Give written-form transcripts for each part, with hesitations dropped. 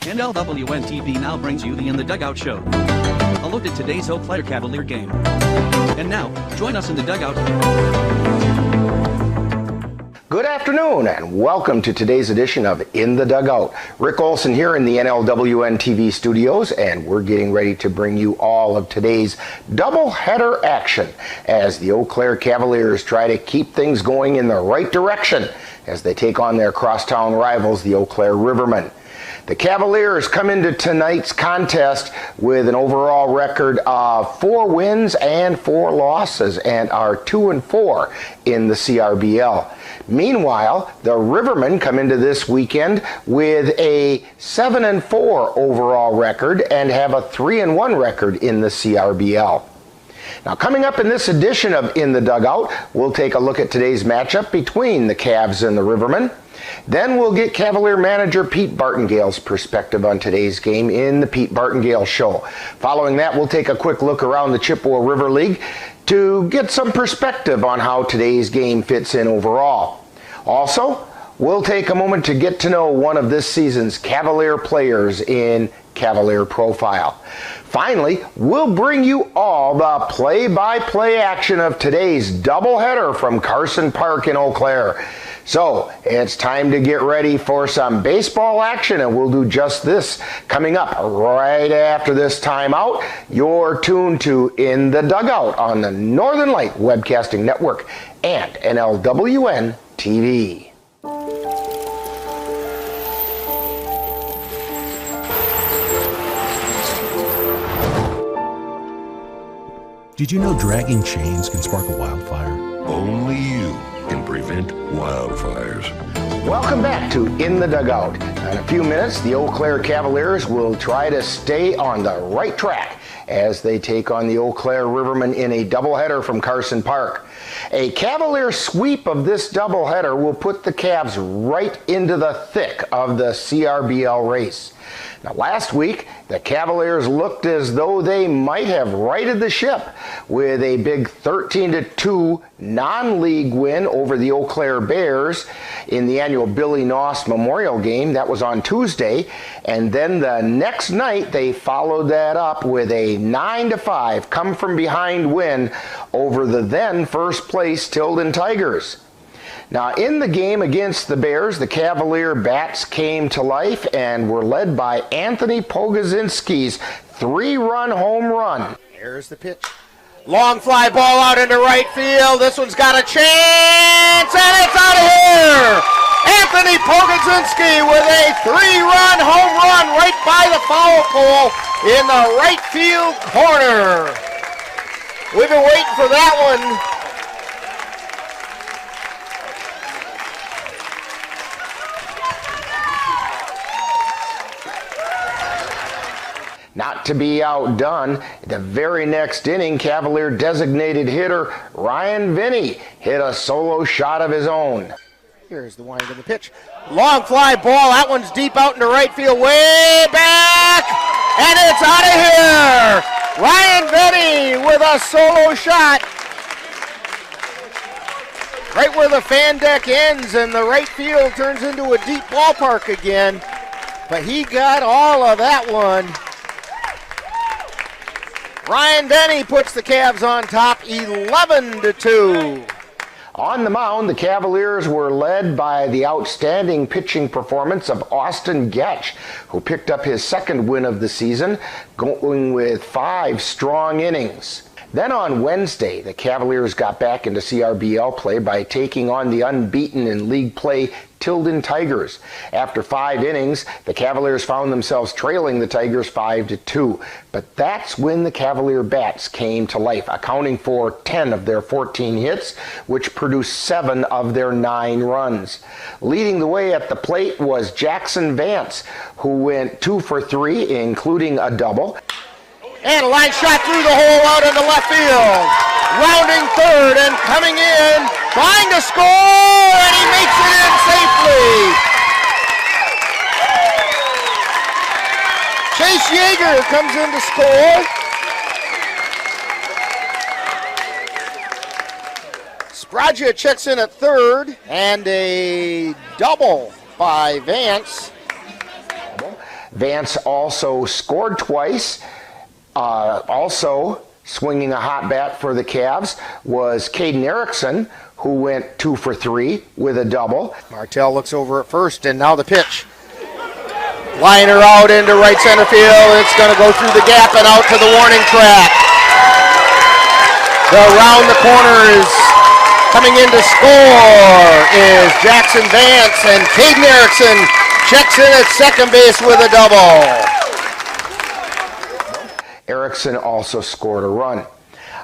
NLWN-TV now brings you the In the Dugout show. A look at today's Eau Claire Cavalier game. And now, join us in the dugout. Good afternoon and welcome to today's edition of In the Dugout. Rick Olson here in the NLWN-TV studios, and we're getting ready to bring you all of today's doubleheader action as the Eau Claire Cavaliers try to keep things going in the right direction as they take on their crosstown rivals, the Eau Claire Rivermen. The Cavaliers come into tonight's contest with an overall record of 4 wins and 4 losses and are 2-4 in the CRBL. Meanwhile, the Rivermen come into this weekend with a 7-4 overall record and have a 3-1 record in the CRBL. Now, coming up in this edition of In the Dugout, we'll take a look at today's matchup between the Cavs and the Rivermen. Then we'll get Cavalier manager Pete Bartingale's perspective on today's game in the Pete Bartingale Show. Following that, we'll take a quick look around the Chippewa River League to get some perspective on how today's game fits in overall. Also, we'll take a moment to get to know one of this season's Cavalier players in Cavalier Profile. Finally, we'll bring you all the play-by-play action of today's doubleheader from Carson Park in Eau Claire. So, it's time to get ready for some baseball action, and we'll do just this coming up right after this timeout. You're tuned to In the Dugout on the Northern Light Webcasting Network and NLWN-TV. Did you know dragging chains can spark a wildfire? Only you can prevent wildfires. Welcome back to In the Dugout. In a few minutes, the Eau Claire Cavaliers will try to stay on the right track as they take on the Eau Claire Rivermen in a doubleheader from Carson Park. A Cavalier sweep of this doubleheader will put the Cavs right into the thick of the CRBL race. Now, last week, the Cavaliers looked as though they might have righted the ship with a big 13-2 non-league win over the Eau Claire Bears in the annual Billy Noss Memorial Game. That was on Tuesday. And then the next night, they followed that up with a 9-5 come-from-behind win over the then first-place Tilden Tigers. Now, in the game against the Bears, the Cavalier bats came to life and were led by Anthony Pogozinski's 3-run home run. Here's the pitch. Long fly ball out into right field. This one's got a chance, and it's out of here! Anthony Pogozinski with a 3-run home run right by the foul pole in the right field corner. We've been waiting for that one. Not to be outdone, the very next inning, Cavalier designated hitter Ryan Vinny hit a solo shot of his own. Here's the wind of the pitch. Long fly ball. That one's deep out into right field, way back, and it's out of here. Ryan Vinny with a solo shot. Right where the fan deck ends and the right field turns into a deep ballpark again. But he got all of that one. Ryan Denny puts the Cavs on top 11-2. On the mound, the Cavaliers were led by the outstanding pitching performance of Austin Getch, who picked up his second win of the season, going with 5 strong innings. Then on Wednesday, the Cavaliers got back into CRBL play by taking on the unbeaten in league play Tilden Tigers. After 5 innings, the Cavaliers found themselves trailing the Tigers 5-2. But that's when the Cavalier bats came to life, accounting for 10 of their 14 hits, which produced 7 of their 9 runs. Leading the way at the plate was Jackson Vance, who went 2 for 3, including a double. And a line shot through the hole out into left field. Rounding third and coming in, trying to score, and he makes it in safely. Chase Yeager comes in to score. Spragia checks in at third, and a double by Vance. Vance also scored twice. Also swinging a hot bat for the Cavs was Caden Erickson, who went 2 for 3 with a double. Martell looks over at first, and now the pitch. Liner out into right center field. It's going to go through the gap and out to the warning track. The round the corner is coming in to score is Jackson Vance, and Caden Erickson checks in at second base with a double. Erickson also scored a run.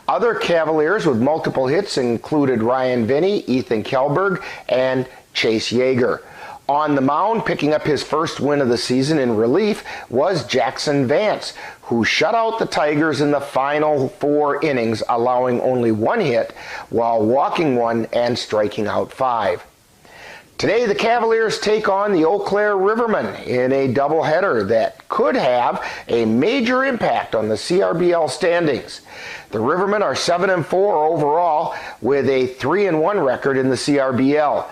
Other Cavaliers with multiple hits included Ryan Vinny, Ethan Kjellberg, and Chase Yeager. On the mound, picking up his first win of the season in relief, was Jackson Vance, who shut out the Tigers in the final 4 innings, allowing only 1 hit while walking 1 and striking out 5. Today, the Cavaliers take on the Eau Claire Rivermen in a doubleheader that could have a major impact on the CRBL standings. The Rivermen are 7-4 overall with a 3-1 record in the CRBL.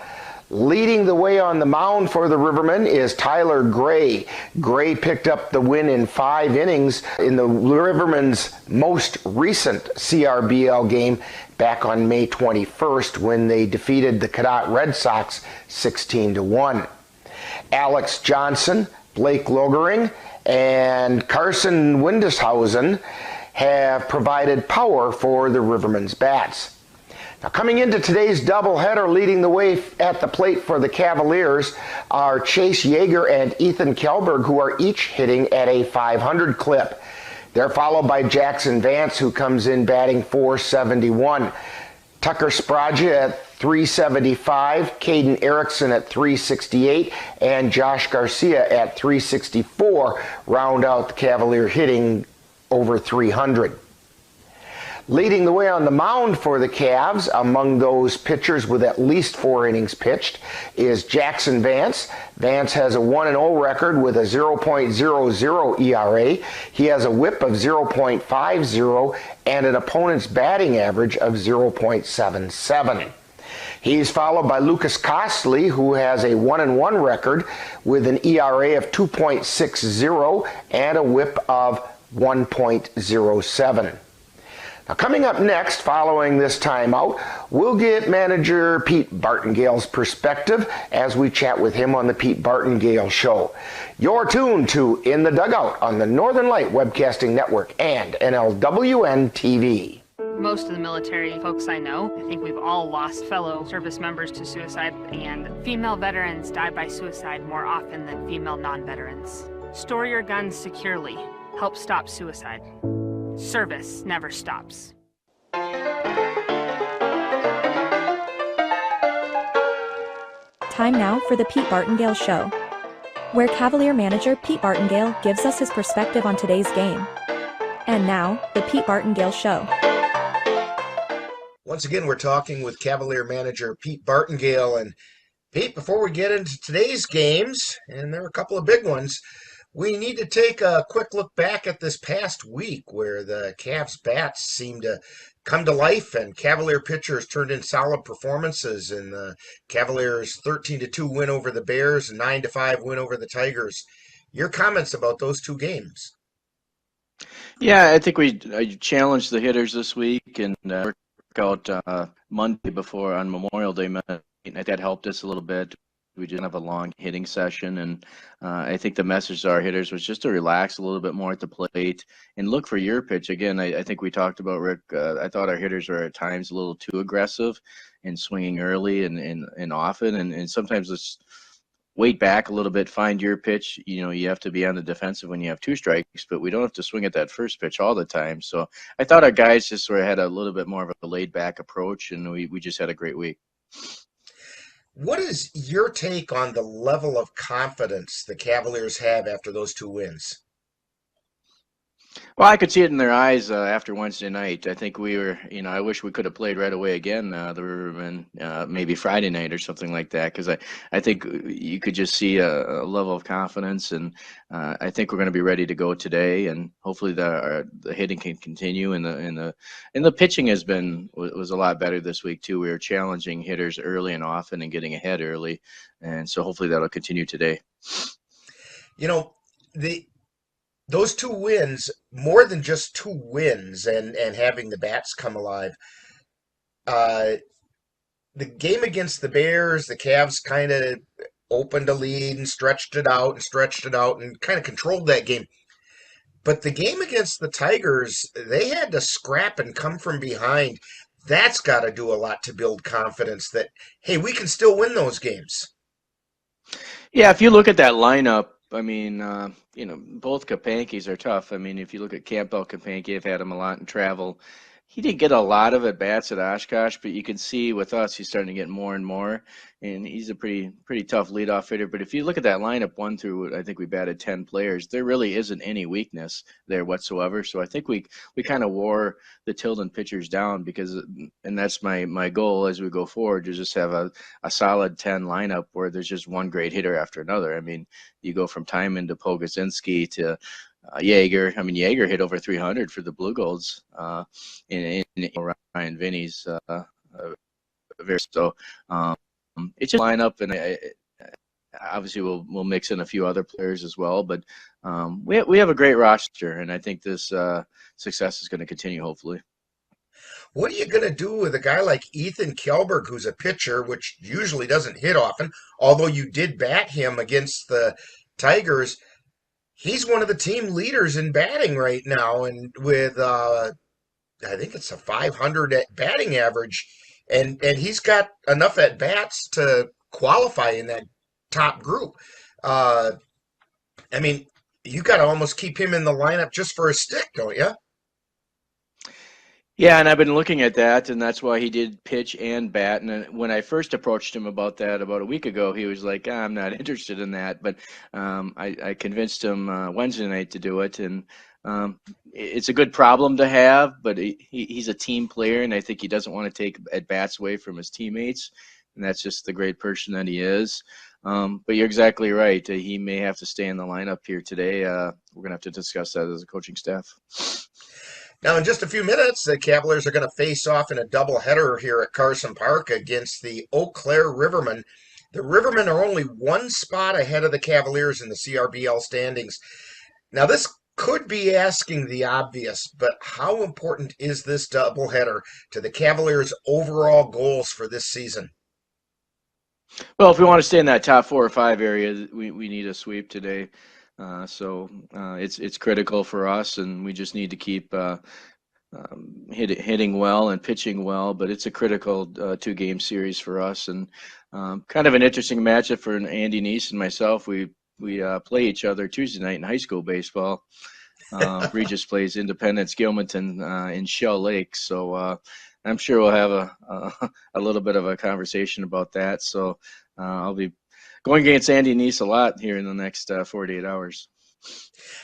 Leading the way on the mound for the Rivermen is Tyler Gray. Gray picked up the win in 5 innings in the Rivermen's most recent CRBL game back on May 21st when they defeated the Cadott Red Sox 16-1. Alex Johnson, Blake Logering, and Carson Windishausen have provided power for the Rivermen's bats. Now, coming into today's doubleheader, leading the way at the plate for the Cavaliers are Chase Yeager and Ethan Kjellberg, who are each hitting at a .500 clip. They're followed by Jackson Vance, who comes in batting .471. Tucker Spraja at .375, Caden Erickson at .368, and Josh Garcia at .364 round out the Cavalier hitting over .300. Leading the way on the mound for the Cavs, among those pitchers with at least 4 innings pitched, is Jackson Vance. Vance has a 1-0 record with a 0.00 ERA. He has a whip of 0.50 and an opponent's batting average of 0.77. He's followed by Lucas Costley, who has a 1-1 record with an ERA of 2.60 and a whip of 1.07. Now, coming up next, following this timeout, we'll get manager Pete Bartengale's perspective as we chat with him on the Pete Bartengale Show. You're tuned to In the Dugout on the Northern Light Webcasting Network and NLWN-TV. Most of the military folks I know, I think we've all lost fellow service members to suicide, and female veterans die by suicide more often than female non-veterans. Store your guns securely. Help stop suicide. Service never stops. Time now for the Pete Bartengale Show, where Cavalier manager Pete Bartengale gives us his perspective on today's game. And now, the Pete Bartengale Show. Once again, we're talking with Cavalier manager Pete Bartengale. And Pete, before we get into today's games, and there are a couple of big ones, we need to take a quick look back at this past week where the Cavs bats seemed to come to life and Cavalier pitchers turned in solid performances in the Cavaliers' 13-2 win over the Bears and 9-5 win over the Tigers. Your comments about those 2 games? Yeah, I think I challenged the hitters this week and worked out Monday before on Memorial Day. That helped us a little bit. We didn't have a long hitting session, and I think the message to our hitters was just to relax a little bit more at the plate and look for your pitch. Again, I think we talked about, Rick, I thought our hitters were at times a little too aggressive and swinging early and often, and sometimes let's wait back a little bit, find your pitch. You know, you have to be on the defensive when you have 2 strikes, but we don't have to swing at that first pitch all the time. So I thought our guys just sort of had a little bit more of a laid-back approach, and we just had a great week. What is your take on the level of confidence the Cavaliers have after those 2 wins? Well, I could see it in their eyes after Wednesday night. I think we were, I wish we could have played right away again, the Rivermen, maybe Friday night or something like that, because I think you could just see a level of confidence, and I think we're going to be ready to go today, and hopefully the hitting can continue, and the pitching was a lot better this week too. We were challenging hitters early and often and getting ahead early, and so hopefully that'll continue today. Those 2 wins, more than just 2 wins and having the bats come alive, the game against the Bears, the Cavs kind of opened a lead and stretched it out and kind of controlled that game. But the game against the Tigers, they had to scrap and come from behind. That's got to do a lot to build confidence that, hey, we can still win those games. Yeah, if you look at that lineup, I mean, both Kapankis are tough. I mean, if you look at Campbell Kapanki, I've had him a lot in travel. He didn't get a lot of at-bats at Oshkosh, but you can see with us, he's starting to get more and more, and he's a pretty tough leadoff hitter. But if you look at that lineup 1 through, I think we batted 10 players, there really isn't any weakness there whatsoever. So I think we kind of wore the Tilden pitchers down and that's my goal as we go forward, to just have a solid 10 lineup where there's just one great hitter after another. I mean, you go from Timon to Pogosinski to Yeager. I mean, Yeager hit over 300 for the Blue Golds in Ryan Vinny's so it's just line up, and obviously we'll mix in a few other players as well, but we have a great roster, and I think this success is going to continue, hopefully. What are you going to do with a guy like Ethan Kjellberg, who's a pitcher, which usually doesn't hit often, although you did bat him against the Tigers? He's one of the team leaders in batting right now, and with I think it's a 500 at batting average, and he's got enough at bats to qualify in that top group. I mean, you got to almost keep him in the lineup just for a stick, don't you? Yeah, and I've been looking at that, and that's why he did pitch and bat. And when I first approached him about that about a week ago, he was like, I'm not interested in that. But I convinced him Wednesday night to do it, and it's a good problem to have, but he's a team player, and I think he doesn't want to take at-bats away from his teammates, and that's just the great person that he is. But you're exactly right. He may have to stay in the lineup here today. We're going to have to discuss that as a coaching staff. Now, in just a few minutes, the Cavaliers are going to face off in a doubleheader here at Carson Park against the Eau Claire Rivermen. The Rivermen are only 1 spot ahead of the Cavaliers in the CRBL standings. Now, this could be asking the obvious, but how important is this doubleheader to the Cavaliers' overall goals for this season? Well, if we want to stay in that top 4 or 5 area, we need a sweep today. So it's critical for us, and we just need to keep hitting well and pitching well. But it's a critical 2-game series for us, and kind of an interesting matchup for Andy Neese and myself. We play each other Tuesday night in high school baseball. Regis plays Independence Gilmanton in Shell Lake, so I'm sure we'll have a little bit of a conversation about that. So I'll be going against Andy Neese a lot here in the next 48 hours.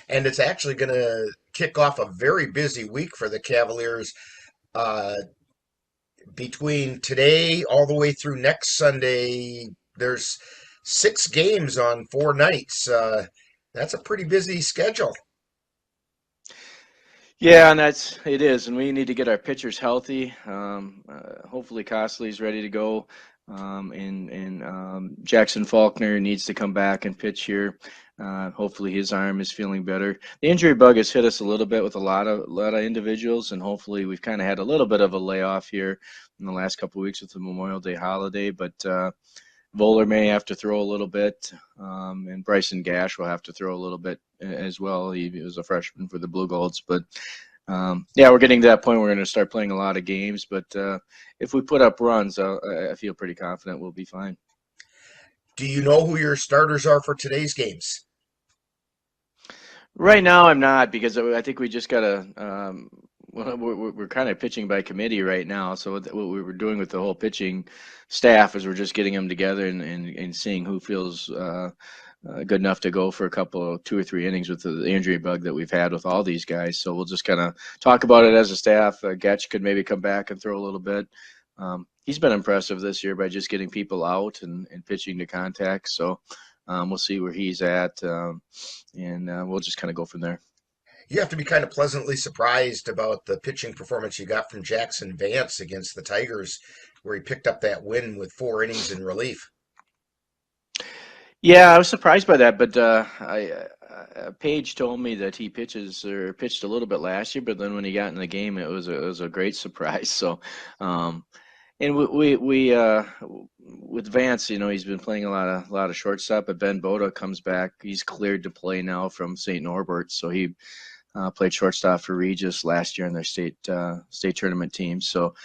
And it's actually going to kick off a very busy week for the Cavaliers. Between today all the way through next Sunday, there's 6 games on 4 nights. That's a pretty busy schedule. Yeah, and it is, and we need to get our pitchers healthy. Hopefully Costley's ready to go. And Jackson Faulkner needs to come back and pitch here. Hopefully his arm is feeling better. The injury bug has hit us a little bit with a lot of individuals, and hopefully we've kind of had a little bit of a layoff here in the last couple of weeks with the Memorial Day holiday. But Voller may have to throw a little bit, and Bryson Gash will have to throw a little bit as well. He was a freshman for the Blue Golds, but yeah, we're getting to that point where we're going to start playing a lot of games, but if we put up runs, I feel pretty confident we'll be fine. Do you know who your starters are for today's games? Right now, I'm not, because I think we just got to we're kind of pitching by committee right now. So what we were doing with the whole pitching staff is we're just getting them together and seeing who feels good enough to go for 2 or 3 innings with the injury bug that we've had with all these guys. So we'll just kind of talk about it as a staff. Getch could maybe come back and throw a little bit. He's been impressive this year by just getting people out and pitching to contact. So we'll see where he's at, and we'll just kind of go from there. You have to be kind of pleasantly surprised about the pitching performance you got from Jackson Vance against the Tigers, where he picked up that win with 4 innings in relief. Yeah, I was surprised by that, but Paige told me that he pitched a little bit last year, but then when he got in the game, it was a great surprise. So, and we with Vance, he's been playing a lot of shortstop. But Ben Boda comes back; he's cleared to play now from St. Norbert, so he played shortstop for Regis last year in their state tournament team. So.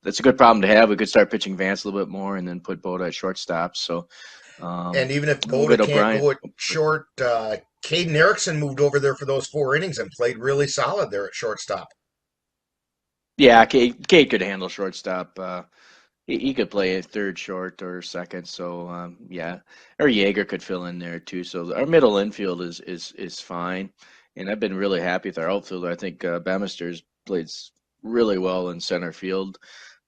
That's a good problem to have. We could start pitching Vance a little bit more and then put Boda at shortstop. So, and even if Boda can't go at short, Caden Erickson moved over there for those 4 innings and played really solid there at shortstop. Yeah, Cade could handle shortstop. He could play a third short or second. So yeah, or Yeager could fill in there too. So our middle infield is fine, and I've been really happy with our outfielder. I think Bemister's played really well in center field.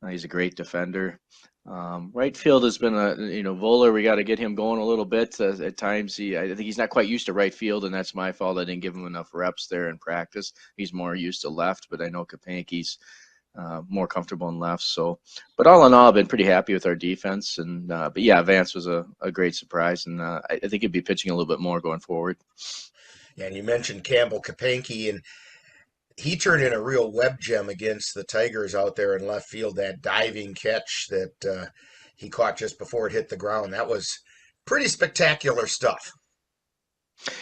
He's a great defender. Right field has been Voller. We got to get him going a little bit. At times, I think he's not quite used to right field, and that's my fault. I didn't give him enough reps there in practice. He's more used to left, but I know Kapanke's more comfortable in left. So, but all in all, I've been pretty happy with our defense. And but yeah, Vance was a great surprise, and I think he'd be pitching a little bit more going forward. Yeah, and you mentioned Campbell Kapanke, and he turned in a real web gem against the Tigers out there in left field, that diving catch that he caught just before it hit the ground. That was pretty spectacular stuff.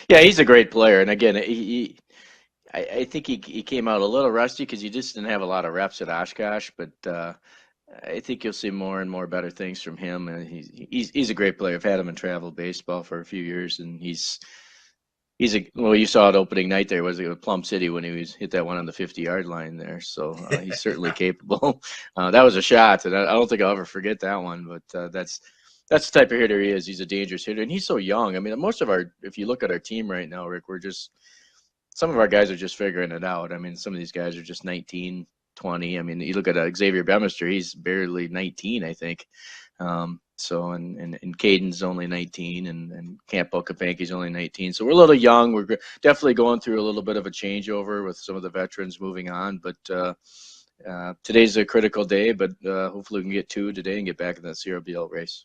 Yeah, he's a great player. And again, I think he came out a little rusty because he just didn't have a lot of reps at Oshkosh, but I think you'll see more and more better things from him. And he's a great player. I've had him in travel baseball for a few years, and you saw it opening night there, was it with Plum City when he hit that one on the 50-yard line there. So he's certainly capable. That was a shot, and I don't think I'll ever forget that one. But that's the type of hitter he is. He's a dangerous hitter, and he's so young. I mean, if you look at our team right now, Rick, some of our guys are just figuring it out. I mean, some of these guys are just 19, 20. I mean, you look at Xavier Bemister, he's barely 19, I think. So and Caden's only 19, and Campbell Kapanke's only 19. So we're a little young. We're definitely going through a little bit of a changeover with some of the veterans moving on. But today's a critical day. But hopefully we can get 2 today and get back in the CRBL race.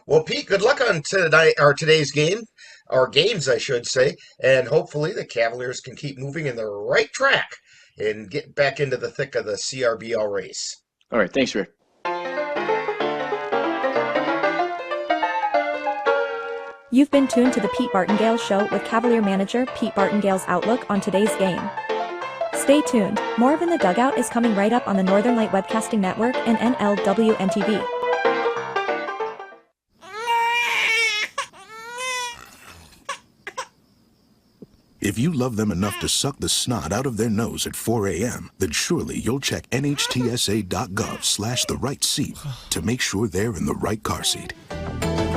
Well, Pete, good luck on today's game, or games, I should say, and hopefully the Cavaliers can keep moving in the right track and get back into the thick of the CRBL race. All right, thanks, Rick. You've been tuned to the Pete Bartengale Show with Cavalier manager Pete Bartengale's outlook on today's game. Stay tuned, more of In the Dugout is coming right up on the Northern Light Webcasting Network and NLWN-TV. If you love them enough to suck the snot out of their nose at 4 a.m., then surely you'll check NHTSA.gov/the right seat to make sure they're in the right car seat.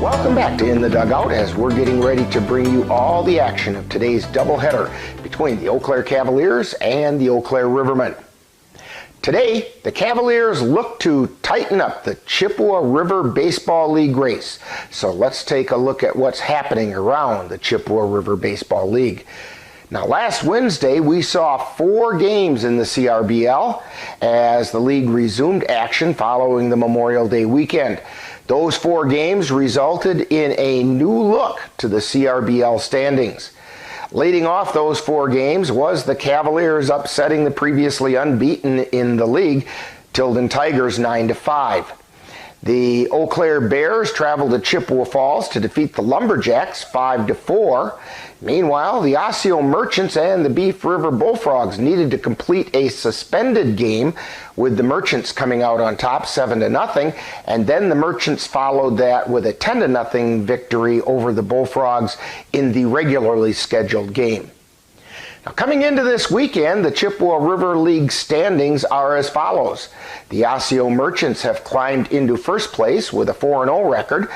Welcome back to In the Dugout, as we're getting ready to bring you all the action of today's doubleheader between the Eau Claire Cavaliers and the Eau Claire Rivermen. Today, the Cavaliers look to tighten up the Chippewa River Baseball League race. So let's take a look at what's happening around the Chippewa River Baseball League. Now, last Wednesday, we saw 4 games in the CRBL as the league resumed action following the Memorial Day weekend. Those 4 games resulted in a new look to the CRBL standings. Leading off those 4 games was the Cavaliers upsetting the previously unbeaten in the league Tilden Tigers 9-5. The Eau Claire Bears traveled to Chippewa Falls to defeat the Lumberjacks 5-4. Meanwhile, the Osseo Merchants and the Beef River Bullfrogs needed to complete a suspended game, with the Merchants coming out on top 7-0, and then the Merchants followed that with a 10-0 victory over the Bullfrogs in the regularly scheduled game. Now, coming into this weekend, the Chippewa River League standings are as follows. The Osseo Merchants have climbed into first place with a 4-0 record.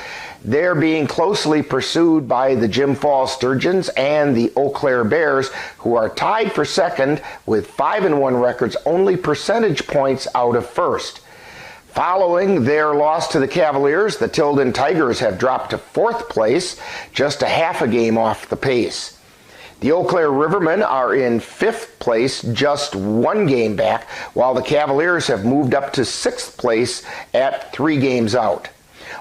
They're being closely pursued by the Jim Falls Sturgeons and the Eau Claire Bears, who are tied for second with 5-1 records, only percentage points out of first. Following their loss to the Cavaliers, the Tilden Tigers have dropped to fourth place, just a half a game off the pace. The Eau Claire Rivermen are in fifth place, just one game back, while the Cavaliers have moved up to sixth place at 3 games out.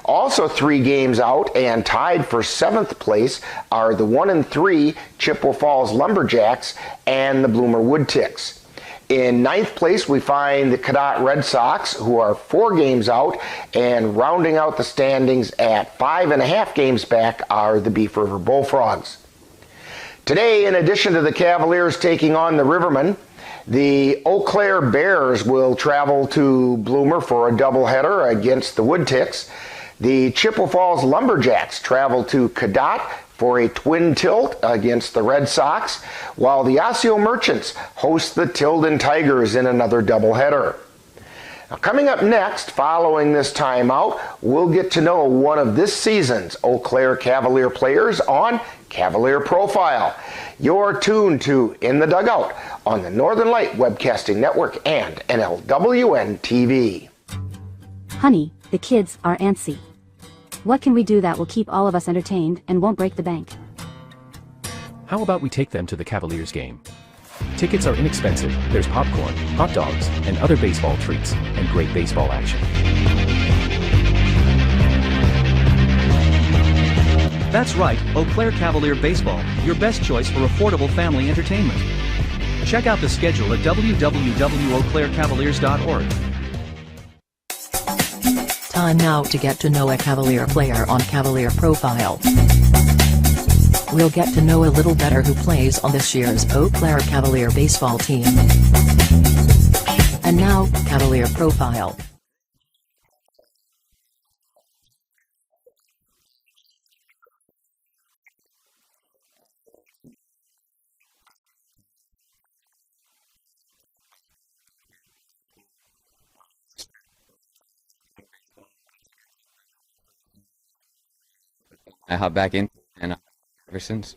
Also 3 games out and tied for seventh place are the 1-3 Chippewa Falls Lumberjacks and the Bloomer Woodticks. In ninth place, we find the Cadott Red Sox, who are 4 games out, and rounding out the standings at 5.5 games back are the Beef River Bullfrogs. Today, in addition to the Cavaliers taking on the Rivermen, the Eau Claire Bears will travel to Bloomer for a doubleheader against the Woodticks. The Chippewa Falls Lumberjacks travel to Cadott for a twin tilt against the Red Sox, while the Osseo Merchants host the Tilden Tigers in another doubleheader. Now, coming up next, following this timeout, we'll get to know one of this season's Eau Claire Cavalier players on Cavalier Profile. You're tuned to In the Dugout on the Northern Light Webcasting Network and NLWN-TV. Honey, the kids are antsy. What can we do that will keep all of us entertained and won't break the bank? How about we take them to the Cavaliers game? Tickets are inexpensive, there's popcorn, hot dogs, and other baseball treats, and great baseball action. That's right, Eau Claire Cavalier Baseball, your best choice for affordable family entertainment. Check out the schedule at www.eauclaircavaliers.org. Time now to get to know a Cavalier player on Cavalier Profile. We'll get to know a little better who plays on this year's Eau Claire Cavalier baseball team. And now, Cavalier Profile. I hop back in and ever since.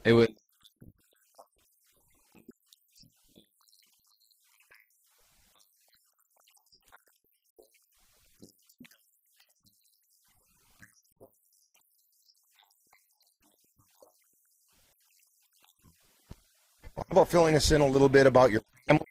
It was How about filling us in a little bit about your family?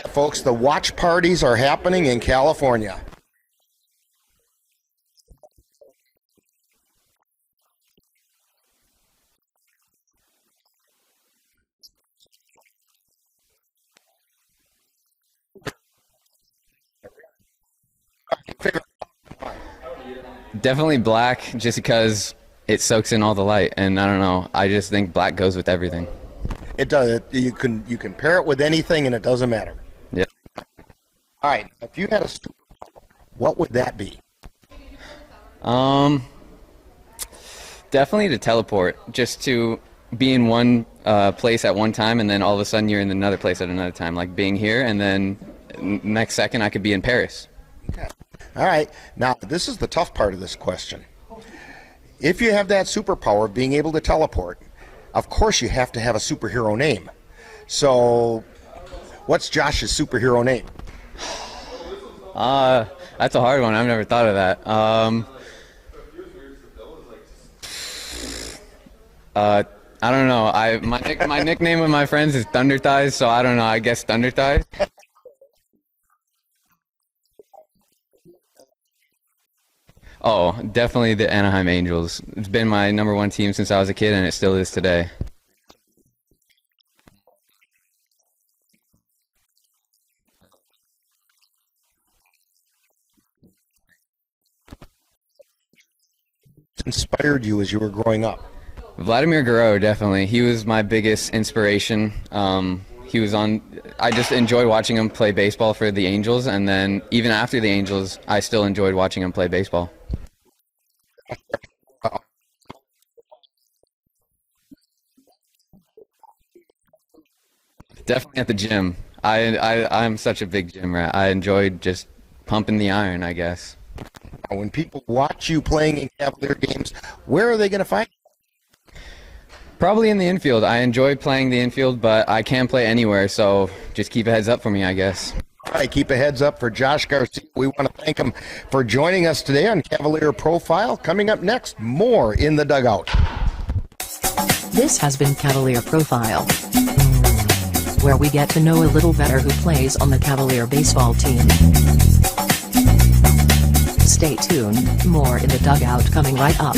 Folks, the watch parties are happening in California. definitely black just because it soaks in all the light, and I don't know, I just think black goes with everything. It does. You can pair it with anything and it doesn't matter. Yep. All right, if you had a superpower, what would that be? Definitely to teleport, just to be in one place at one time, and then all of a sudden you're in another place at another time, like being here, and then next second I could be in Paris. Okay. All right. Now, this is the tough part of this question. If you have that superpower of being able to teleport, of course you have to have a superhero name. So, what's Josh's superhero name? That's a hard one. I've never thought of that. I don't know. My nickname with my friends is Thunder Thighs, so I don't know. I guess Thunder Thighs. Oh, definitely the Anaheim Angels. It's been my #1 team since I was a kid, and it still is today. Inspired you as you were growing up? Vladimir Guerrero, definitely. He was my biggest inspiration. He was on. I just enjoyed watching him play baseball for the Angels, and then even after the Angels, I still enjoyed watching him play baseball. Definitely at the gym. I'm such a big gym rat. I enjoyed just pumping the iron, I guess. When people watch you playing in Cavalier games, where are they going to find you? Probably in the infield. I enjoy playing the infield, but I can play anywhere, so just keep a heads up for me, I guess. All right, keep a heads up for Josh Garcia. We want to thank him for joining us today on Cavalier Profile. Coming up next, more In the Dugout. This has been Cavalier Profile, where we get to know a little better who plays on the Cavalier baseball team. Stay tuned, more In the Dugout coming right up.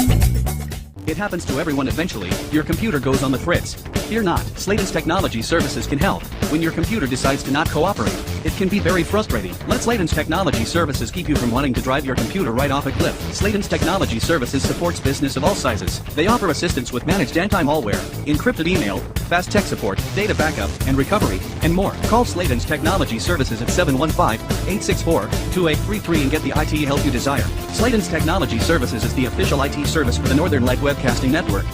It happens to everyone eventually. Your computer goes on the fritz. Fear not, Sladen's Technology Services can help. When your computer decides to not cooperate, it can be very frustrating. Let Sladen's Technology Services keep you from wanting to drive your computer right off a cliff. Sladen's Technology Services supports business of all sizes. They offer assistance with managed anti-malware, encrypted email, fast tech support, data backup, and recovery, and more. Call Sladen's Technology Services at 715-864-2833 and get the IT help you desire. Sladen's Technology Services is the official IT service for the Northern Light Webcasting Network.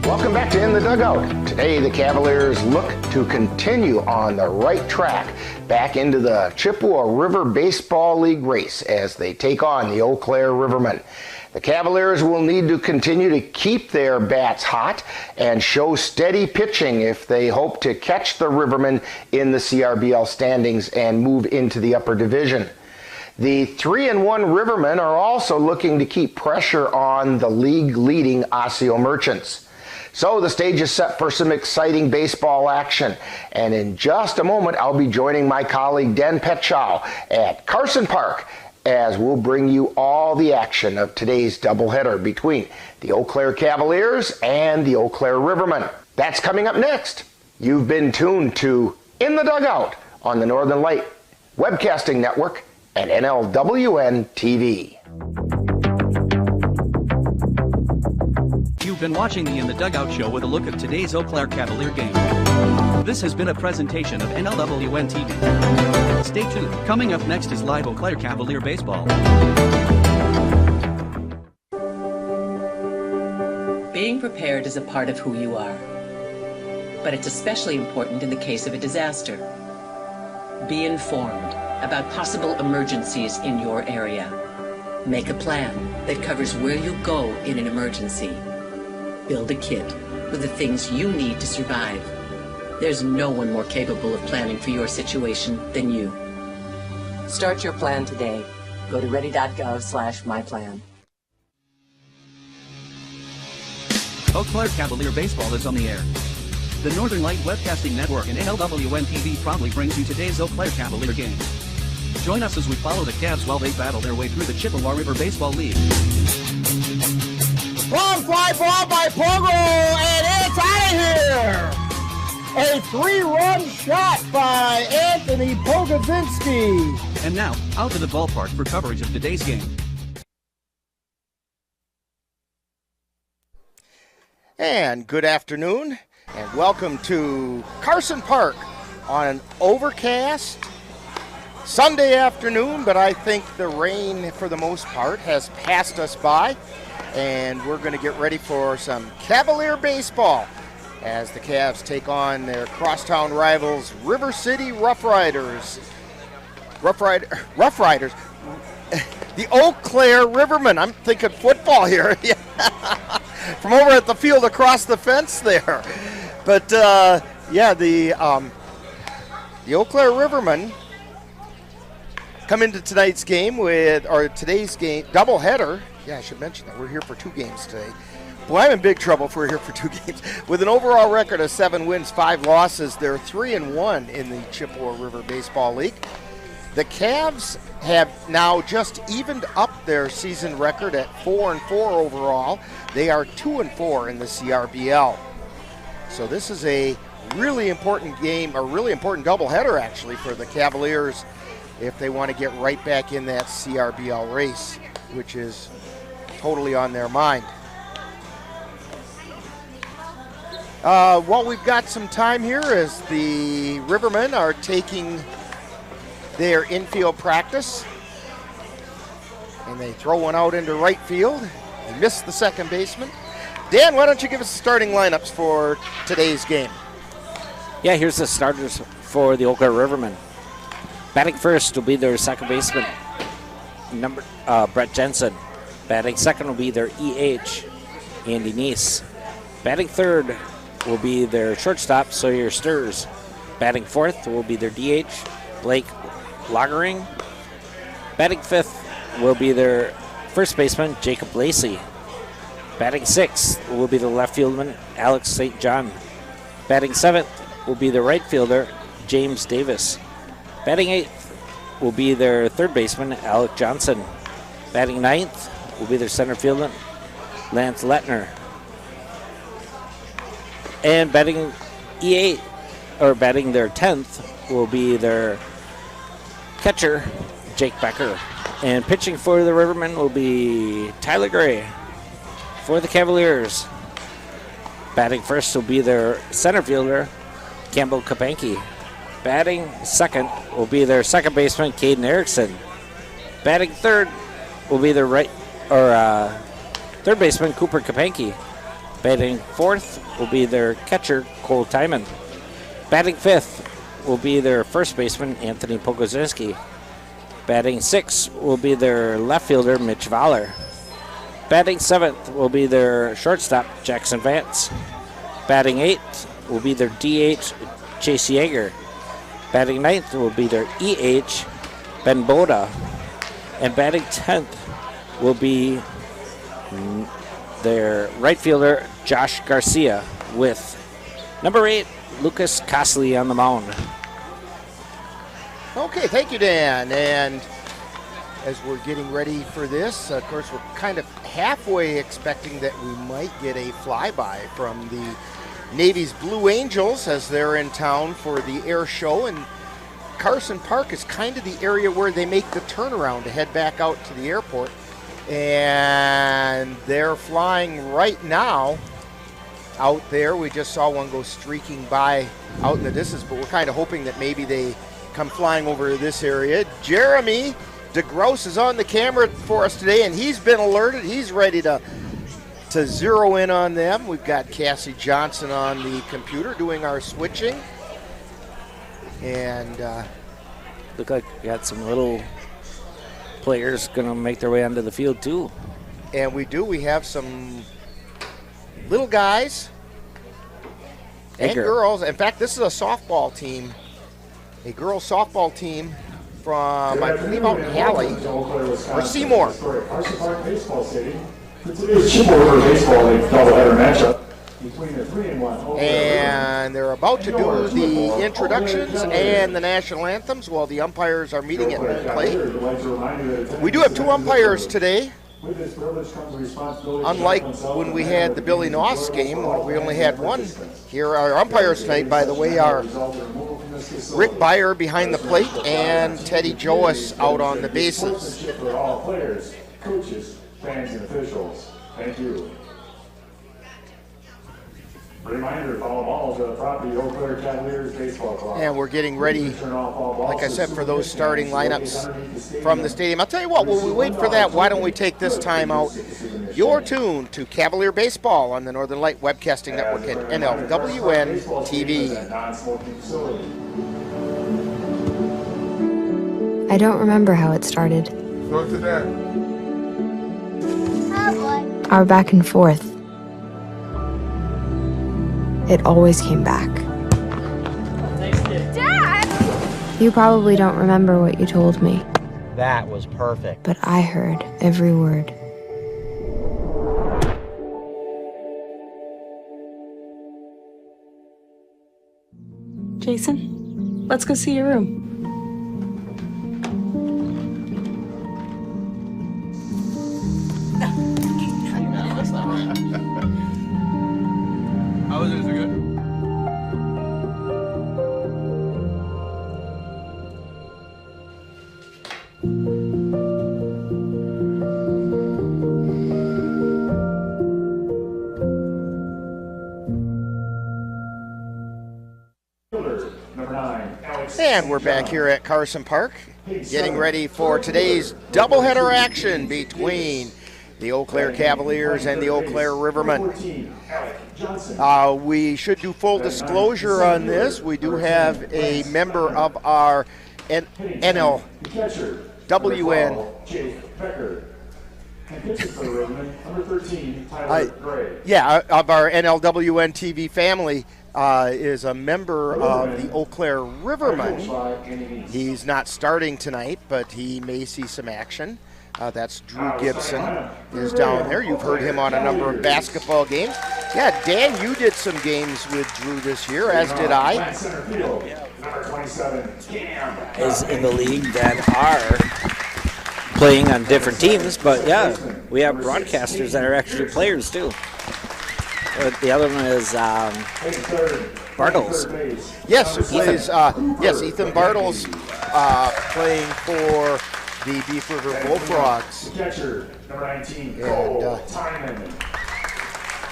Welcome back to In the Dugout. Today the Cavaliers look to continue on the right track back into the Chippewa River Baseball League race as they take on the Eau Claire Rivermen. The Cavaliers will need to continue to keep their bats hot and show steady pitching if they hope to catch the Rivermen in the CRBL standings and move into the upper division. The 3-1 Rivermen are also looking to keep pressure on the league-leading Osseo Merchants. So the stage is set for some exciting baseball action. And in just a moment, I'll be joining my colleague Dan Petchow at Carson Park as we'll bring you all the action of today's doubleheader between the Eau Claire Cavaliers and the Eau Claire Rivermen. That's coming up next. You've been tuned to In the Dugout on the Northern Light Webcasting Network and NLWN-TV. You've been watching the In the Dugout show with a look at today's Eau Claire Cavalier game. This has been a presentation of NLWN-TV. Stay tuned. Coming up next is live Eau Claire Cavalier baseball. Being prepared is a part of who you are, but it's especially important in the case of a disaster. Be informed about possible emergencies in your area. Make a plan that covers where you go in an emergency. Build a kit with the things you need to survive. There's no one more capable of planning for your situation than you. Start your plan today. Go to ready.gov/myplan. Eau Claire Cavalier baseball is on the air. The Northern Light Webcasting Network and NLWN-TV proudly brings you today's Eau Claire Cavalier game. Join us as we follow the Cavs while they battle their way through the Chippewa River Baseball League. Long fly ball by Pogo, and it's out of here! A 3-run shot by Anthony Pogozinski. And now, out to the ballpark for coverage of today's game. And good afternoon, and welcome to Carson Park on an overcast Sunday afternoon, but I think the rain, for the most part, has passed us by, and we're going to get ready for some Cavalier baseball. as the Cavs take on their crosstown rivals, River City Rough Riders. Rough Riders. The Eau Claire Rivermen. I'm thinking football here. From over at the field across the fence there. But the Eau Claire Rivermen come into today's game doubleheader. Yeah, I should mention that we're here for 2 games today. Boy, I'm in big trouble if we're here for 2 games. With an overall record of 7 wins, 5 losses, they're 3-1 in the Chippewa River Baseball League. The Cavs have now just evened up their season record at 4-4 overall. They are 2-4 in the CRBL. So this is a really important game, a really important doubleheader actually for the Cavaliers if they want to get right back in that CRBL race, which is totally on their mind. While we've got some time here as the Rivermen are taking their infield practice, and they throw one out into right field. They miss the second baseman. Dan, why don't you give us the starting lineups for today's game? Yeah, here's the starters for the Eau Claire Rivermen. Batting first will be their second baseman, Brett Jensen. Batting second will be their EH, Andy Neese. Batting third will be their shortstop, Sawyer Stirs. Batting fourth will be their DH, Blake Lagering. Batting fifth will be their first baseman, Jacob Lacey. Batting sixth will be the left fielder, Alex St. John. Batting seventh will be the right fielder, James Davis. Batting eighth will be their third baseman, Alec Johnson. Batting ninth will be their center fielder, Lance Lettner. And batting their 10th will be their catcher, Jake Becker. And pitching for the Rivermen will be Tyler Gray. For the Cavaliers, batting first will be their center fielder, Campbell Kapanke. Batting second will be their second baseman, Caden Erickson. Batting third will be their third baseman, Cooper Kapanke. Batting fourth will be their catcher, Cole Timon. Batting fifth will be their first baseman, Anthony Pogozinski. Batting sixth will be their left fielder, Mitch Valler. Batting seventh will be their shortstop, Jackson Vance. Batting eighth will be their DH, Chase Yeager. Batting ninth will be their EH, Ben Boda. And batting 10th will be their right fielder, Josh Garcia, with number 8, Lucas Cosley on the mound. Okay, thank you, Dan. And as we're getting ready for this, of course, we're kind of halfway expecting that we might get a flyby from the Navy's Blue Angels as they're in town for the air show. And Carson Park is kind of the area where they make the turnaround to head back out to the airport. And they're flying right now out there. We just saw one go streaking by out in the distance, but we're kind of hoping that maybe they come flying over to this area. Jeremy DeGrosse is on the camera for us today, and he's been alerted. He's ready to zero in on them. We've got Cassie Johnson on the computer doing our switching. And look like we got some little players going to make their way onto the field too. And we have some little guys and girls. In fact, this is a softball team, a girls softball team from, I believe, out in Halley or Seymour. Carson Park Baseball Stadium. Today's Chippewa River Baseball League doubleheader matchup between the 3-1. And they're about to do the introductions and the national anthems while the umpires are meeting at home plate. We do have 2 umpires today. Unlike when we had the Billy Noss game, we only had 1. Here are our umpires tonight, by the way, are Rick Byer behind the plate and Teddy Joas out on the bases. For all players, coaches, fans, and officials. Thank you. Reminder, foul balls are the property of Eau Claire Cavaliers Baseball Club. And we're getting ready, like I said, for those starting lineups from the stadium. I'll tell you what, while we wait for that, why don't we take this time out? You're tuned to Cavalier Baseball on the Northern Light Webcasting Network at NLWN-TV. I don't remember how it started. Go to that. Our back and forth. It always came back. Dad! You probably don't remember what you told me, That was perfect. but I heard every word. Jason, let's go see your room. How was it? Is it good? And we're back here at Carson Park, getting ready for today's doubleheader action between the Eau Claire Cavaliers and the Eau Claire Rivermen. We should do full disclosure on this. We do have a member of our of our NLWN-TV family is a member of the Eau Claire Rivermen. He's not starting tonight, but he may see some action. That's Drew Gibson is down there. You've heard him on a number of basketball games. Yeah, Dan, you did some games with Drew this year, as did I. Is in the league that are playing on different teams, but yeah, we have broadcasters that are actually players too. The other one is Bartles. Yes, who plays? Yes, Ethan Bartles playing for the Beef River Bullfrogs.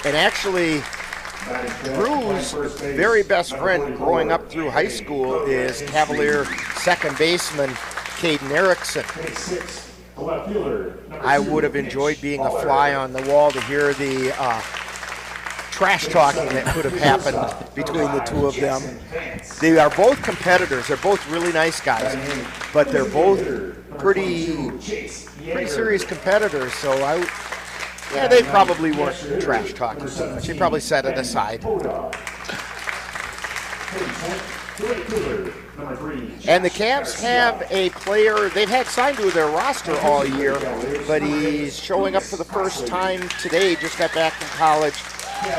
And actually, Drew's very best friend growing up through high school is Cavalier second baseman Caden Erickson. I would have enjoyed being a fly on the wall to hear the trash talking that could have happened between the two of them. They are both competitors. They're both really nice guys, but they're both pretty serious competitors. So they probably weren't trash talking so much. They probably set it aside. And the Cavs have a player they've had signed to their roster all year, but he's showing up for the first time today, just got back from college.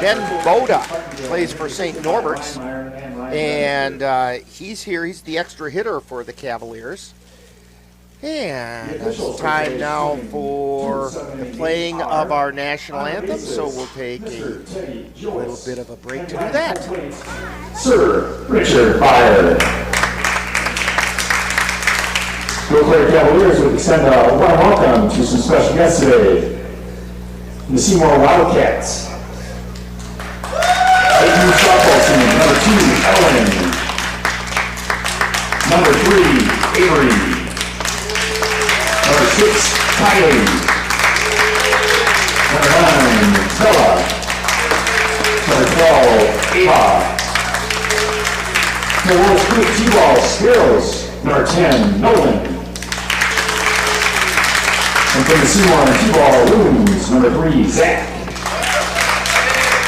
Ben Boda plays for St. Norbert's, and he's here. He's the extra hitter for the Cavaliers. And it's time now for the playing of our national anthem, so we'll take a little bit of a break to do that. Sir Richard Byer. Eau Claire Cavaliers would extend a warm welcome to some special guests today. The Seymour Wildcats. AU softball team, number 2, Ellen. Number 3, Avery. Number 6, Kylie. Number 9, Stella. Number 12, Ava. The World Group T-Ball Skills. Number 10, Nolan. And from the Seymour T-Ball Loons, number 3, Zach.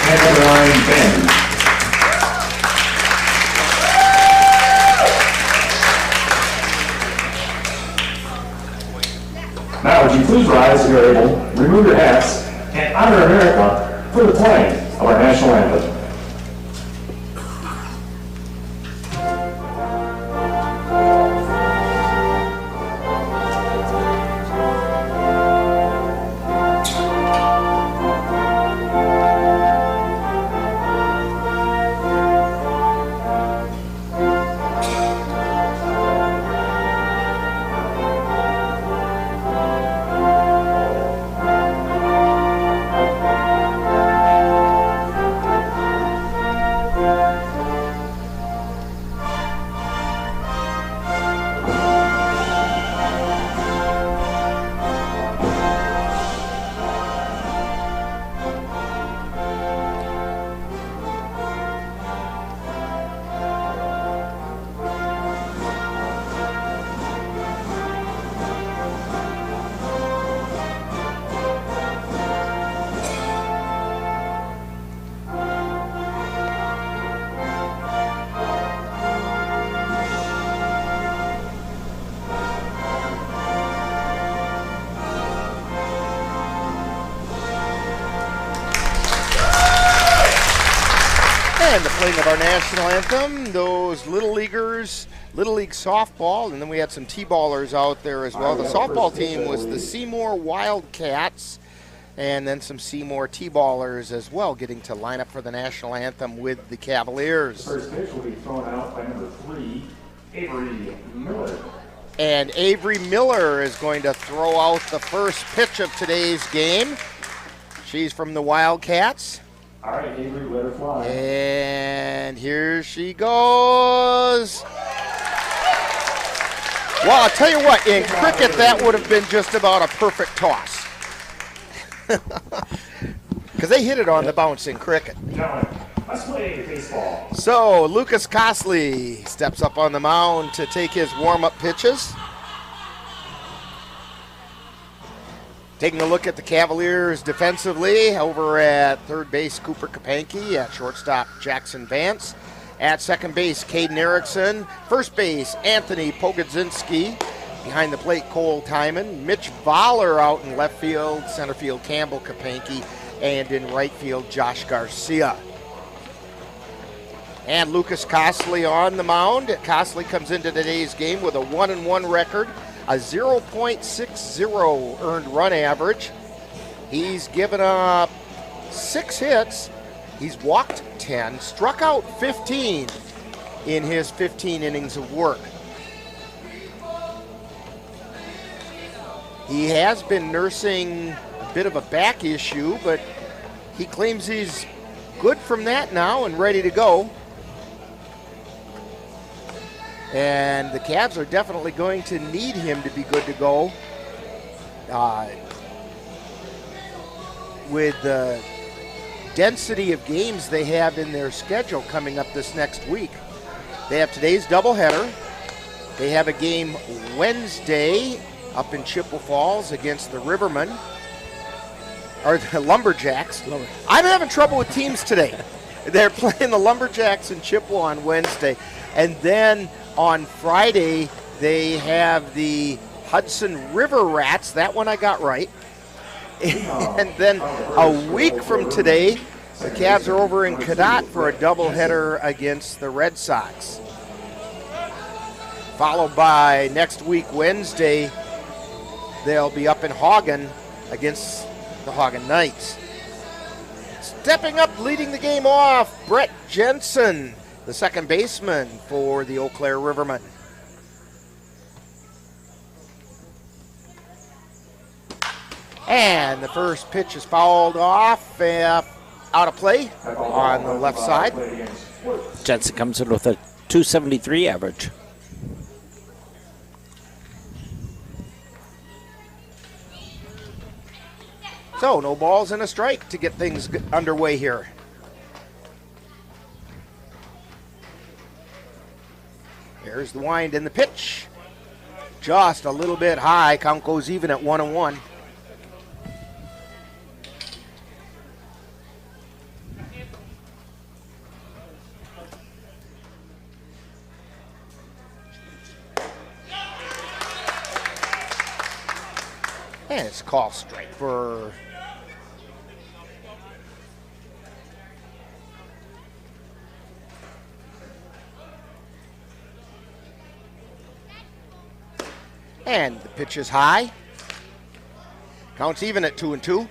And number 9, Ben. Now, would you please rise if you're able, remove your hats, and honor America for the playing of our national anthem. And the playing of our national anthem, those Little Leaguers, Little League softball, and then we had some T-ballers out there as well. The softball team was the Seymour Wildcats, and then some Seymour T-ballers as well, getting to line up for the national anthem with the Cavaliers. First pitch will be thrown out by number 3, Avery Miller. And Avery Miller is going to throw out the first pitch of today's game. She's from the Wildcats. All right, Avery, let her fly. And here she goes. Well, I'll tell you what, in cricket, that would have been just about a perfect toss. Because they hit it on the bounce in cricket. Let's play baseball. So, Lucas Cosley steps up on the mound to take his warm-up pitches. Taking a look at the Cavaliers defensively, over at third base, Cooper Kapanke, at shortstop, Jackson Vance. At second base, Caden Erickson. First base, Anthony Pogodzinski. Behind the plate, Cole Timon. Mitch Voller out in left field, center field, Campbell Kapanke. And in right field, Josh Garcia. And Lucas Cosley on the mound. Cosley comes into today's game with a 1-1 record, a 0.60 earned run average. He's given up 6 hits. He's walked 10, struck out 15 in his 15 innings of work. He has been nursing a bit of a back issue, but he claims he's good from that now and ready to go. And the Cavs are definitely going to need him to be good to go with the density of games they have in their schedule coming up this next week. They have today's doubleheader. They have a game Wednesday up in Chippewa Falls against the Rivermen, or the Lumberjacks. I'm having trouble with teams today. They're playing the Lumberjacks in Chippewa on Wednesday. And then on Friday, they have the Hudson River Rats. That one I got right. And then a week from today, the Cavs are over in Cadott for a doubleheader against the Red Sox. Followed by next week, Wednesday, they'll be up in Hagen against the Hagen Knights. Stepping up, leading the game off, Brett Jensen, the second baseman for the Eau Claire Rivermen. And the first pitch is fouled off, out of play on the left side. Jensen comes in with a 273 average. So no balls and a strike to get things underway here. There's the wind and the pitch. Just a little bit high. Count goes even at 1-1. And it's a call strike for and the pitch is high. Counts even at 2-2.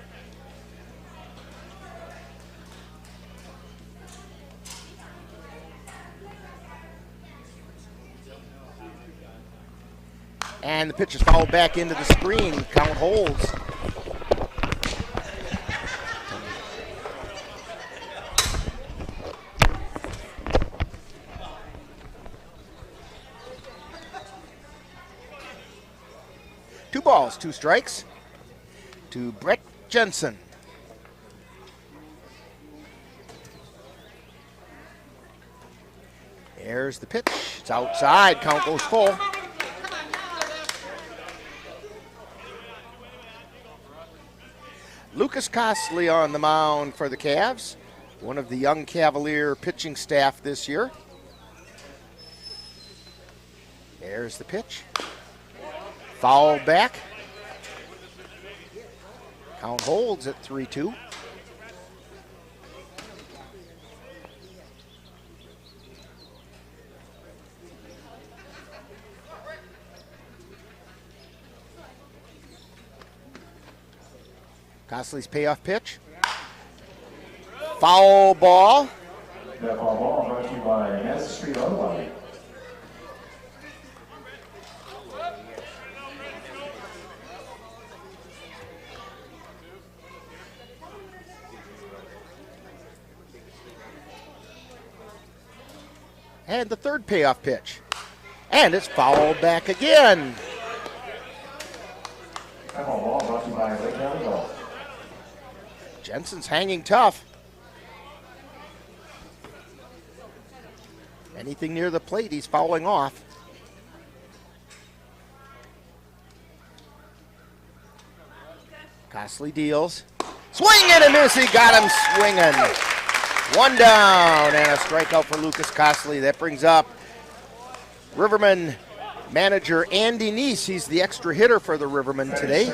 And the pitch is fouled back into the screen. Count holds. Two balls, two strikes to Brett Jensen. There's the pitch. It's outside. Count goes full. Lucas Cosley on the mound for the Cavs, one of the young Cavalier pitching staff this year. There's the pitch. Foul back. Count holds at 3-2. Costley's payoff pitch. Foul ball. That foul ball brought to you by Madison Street Auto Body. And the third payoff pitch. And it's fouled back again. That foul ball brought to you by Lake County Golf. Jensen's hanging tough. Anything near the plate, he's fouling off. Costley deals. Swing and a miss. He got him swinging. One down and a strikeout for Lucas Costley. That brings up Rivermen manager Andy Neese. He's the extra hitter for the Rivermen today.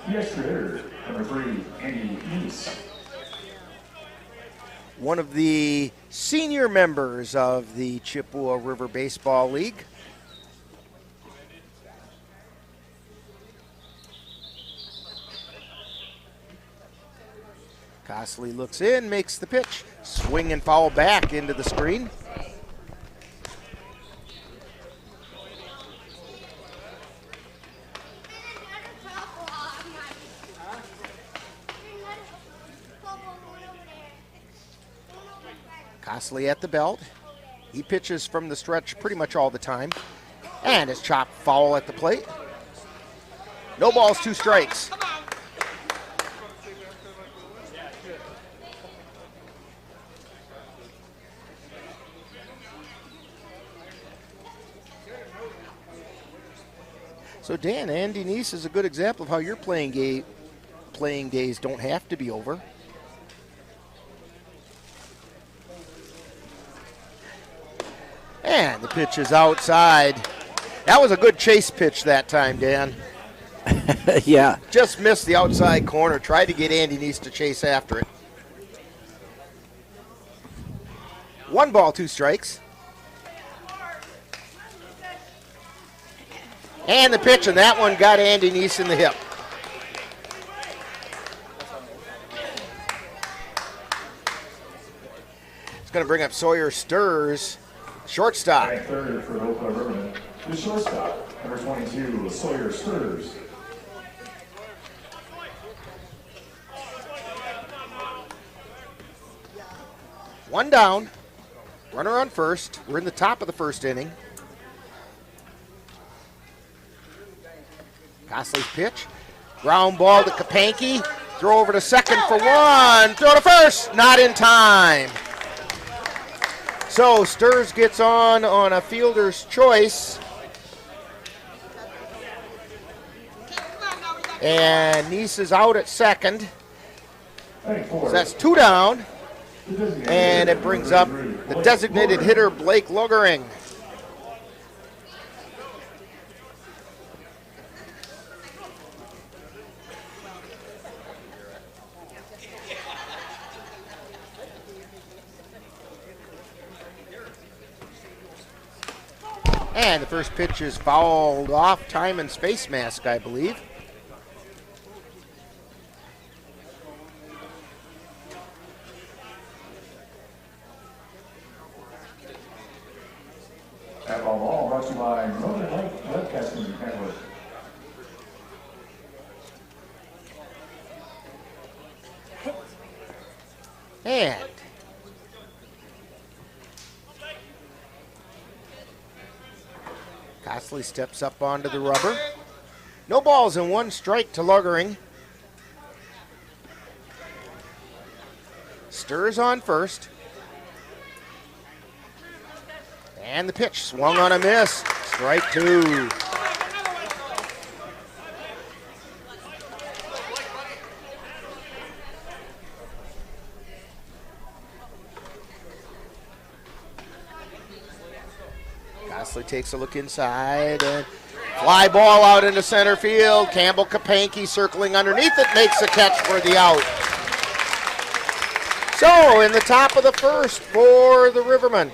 The extra hitter, number 3, Andy Neese. One of the senior members of the Chippewa River Baseball League. Costley looks in, makes the pitch. Swing and foul back into the screen. Costley at the belt. He pitches from the stretch pretty much all the time. And it's chopped foul at the plate. No balls, 2 strikes. So Dan, Andy Neese is a good example of how your playing days don't have to be over. And the pitch is outside. That was a good chase pitch that time, Dan. Yeah. Just missed the outside corner. Tried to get Andy Neese to chase after it. 1 ball, 2 strikes. And the pitch, and that one got Andy Neese in the hip. It's going to bring up Sawyer Stirs, shortstop. Right third for the Eau Claire Rivermen. The shortstop, number 22, Sawyer Stirs. One down, runner on first. We're in the top of the first inning. Costley's pitch, ground ball to Kapanke. Throw over to second for 1. Throw to first, not in time. So Stirs gets on a fielder's choice. And Neese is out at second. So that's 2 down. And it brings up the designated hitter, Blake Lugering. And the first pitch is fouled off, time and space mask, I believe. That ball brought to you by Northern Light Webcasting Network. And Costley steps up onto the rubber. No balls and 1 strike to Lugering. Stirs on first. And the pitch swung on a miss. Strike 2. Costley takes a look inside and fly ball out into center field. Campbell Kapanke circling underneath it, makes a catch for the out. So in the top of the first for the Rivermen,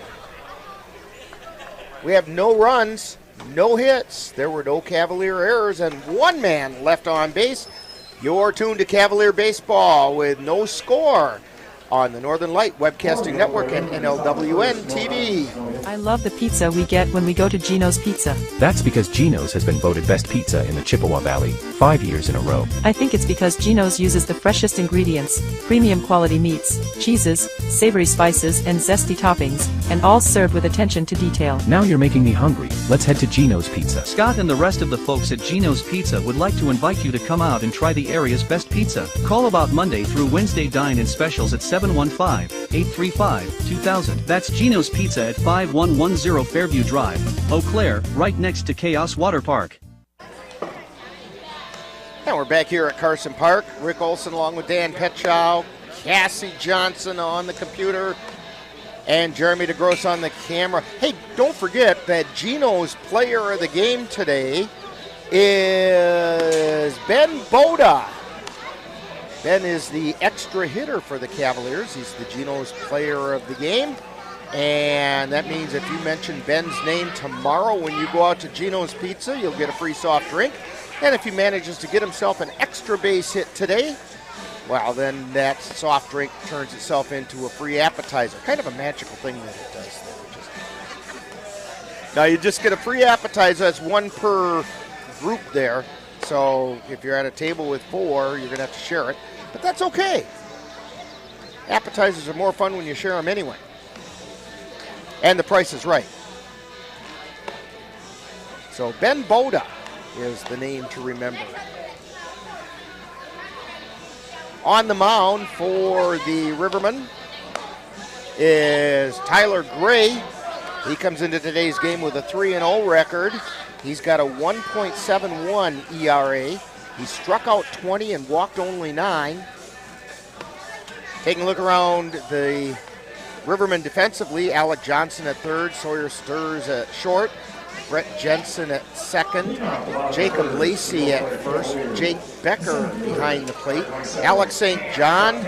we have no runs, no hits. There were no Cavalier errors and 1 man left on base. You're tuned to Cavalier Baseball with No Score on the Northern Light Webcasting Network and NLWN-TV. I love the pizza we get when we go to Gino's Pizza. That's because Gino's has been voted best pizza in the Chippewa Valley 5 years in a row. I think it's because Gino's uses the freshest ingredients, premium quality meats, cheeses, savory spices, and zesty toppings, and all served with attention to detail. Now you're making me hungry. Let's head to Gino's Pizza. Scott and the rest of the folks at Gino's Pizza would like to invite you to come out and try the area's best pizza. Call about Monday through Wednesday dine-in specials at 715-835-2000. That's Gino's Pizza at 5110 Fairview Drive, Eau Claire, right next to Chaos Water Park. And we're back here at Carson Park. Rick Olson along with Dan Petchow, Cassie Johnson on the computer, and Jeremy DeGrosse on the camera. Hey, don't forget that Gino's player of the game today is Ben Boda. Ben is the extra hitter for the Cavaliers. He's the Gino's player of the game. And that means if you mention Ben's name tomorrow when you go out to Gino's Pizza, you'll get a free soft drink. And if he manages to get himself an extra base hit today, well, then that soft drink turns itself into a free appetizer. Kind of a magical thing that it does there. Now you just get a free appetizer. That's one per group there. So if you're at a table with 4, you're going to have to share it. But that's okay. Appetizers are more fun when you share them anyway. And the price is right. So Ben Boda is the name to remember. On the mound for the Rivermen is Tyler Gray. He comes into today's game with a 3-0 record. He's got a 1.71 ERA. He struck out 20 and walked only 9. Taking a look around the Rivermen defensively, Alec Johnson at third, Sawyer Sturz at short, Brett Jensen at second, Jacob Lacey at first, Jake Becker behind the plate, Alex St. John,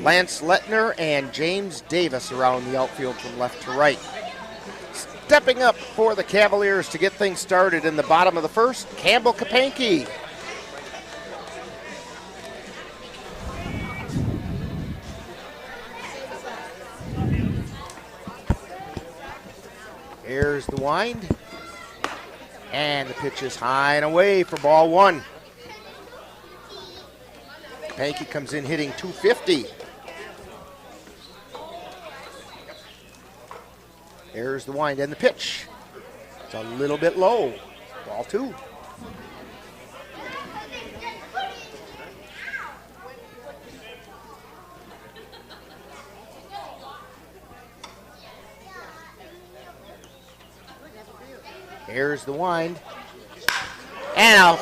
Lance Lettner, and James Davis around the outfield from left to right. Stepping up for the Cavaliers to get things started in the bottom of the first, Campbell Kapanke. Here's the wind. And the pitch is high and away for ball 1. Kapanke comes in hitting .250. There's the wind and the pitch. It's a little bit low. Ball 2. Here's the wind. And a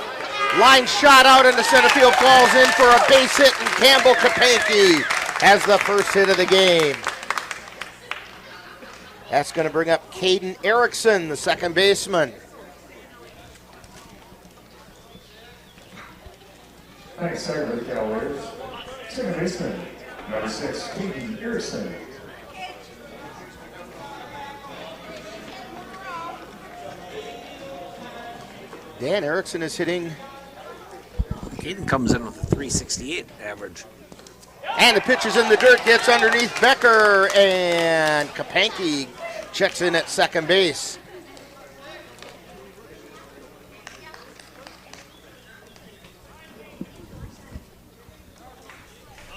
line shot out into center field, falls in for a base hit, and Campbell Kapanke has the first hit of the game. That's going to bring up Caden Erickson, the second baseman. Next start for the Cavaliers, second baseman, number 6, Caden Erickson. Dan Erickson is hitting. Caden comes in with a 368 average. And the pitch is in the dirt, gets underneath Becker, and Kapanke checks in at second base.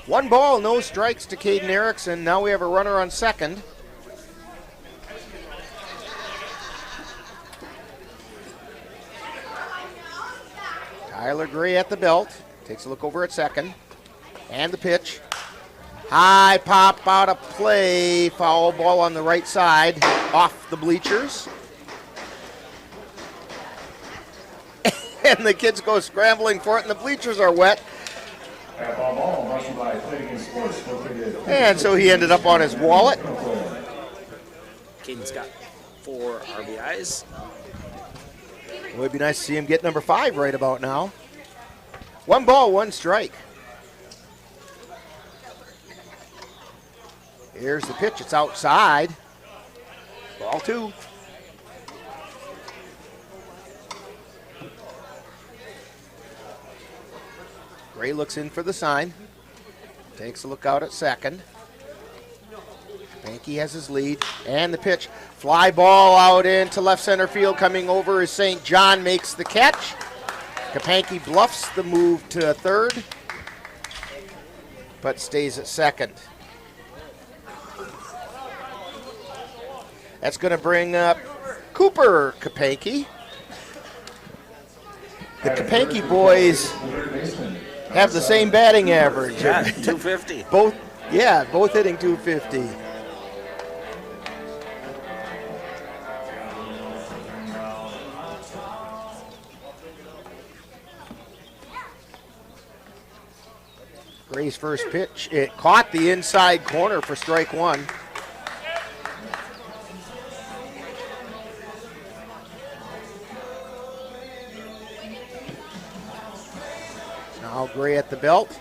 One ball, no strikes to Caden Erickson. Now we have a runner on second. Tyler Gray at the belt. Takes a look over at second. And the pitch. High pop out of play. Foul ball on the right side. Off the bleachers. And the kids go scrambling for it, and the bleachers are wet. And so he ended up on his wallet. Caden's got 4 RBIs. It would be nice to see him get number 5 right about now. 1 ball, 1 strike. Here's the pitch. It's outside. Ball 2. Gray looks in for the sign. Takes a look out at second. Kapanke has his lead. And the pitch. Fly ball out into left center field. Coming over is St. John, makes the catch. Kapanke bluffs the move to third, but stays at second. That's going to bring up Cooper Kapanke. The Kapanke boys have the same batting average. Yeah, 250. both hitting 250. Gray's first pitch, it caught the inside corner for strike one. Now Gray at the belt.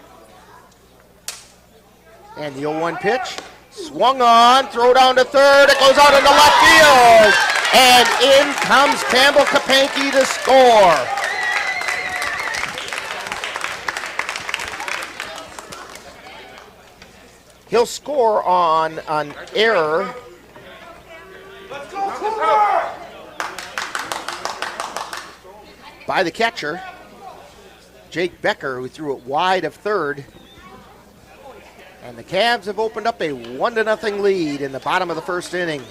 And the 0-1 pitch. Swung on, throw down to third. It goes out into left field. And in comes Campbell Kapanke to score. He'll score on an error. By the catcher, Jake Becker, who threw it wide of third. And the Cavs have opened up a 1-0 lead in the bottom of the first inning.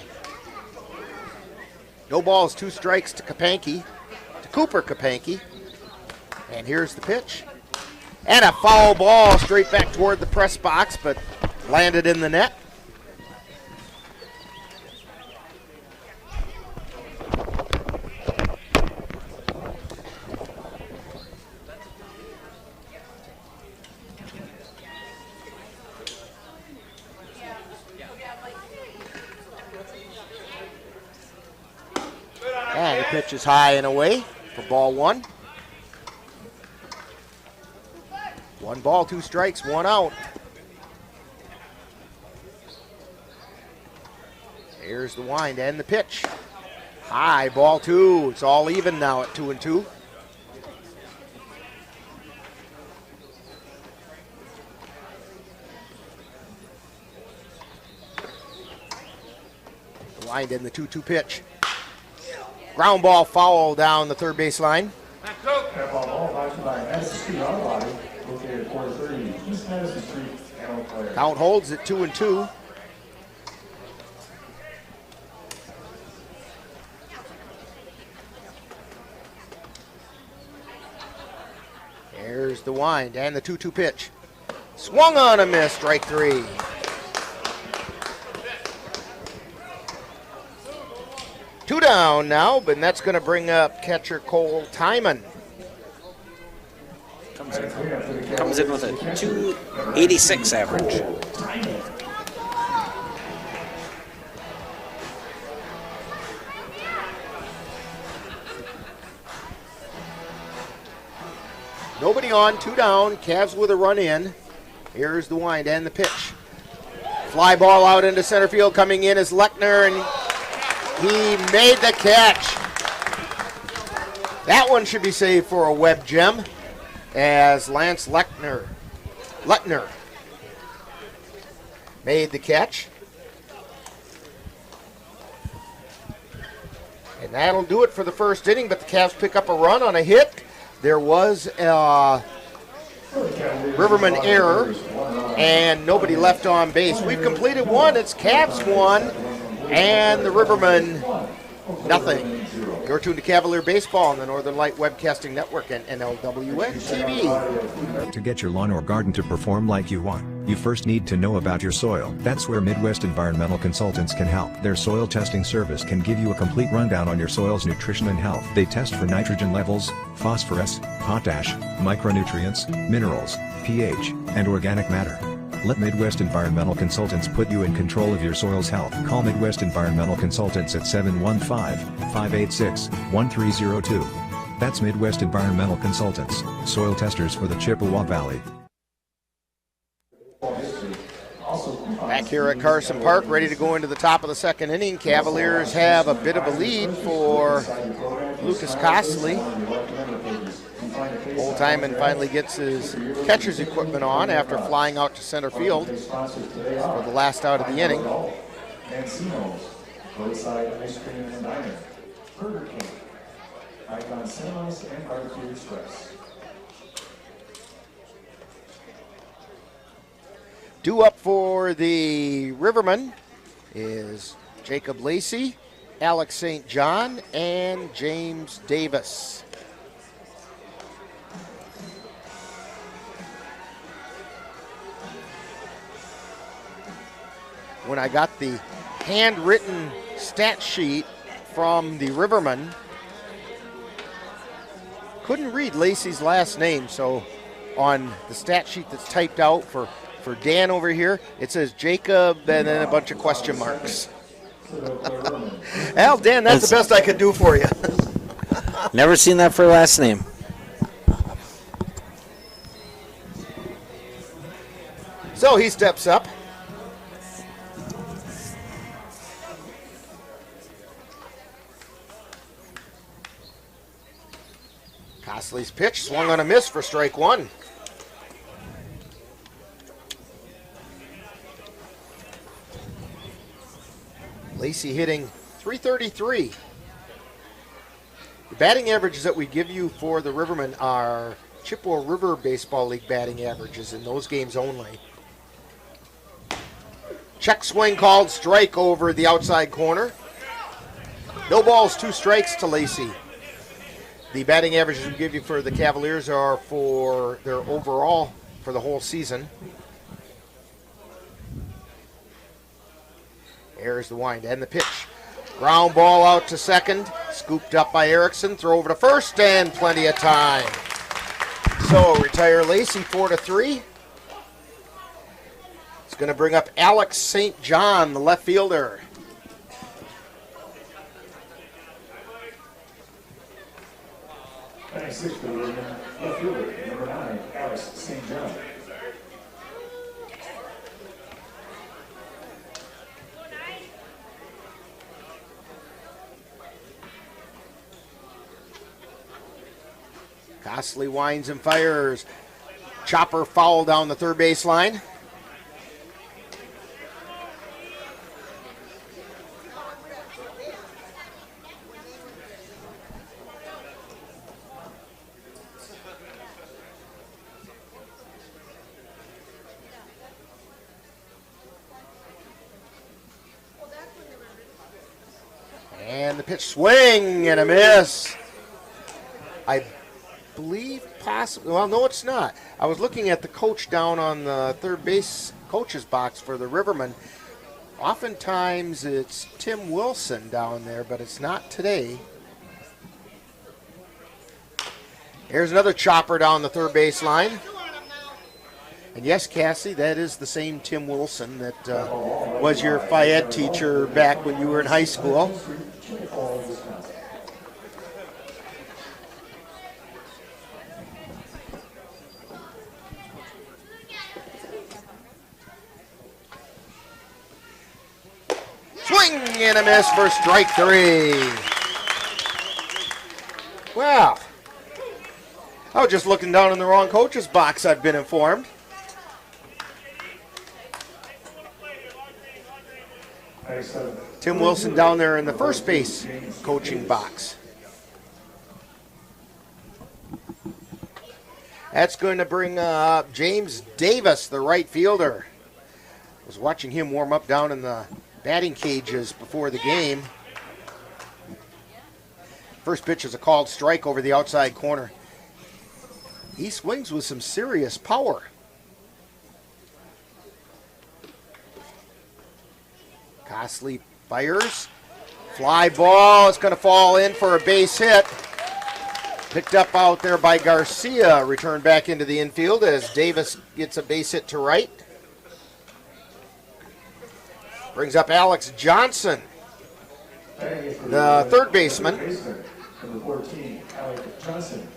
No balls, 2 strikes to Kapanke, to Cooper Kapanke. And here's the pitch. And a foul ball straight back toward the press box, but landed in the net. And the pitch is high and away for ball one. 1 ball, 2 strikes, 1 out. Here's the wind and the pitch. High, ball 2. It's all even now at 2-2. The wind and the 2-2 pitch. Ground ball foul down the third base line. Count holds at 2-2. There's the wind and the 2-2 pitch. Swung on a miss, strike 3. Two down now, but that's going to bring up catcher Cole Timon. Comes in with a 286 average. Nobody on, 2 down. Cavs with a run in. Here's the wind and the pitch. Fly ball out into center field. Coming in is Lechner, and he made the catch. That one should be saved for a web gem, as Lance Lechner made the catch. And that'll do it for the first inning, but the Cavs pick up a run on a hit. There was a Rivermen error, and nobody left on base. We've completed 1. It's Cavs 1, and the Rivermen nothing. You're tuned to Cavalier Baseball on the Northern Light Webcasting Network and NLWN-TV. To get your lawn or garden to perform like you want, you first need to know about your soil. That's where Midwest Environmental Consultants can help. Their soil testing service can give you a complete rundown on your soil's nutrition and health. They test for nitrogen levels, phosphorus, potash, micronutrients, minerals, pH, and organic matter. Let Midwest Environmental Consultants put you in control of your soil's health. Call Midwest Environmental Consultants at 715-586-1302. That's Midwest Environmental Consultants, soil testers for the Chippewa Valley. Back here at Carson Park, ready to go into the top of the second inning. Cavaliers have a bit of a lead for Lucas Costley. Old Timon finally gets his catcher's equipment on after flying out to center field for the last out of the inning. Mancino's, Roadside Ice Cream and Diner, Burger King, Icon Cinemas, and Barbecue Express. Due up for the Rivermen is Jacob Lacey, Alex St. John, and James Davis. When I got the handwritten stat sheet from the Rivermen, couldn't read Lacey's last name, so on the stat sheet that's typed out for Dan over here, it says Jacob and then a bunch of question marks. Well, Dan, that's the best I could do for you. Never seen that for a last name. So he steps up. Costley's pitch swung on a miss for strike one. Lacey hitting .333. The batting averages that we give you for the Rivermen are Chippewa River Baseball League batting averages in those games only. Check swing called, strike over the outside corner. No balls, 2 strikes to Lacey. The batting averages we give you for the Cavaliers are for their overall for the whole season. There's the wind and the pitch. Ground ball out to second. Scooped up by Erickson. Throw over to first and plenty of time. So retire Lacey 4-3. It's going to bring up Alex St. John, the left fielder. Batting sixth for the Rivermen, left fielder, number 9, Alex St. John. Costley winds and fires. Chopper foul down the third base line. And the pitch, swing and a miss. I believe possibly, well, no, it's not. I was looking at the coach down on the third base coach's box for the Rivermen. Oftentimes it's Tim Wilson down there, but it's not today. Here's another chopper down the third base line. And yes, Cassie, that is the same Tim Wilson that was your Phi-Ed teacher back when you were in high school. Swing and a miss for strike 3. Wow. I was just looking down in the wrong coach's box, I've been informed. Tim Wilson down there in the first base coaching box. That's going to bring up James Davis, the right fielder. I was watching him warm up down in the batting cages before the game. First pitch is a called strike over the outside corner. He swings with some serious power. Costley fires. Fly ball. It's going to fall in for a base hit. Picked up out there by Garcia. Returned back into the infield as Davis gets a base hit to right. Brings up Alex Johnson, the third baseman. Number 14, Alex Johnson.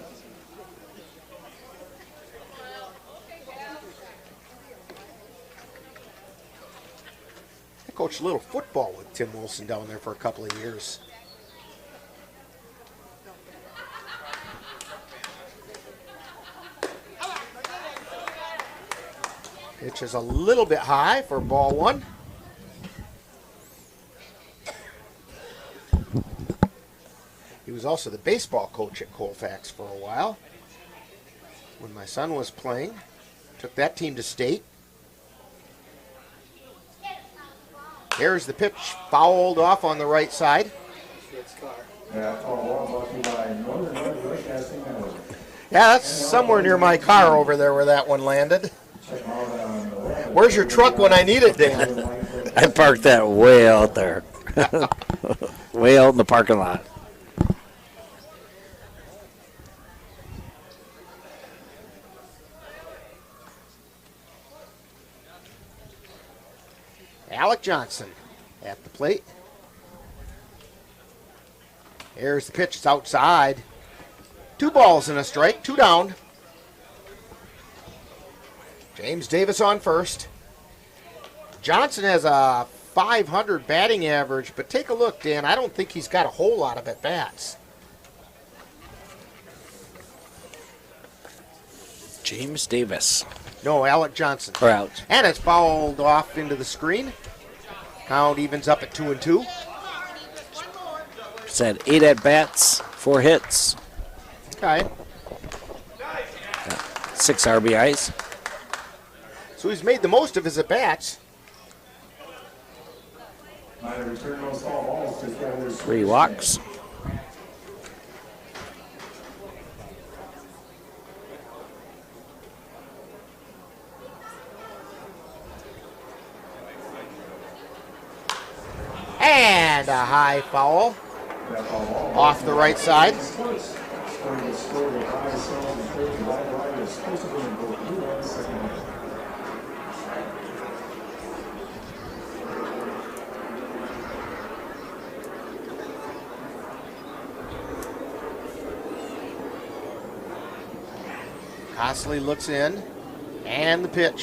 I coached a little football with Tim Wilson down there for a couple of years. Pitch is a little bit high for ball one. He was also the baseball coach at Colfax for a while. When my son was playing, took that team to state. There's the pitch, fouled off on the right side. Yeah, Northern Light Webcasting Network. Yeah, that's somewhere near my car over there where that one landed. Where's your truck when I need it, Dan? I parked that way out there. Way out in the parking lot. Alec Johnson at the plate. Here's the pitch. It's outside. 2 balls and a strike. 2 down. James Davis on first. Johnson has a .500 batting average, but take a look, Dan. I don't think he's got a whole lot of at-bats. James Davis. No, Alec Johnson. Or out. And it's fouled off into the screen. Count evens up at 2-2. Said 8 at-bats, 4 hits. Okay. 6 RBIs. So he's made the most of his at-bats. 3 walks. And a high foul off the right side. Cosley looks in, and the pitch.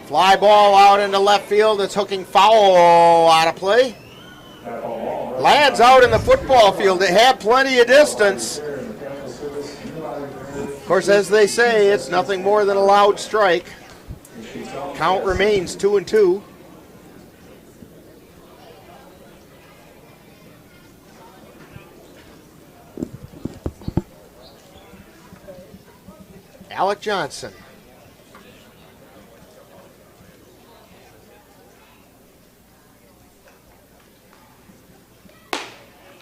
Fly ball out into left field. It's hooking foul out of play. Lands out in the football field. It had plenty of distance. Of course, as they say, it's nothing more than a loud strike. Count remains 2-2. Alec Johnson.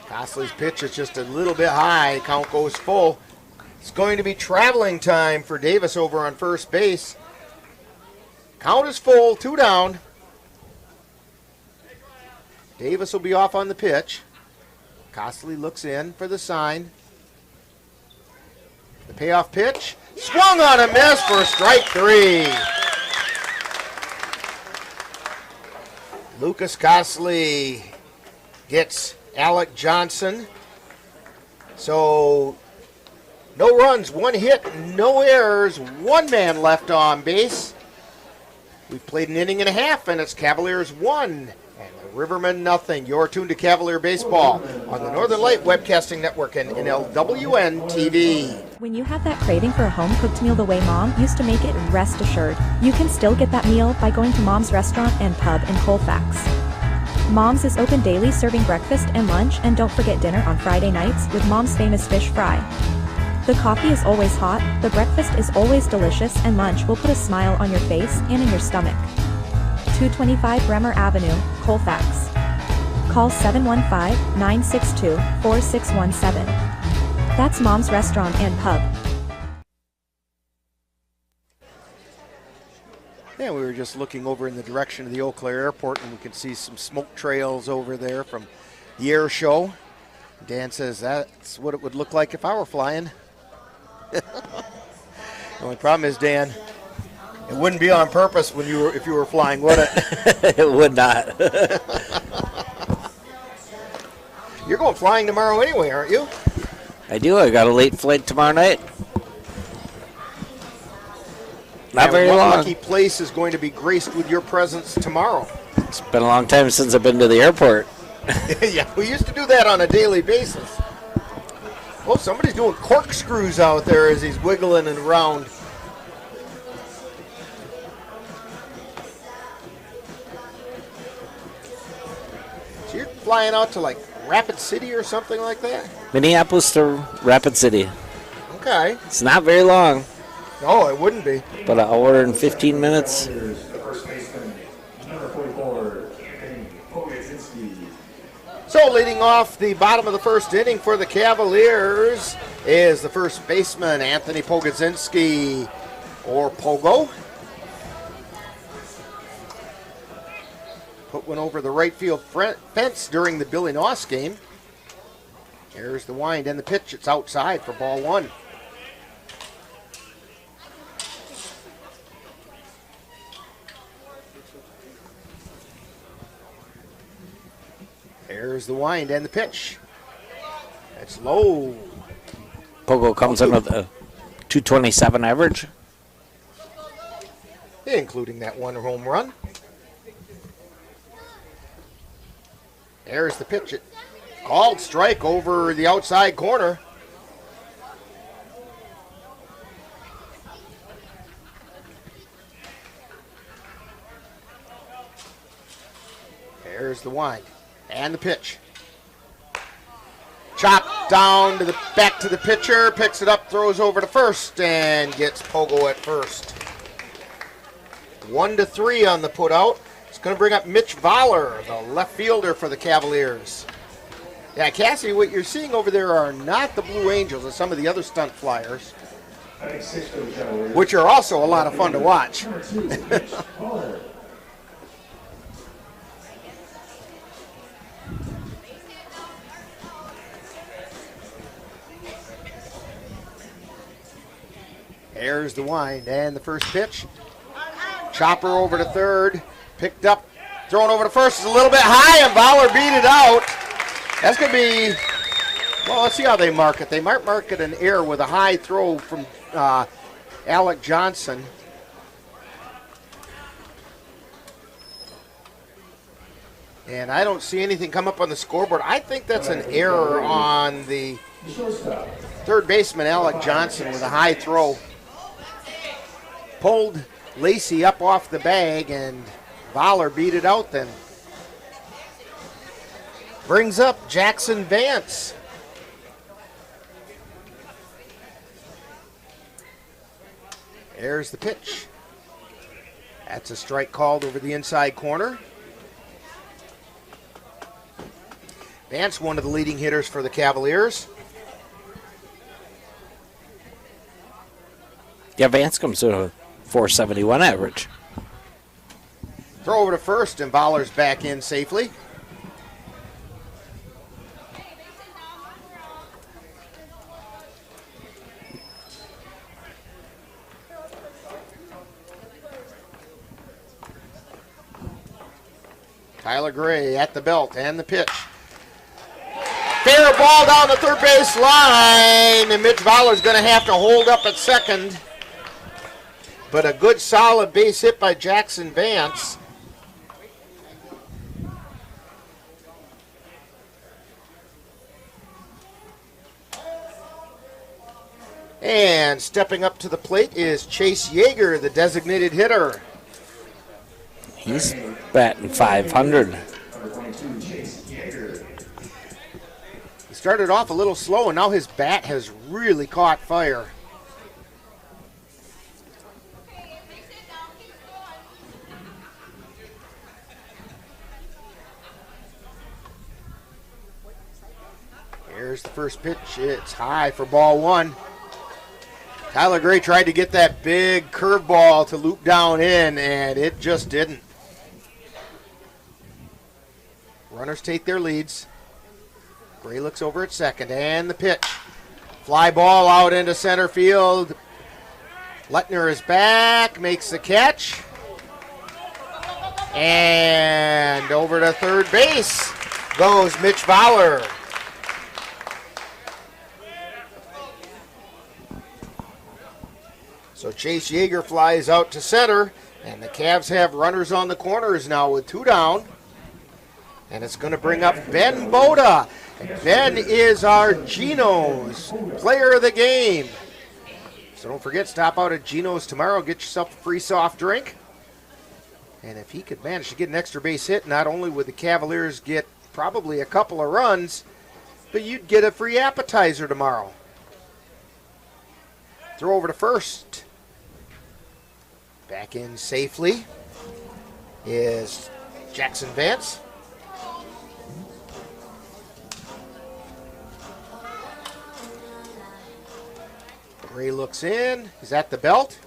Cosley's pitch is just a little bit high. Count goes full. It's going to be traveling time for Davis over on first base. Count is full, 2 down. Davis will be off on the pitch. Cosley looks in for the sign. The payoff pitch. Swung on a miss for strike 3. Lucas Cosley gets Alec Johnson. So no runs, 1 hit, no errors, 1 man left on base. We've played an inning and a half, and it's Cavaliers 1 and the Rivermen nothing. You're tuned to Cavalier Baseball on the Northern Light Webcasting Network and NLWN-TV. When you have that craving for a home-cooked meal the way Mom used to make it, rest assured, you can still get that meal by going to Mom's Restaurant and Pub in Colfax. Mom's is open daily, serving breakfast and lunch, and don't forget dinner on Friday nights with Mom's famous fish fry. The coffee is always hot, the breakfast is always delicious, and lunch will put a smile on your face and in your stomach. 225 Bremer Avenue, Colfax. Call 715-962-4617. That's Mom's Restaurant and Pub. Yeah, we were just looking over in the direction of the Eau Claire Airport, and we can see some smoke trails over there from the air show. Dan says that's what it would look like if I were flying. The only problem is, Dan, it wouldn't be on purpose when if you were flying, would it? It would not. You're going flying tomorrow anyway, aren't you? I do. I got a late flight tomorrow night. Not very long. Lucky place is going to be graced with your presence tomorrow. It's been a long time since I've been to the airport. Yeah, we used to do that on a daily basis. Oh, somebody's doing corkscrews out there as he's wiggling and around. So you're flying out to like Rapid City or something like that? Minneapolis to Rapid City. Okay. It's not very long. No, it wouldn't be. But an hour and 15 minutes. So leading off the bottom of the first inning for the Cavaliers is the first baseman, Anthony Pogodzinski, or Pogo. Put one over the right field fence during the Billy Noss game. Here's the wind and the pitch. It's outside for ball one. There's the wind and the pitch. It's low. Pogo comes in with a 227 average. Including that one home run. There's the pitch. It called strike over the outside corner. There's the wind and the pitch. Chopped down to the back to the pitcher, picks it up, throws over to first, and gets Pogo at first. 1-3 on the putout. It's going to bring up Mitch Voller, the left fielder for the Cavaliers. Yeah, Cassie, what you're seeing over there are not the Blue Angels, and some of the other stunt flyers, which are also a lot of fun to watch. There's the wind and the first pitch. Chopper over to third. Picked up, thrown over to first. It's a little bit high, and Bauer beat it out. That's going to be, well, let's see how they mark it. They might mark it an error with a high throw from Alec Johnson. And I don't see anything come up on the scoreboard. I think that's an error on the third baseman, Alec Johnson, with a high throw. Pulled Lacey up off the bag, and Voller beat it out then. Brings up Jackson Vance. There's the pitch. That's a strike called over the inside corner. Vance, one of the leading hitters for the Cavaliers. Yeah, Vance comes to a 471 average. Throw over to first, and Voller's back in safely. Tyler Gray at the belt and the pitch. Fair ball down the third base line, and Mitch Voller's going to have to hold up at second. But a good solid base hit by Jackson Vance. And stepping up to the plate is Chase Yeager, the designated hitter. He's batting 500. He started off a little slow, and now his bat has really caught fire. Here's the first pitch. It's high for ball one. Tyler Gray tried to get that big curveball to loop down in, and it just didn't. Runners take their leads. Gray looks over at second, and the pitch. Fly ball out into center field. Lettner is back, makes the catch. And over to third base goes Mitch Voller. So Chase Yeager flies out to center, and the Cavs have runners on the corners now with two down. And it's going to bring up Ben Boda. Ben is our Geno's player of the game. So don't forget, stop out at Geno's tomorrow, get yourself a free soft drink. And if he could manage to get an extra base hit, not only would the Cavaliers get probably a couple of runs, but you'd get a free appetizer tomorrow. Throw over to first. Back in safely is Jackson Vance. Gray looks in. He's at the belt.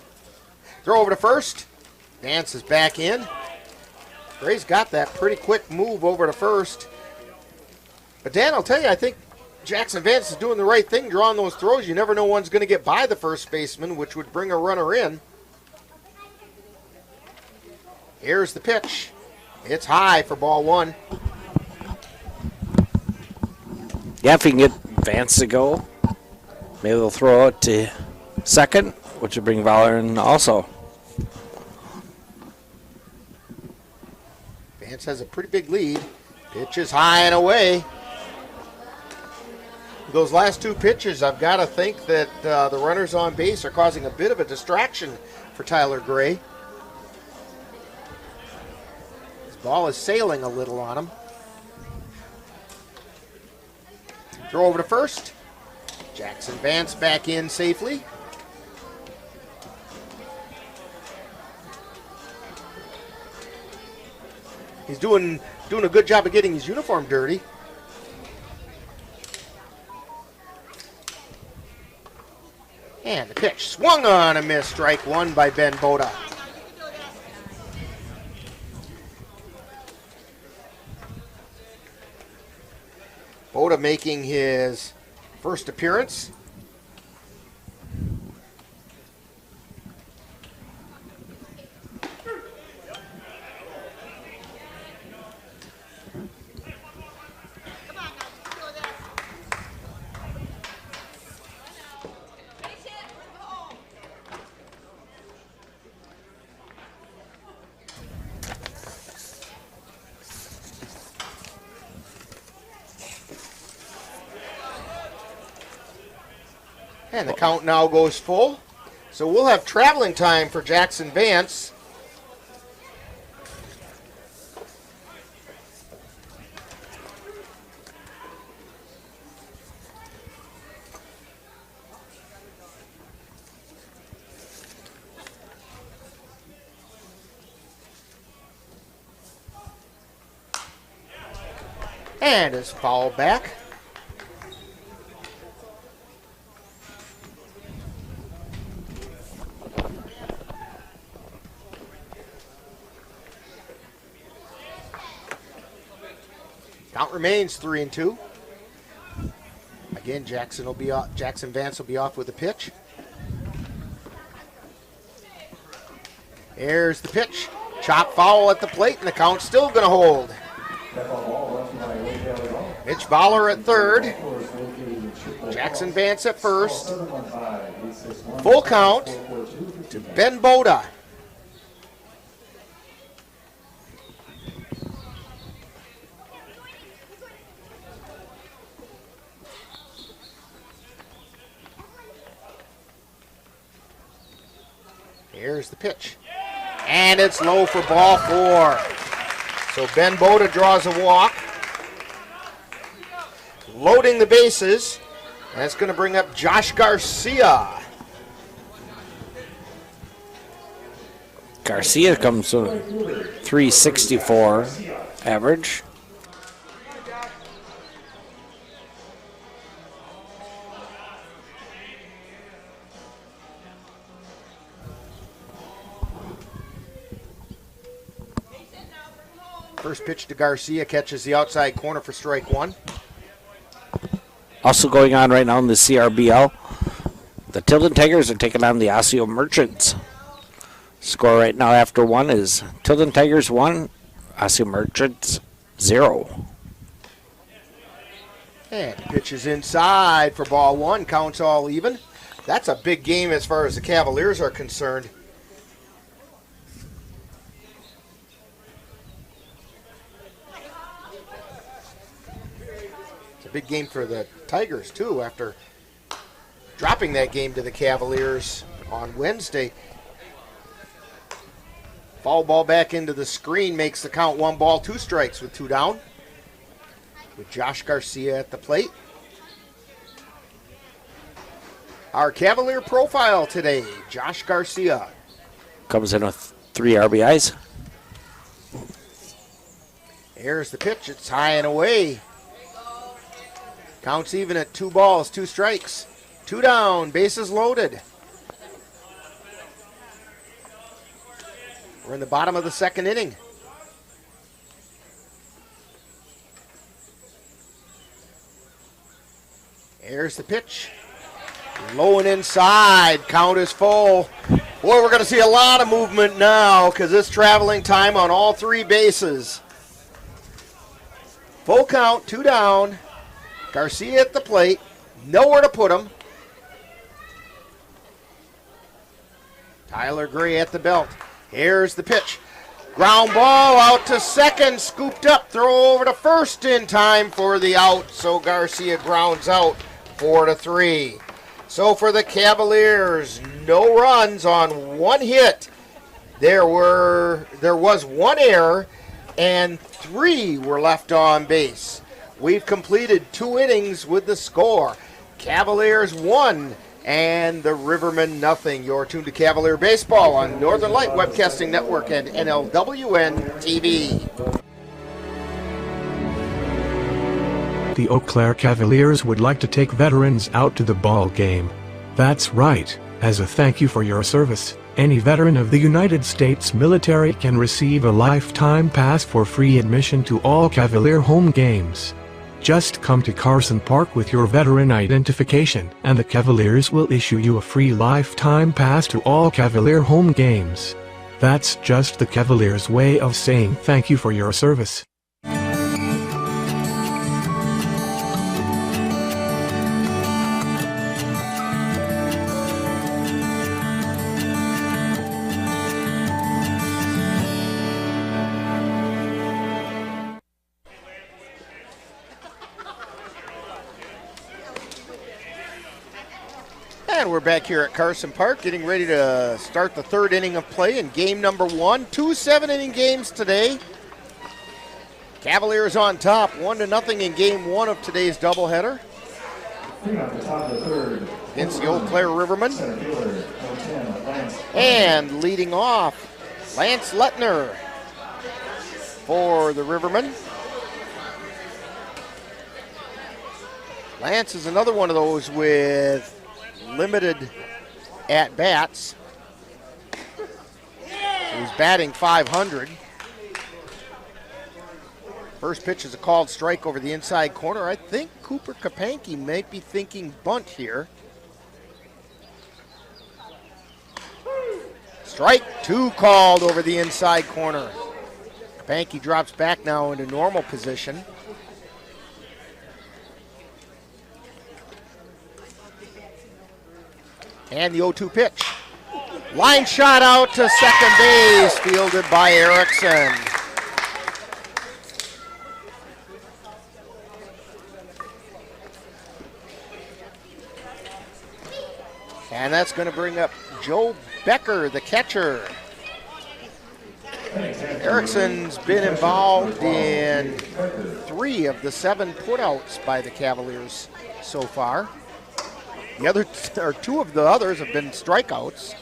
Throw over to first. Vance is back in. Gray's got that pretty quick move over to first. But Dan, I'll tell you, I think Jackson Vance is doing the right thing, drawing those throws. You never know one's going to get by the first baseman, which would bring a runner in. Here's the pitch. It's high for ball one. Yeah, if you can get Vance to go, maybe they'll throw it to second, which would bring Valor in also. Vance has a pretty big lead. Pitch is high and away. Those last two pitches, I've got to think that the runners on base are causing a bit of a distraction for Tyler Gray. His ball is sailing a little on him. Throw over to first. Jackson Vance back in safely. He's doing a good job of getting his uniform dirty. And the pitch swung on a miss. Strike one by Ben Boda. Boda making his first appearance. And the count now goes full. So we'll have traveling time for Jackson Vance. And it's foul back. Count remains 3-2. Again, Jackson Vance will be off with the pitch. Here's the pitch. Chop foul at the plate, and the count's still going to hold. Mitch Fowler at third. Jackson Vance at first. Full count to Ben Boda. Here's the pitch. And it's low for ball four. So Ben Boda draws a walk. Loading the bases. And it's going to bring up Josh Garcia. Garcia comes to 364 average. First pitch to Garcia catches the outside corner for strike one. Also going on right now in the CRBL, the Tilden Tigers are taking on the Osseo Merchants. Score right now after one is Tilden Tigers 1, Osseo Merchants 0. And pitch is inside for ball one. Counts all even. That's a big game as far as the Cavaliers are concerned. Big game for the Tigers, too, after dropping that game to the Cavaliers on Wednesday. Foul ball back into the screen makes the count 1 ball, 2 strikes with 2 down. with Josh Garcia at the plate. Our Cavalier profile today, Josh Garcia. Comes in with 3 RBIs. Here's the pitch. It's high and away. Counts even at 2 balls, 2 strikes. 2 down, bases loaded. We're in the bottom of the second inning. Here's the pitch. Low and inside. Count is full. Boy, we're going to see a lot of movement now because it's traveling time on all 3 bases. Full count, 2 down. Garcia at the plate. Nowhere to put him. Tyler Gray at the belt. Here's the pitch. Ground ball out to second. Scooped up. Throw over to first in time for the out. So Garcia grounds out 4-3. So for the Cavaliers, no runs on 1 hit. There was 1 error and 3 were left on base. We've completed 2 innings with the score. Cavaliers 1 and the Rivermen nothing. You're tuned to Cavalier Baseball on Northern Light Webcasting Network and NLWN-TV. The Eau Claire Cavaliers would like to take veterans out to the ball game. That's right. As a thank you for your service, any veteran of the United States military can receive a lifetime pass for free admission to all Cavalier home games. Just come to Carson Park with your veteran identification, and the Cavaliers will issue you a free lifetime pass to all Cavalier home games. That's just the Cavaliers' way of saying thank you for your service. And we're back here at Carson Park getting ready to start the 3rd inning of play in game number 1. 2 7-inning games today. Cavaliers on top, 1-0 in game 1 of today's doubleheader. Against the Eau Claire Rivermen. And leading off, Lance Lettner for the Rivermen. Lance is another one of those with limited at-bats. He's batting .500. First pitch is a called strike over the inside corner. I think Cooper Kapanke might be thinking bunt here. Strike 2 called over the inside corner. Kapanke drops back now into normal position. And the 0-2 pitch. Line shot out to second base, fielded by Erickson. And that's going to bring up Joe Becker, the catcher. Erickson's been involved in 3 of the 7 putouts by the Cavaliers so far. The other, or 2 of the others have been strikeouts.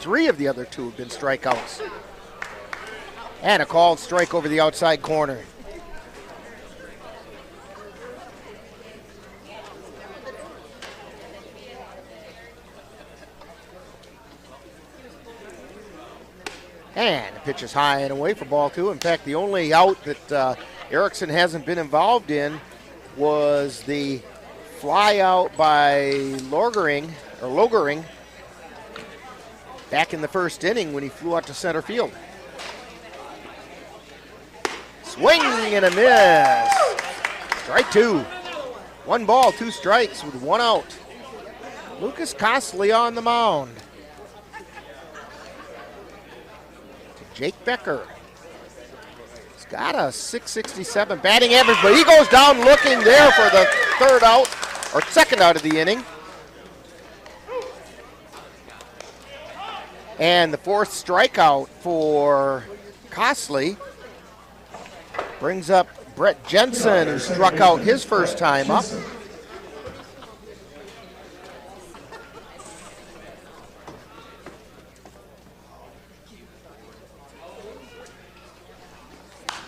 3 of the other 2 have been strikeouts. And a called strike over the outside corner. And the pitch is high and away for ball 2. In fact, the only out that Erickson hasn't been involved in was the fly out by Logering back in the first inning when he flew out to center field. Swing and a miss. Strike 2. 1 ball, 2 strikes with 1 out. Lucas Costley on the mound. To Jake Becker. He's got a .667 batting average, but he goes down looking there for the 3rd out, or 2nd out of the inning. And the 4th strikeout for Costley brings up Brett Jensen, who struck out his first time up.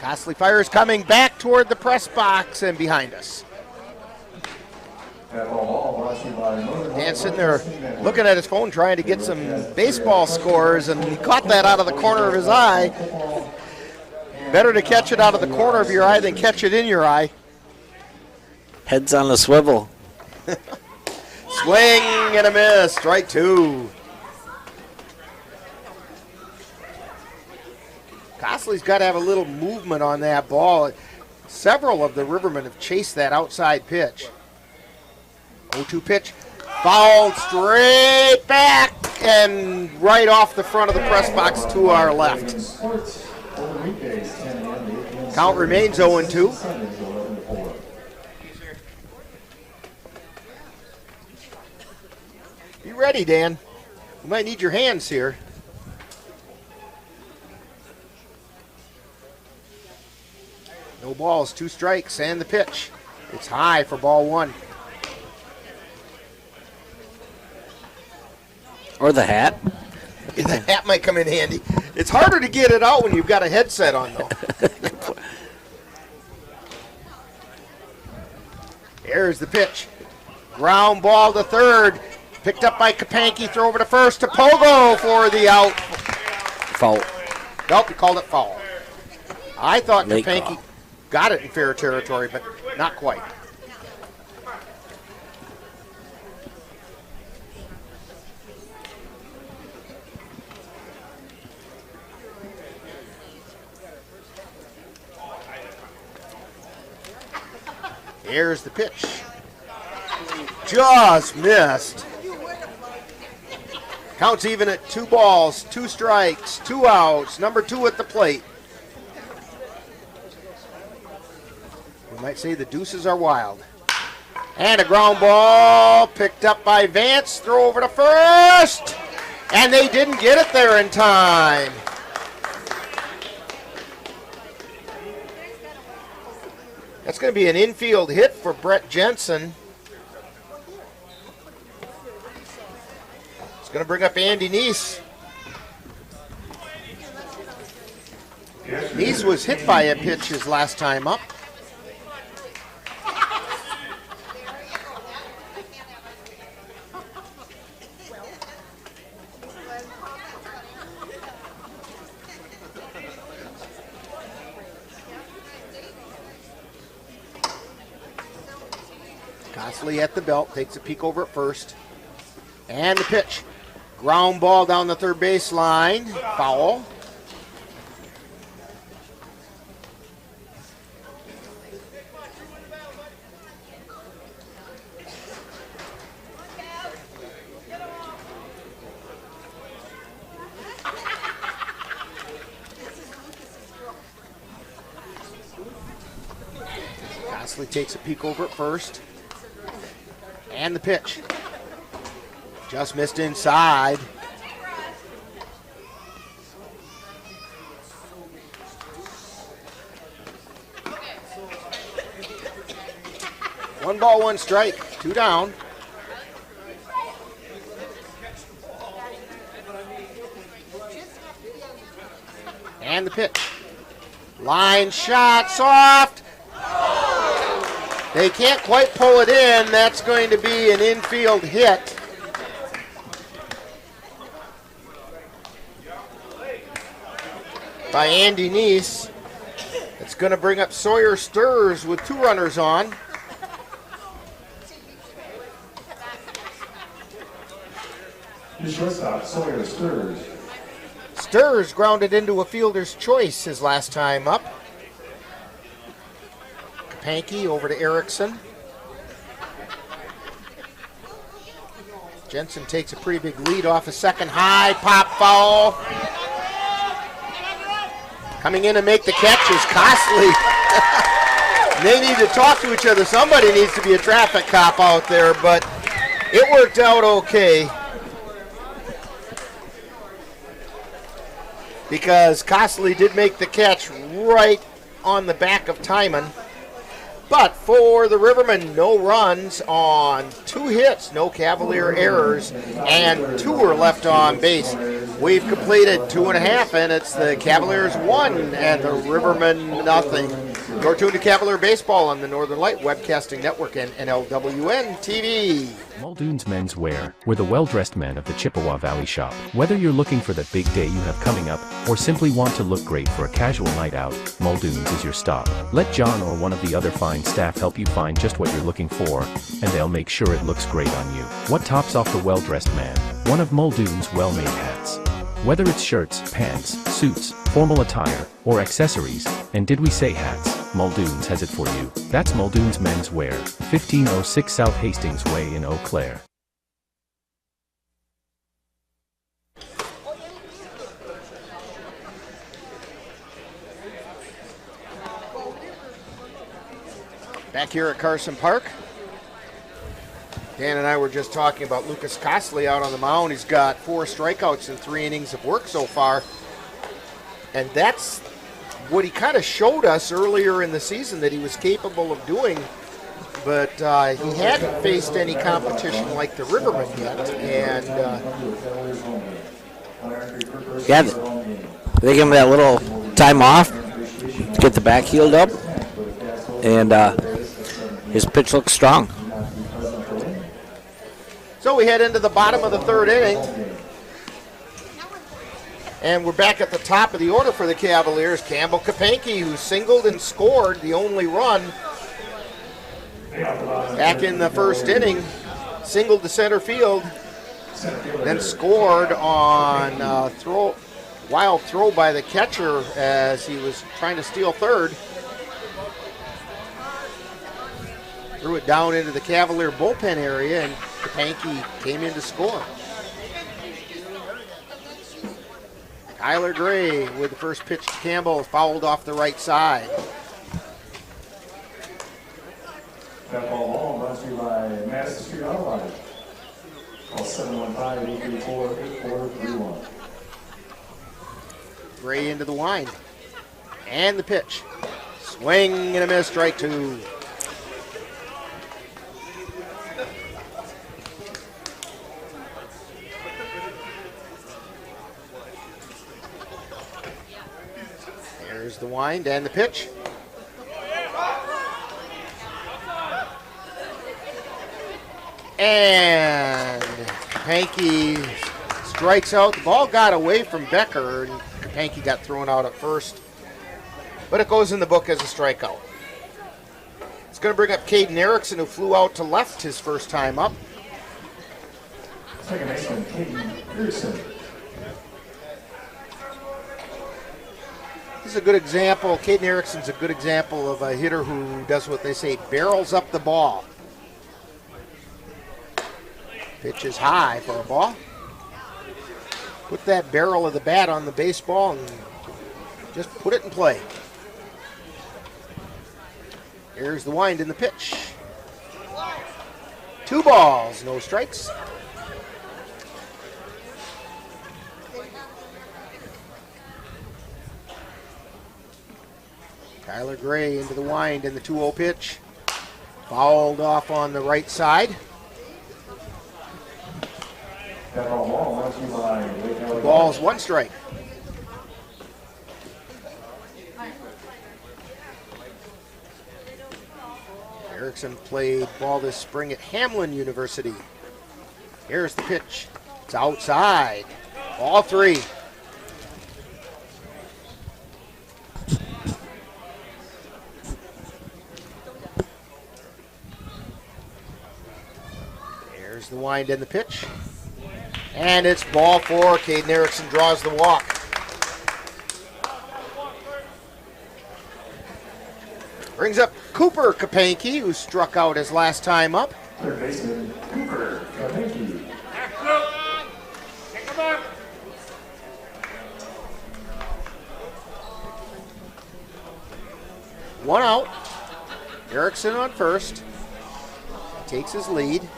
Costly fires coming back toward the press box and behind us. Dan sitting there looking at his phone trying to get some baseball scores, and he caught that out of the corner of his eye. Better to catch it out of the corner of your eye than catch it in your eye. Heads on a swivel. Swing and a miss, strike two. Costly's got to have a little movement on that ball. Several of the Rivermen have chased that outside pitch. 0-2 pitch, fouled straight back and right off the front of the press box to our left. Count remains 0-2. Be ready, Dan. We might need your hands here. No balls, 2 strikes, and the pitch. It's high for ball 1. Or the hat. The hat might come in handy. It's harder to get it out when you've got a headset on, though. There's the pitch. Ground ball to third. Picked up by Kapanke. Throw over to first to Pogo for the out. Foul. Nope, he called it foul. I thought Late Kapanke call. got it in fair territory, but not quite. Here's the pitch. Just missed. Counts even at 2 balls, 2 strikes, 2 outs. Number 2 at the plate. We might say the deuces are wild. And a ground ball picked up by Vance. Throw over to first. And they didn't get it there in time. That's going to be an infield hit for Brett Jensen. It's going to bring up Andy Neese. Neese was hit by a pitch his last time up. Costly at the belt, takes a peek over at first. And the pitch. Ground ball down the third baseline. Foul. Costly takes a peek over at first. And the pitch. Just missed inside. One ball, 1 strike, 2 down. And the pitch. Line shot, soft. They can't quite pull it in. That's going to be an infield hit. By Andy Neese. It's going to bring up Sawyer Stirs with 2 runners on. The shortstop, Sawyer Stirs. Stirs grounded into a fielder's choice his last time up. Kapanke over to Erickson. Jensen takes a pretty big lead off a second high pop foul. Coming in to make the catch is Costly. They need to talk to each other. Somebody needs to be a traffic cop out there, but it worked out okay. Because Costly did make the catch right on the back of Timon. But for the Rivermen, no runs on 2 hits, no Cavalier errors, and 2 were left on base. We've completed 2.5, and it's the Cavaliers 1 and the Rivermen nothing. You're tuned to Cavalier Baseball on the Northern Light Webcasting Network and NLWN-TV. Muldoon's Men's Wear, we're the well-dressed men of the Chippewa Valley shop. Whether you're looking for that big day you have coming up, or simply want to look great for a casual night out, Muldoon's is your stop. Let John or one of the other fine staff help you find just what you're looking for, and they'll make sure it looks great on you. What tops off the well-dressed man? One of Muldoon's well-made hats. Whether it's shirts, pants, suits, formal attire, or accessories, and did we say hats? Muldoon's has it for you. That's Muldoon's Men's Wear, 1506 South Hastings Way in Eau Claire. Back here at Carson Park. Dan and I were just talking about Lucas Costley out on the mound. He's got 4 strikeouts in 3 innings of work so far. And that's what he kind of showed us earlier in the season that he was capable of doing. But he hadn't faced any competition like the Rivermen yet. And yeah, they give him that little time off to get the back healed up. And his pitch looks strong. So we head into the bottom of the 3rd inning. And we're back at the top of the order for the Cavaliers. Campbell Kapanke, who singled and scored the only run back in the 1st inning, singled to center field, then scored on a wild throw by the catcher as he was trying to steal 3rd. Threw it down into the Cavalier bullpen area, and Kapanke came in to score. Tyler Gray with the first pitch to Campbell, fouled off the right side. That ball long brought to you by Madison Street Auto Body. Call 715-834-8431. Gray into the wind. And the pitch. Swing and a miss, strike 2. There's the wind and the pitch. And Kapanke strikes out. The ball got away from Becker, and Kapanke got thrown out at first. But it goes in the book as a strikeout. It's going to bring up Caden Erickson, who flew out to left his first time up. Second baseman, Caden Erickson. This is a good example. Caden Erickson's a good example of a hitter who does what they say, barrels up the ball. Pitch is high for a ball. Put that barrel of the bat on the baseball and just put it in play. Here's the wind in the pitch. 2 balls, no strikes. Tyler Gray into the wind in the 2-0 pitch. Fouled off on the right side. Ball's 1 strike. Erickson played ball this spring at Hamlin University. Here's the pitch. It's outside. Ball 3. There's the wind and the pitch. And it's ball 4. Caden Erickson draws the walk. Brings up Cooper Kapanke, who struck out his last time up. Third baseman, Cooper Kapanke. One out. Erickson on first. Takes his lead.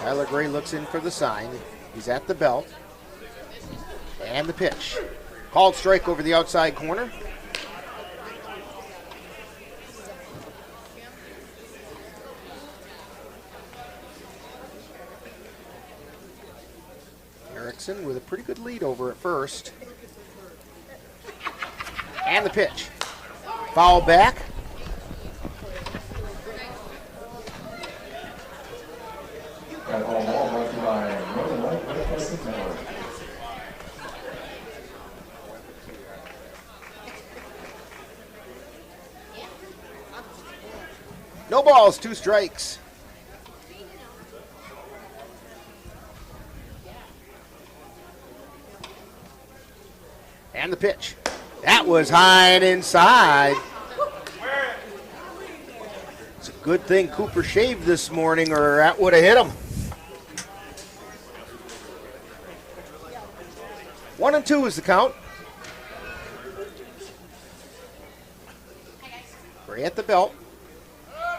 Tyler Gray looks in for the sign. He's at the belt. And the pitch. Called strike over the outside corner. Erickson with a pretty good lead over at first. And the pitch. Foul back. That ball brought to you by Northern Light Webcasting Network. No balls, 2 strikes. And the pitch. That was high and inside. It's a good thing Cooper shaved this morning, or that would have hit him. 1-2 is the count. Gray at the belt.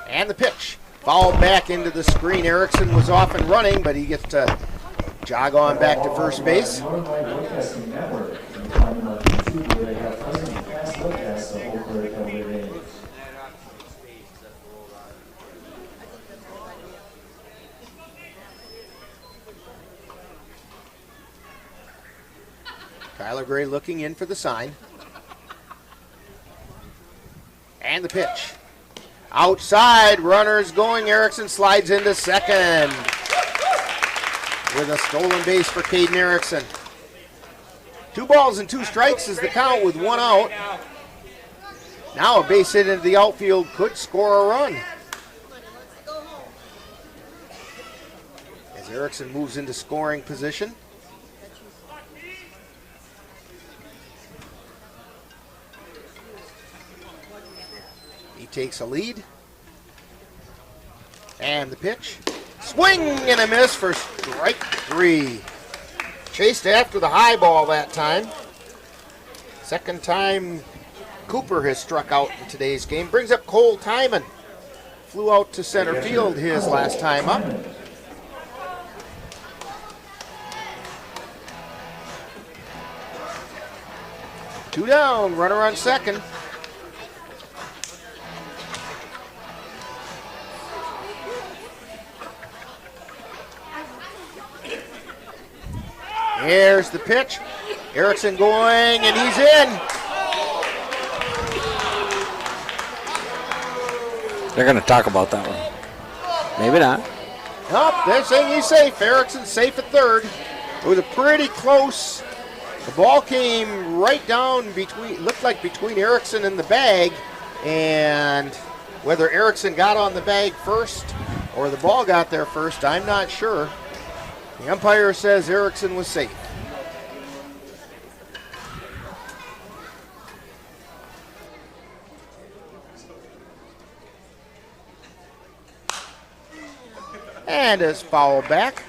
And the pitch. Fouled back into the screen. Erickson was off and running, but he gets to jog on back to first base. Northern Light Webcasting Network. And on YouTube, where they have present and past webcasts of Eau Claire Cavaliers games. Tyler Gray looking in for the sign. And the pitch. Outside, runners going. Erickson slides into second with a stolen base for Caden Erickson. 2 balls and 2 strikes is the count with 1 out. Now a base hit into the outfield could score a run. As Erickson moves into scoring position. He takes a lead. And the pitch. Swing and a miss for strike 3. Chased after the high ball that time. Second time Cooper has struck out in today's game. Brings up Cole Timon. Flew out to center field his last time up. Two down, runner on second. Here's the pitch. Erickson going, and he's in. They're going to talk about that one. Maybe not. Nope, they're saying he's safe. Erickson's safe at third. It was a pretty close. The ball came right down between, looked like between Erickson and the bag, and whether Erickson got on the bag first or the ball got there first, I'm not sure. The umpire says Erickson was safe. And is fouled back.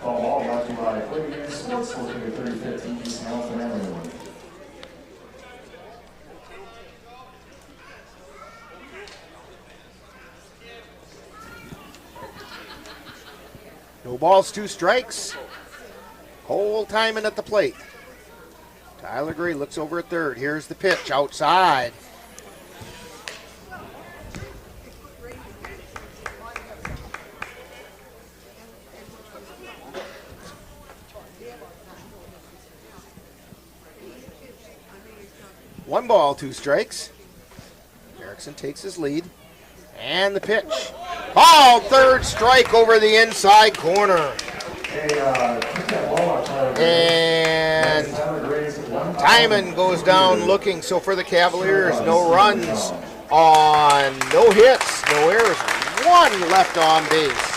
Ball brought to you by Quaker Sports, located 3015 East Hamilton Avenue. No balls, 2 strikes. Cole Timon at the plate. Tyler Gray looks over at third. Here's the pitch outside. One ball, 2 strikes. Erickson takes his lead. And the pitch. Called, third strike over the inside corner. And Timon goes down looking. So for the Cavaliers, no runs on, no hits, no errors. 1 left on base.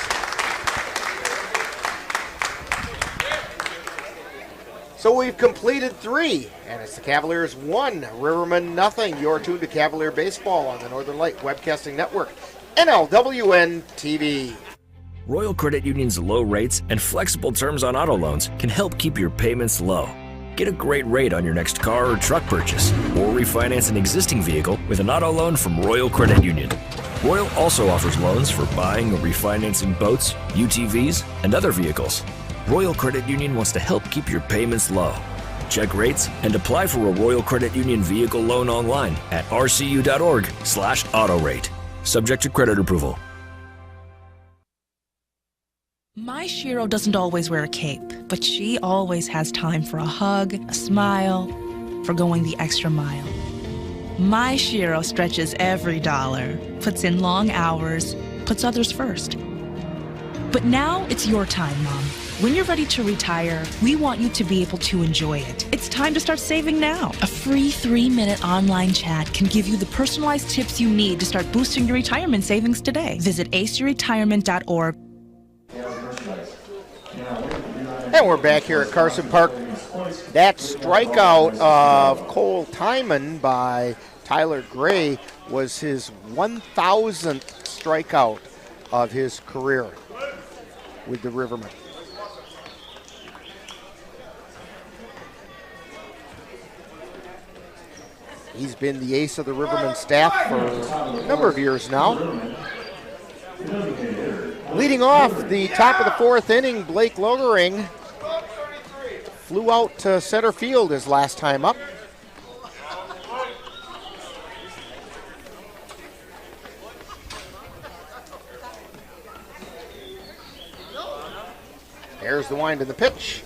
So we've completed 3, and it's the Cavaliers 1, Rivermen nothing. You're tuned to Cavalier Baseball on the Northern Light Webcasting Network, NLWN-TV. Royal Credit Union's low rates and flexible terms on auto loans can help keep your payments low. Get a great rate on your next car or truck purchase, or refinance an existing vehicle with an auto loan from Royal Credit Union. Royal also offers loans for buying or refinancing boats, UTVs, and other vehicles. Royal Credit Union wants to help keep your payments low. Check rates and apply for a Royal Credit Union vehicle loan online at rcu.org/autorate. Subject to credit approval. My My Shiro doesn't always wear a cape, but she always has time for a hug, a smile, for going the extra mile. My Shiro stretches every dollar, puts in long hours, puts others first. But now it's your time, Mom. When you're ready to retire, we want you to be able to enjoy it. It's time to start saving now. A free 3-minute online chat can give you the personalized tips you need to start boosting your retirement savings today. Visit aceyourretirement.org. And we're back here at Carson Park. That strikeout of Cole Timon by Tyler Gray was his 1,000th strikeout of his career with the Rivermen. He's been the ace of the Rivermen staff for a number of years now. Leading off the top of the 4th inning, Blake Logering flew out to center field his last time up. There's the wind and the pitch.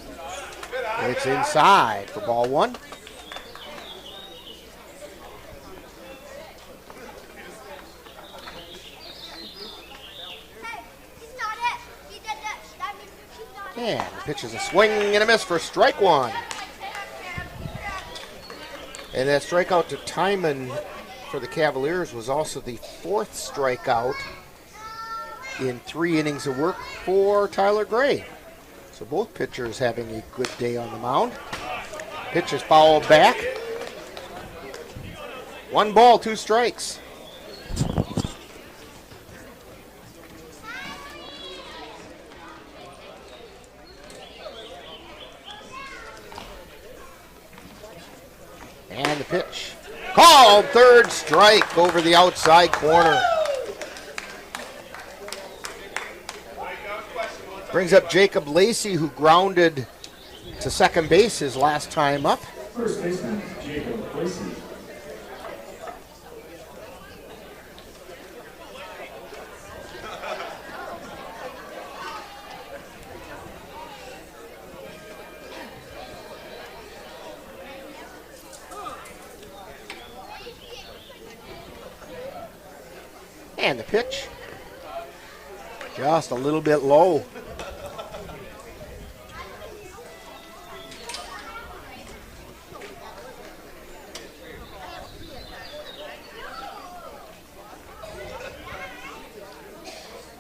It's inside for ball 1. And the pitch is a swing and a miss for strike 1. And that strikeout to Timon for the Cavaliers was also the 4th strikeout in 3 innings of work for Tyler Gray. So both pitchers having a good day on the mound. Pitch is fouled back. 1 ball, 2 strikes. And the pitch. Called, 3rd strike over the outside corner. Brings up Jacob Lacey, who grounded to second base his last time up. First baseman, Jacob Lacey. And the pitch. Just a little bit low.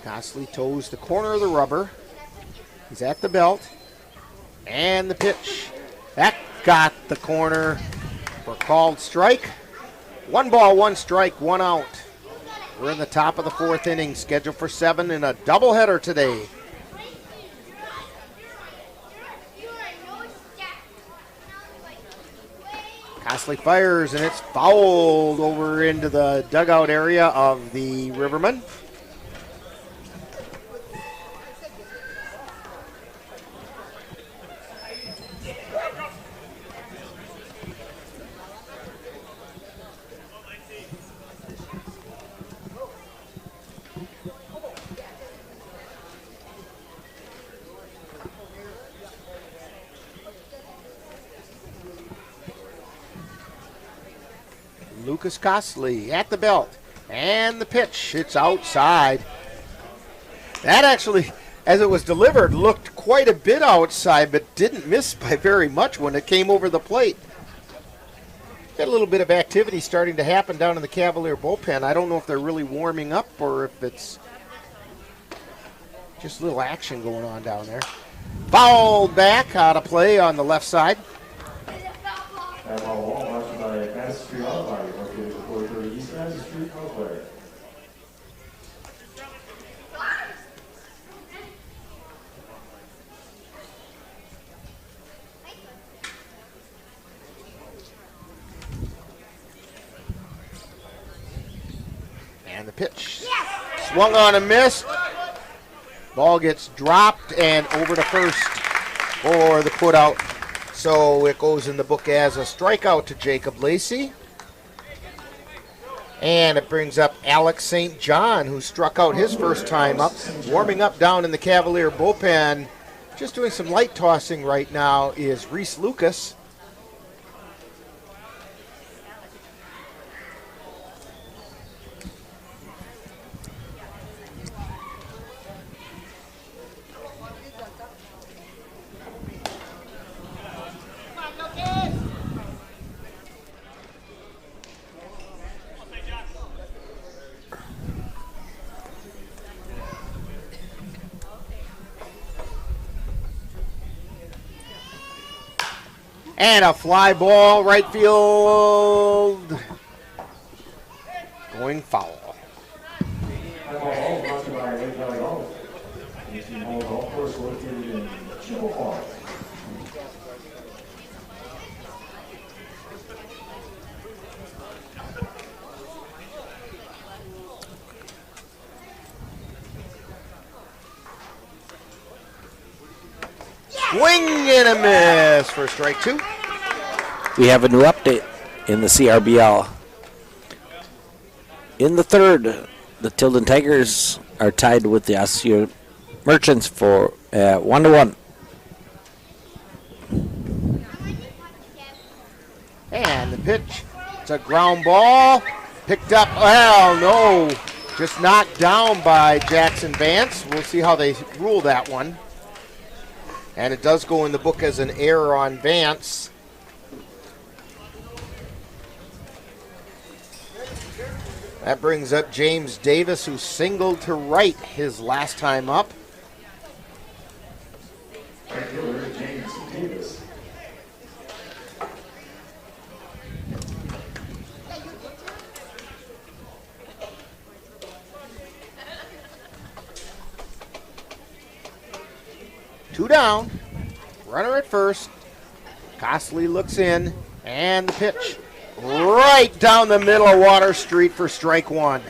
Cosley toes the corner of the rubber. He's at the belt. And the pitch. That got the corner for called strike. 1 ball, 1 strike, 1 out. We're in the top of the 4th inning, scheduled for 7 in a doubleheader today. Cosley fires, and it's fouled over into the dugout area of the Rivermen. Lucas Cosley at the belt, and the pitch, it's outside. That actually, as it was delivered, looked quite a bit outside, but didn't miss by very much when it came over the plate. Got a little bit of activity starting to happen down in the Cavalier bullpen. I don't know if they're really warming up or if it's just a little action going on down there. Fouled back, out of play on the left side. That ball wall watched by Madison Street Auto Body, located at 430 East Madison Street, Eau Claire. And the pitch. Swung on and missed. Ball gets dropped and over to first for the put out. So it goes in the book as a strikeout to Jacob Lacey. And it brings up Alex St. John, who struck out his first time up, warming up down in the Cavalier bullpen. Just doing some light tossing right now is Reese Lucas. And a fly ball, right field, going foul. Swing and a miss for strike two. We have a new update in the CRBL. In the third, the Tilden Tigers are tied with the SU Merchants for 1-1. And the pitch, it's a ground ball, picked up, well, no, just knocked down by Jackson Vance. We'll see how they rule that one. And it does go in the book as an error on Vance. That brings up James Davis, who singled to right his last time up. James Davis. Two down, runner at first. Costley looks in, and the pitch. Right down the middle of Water Street for strike one.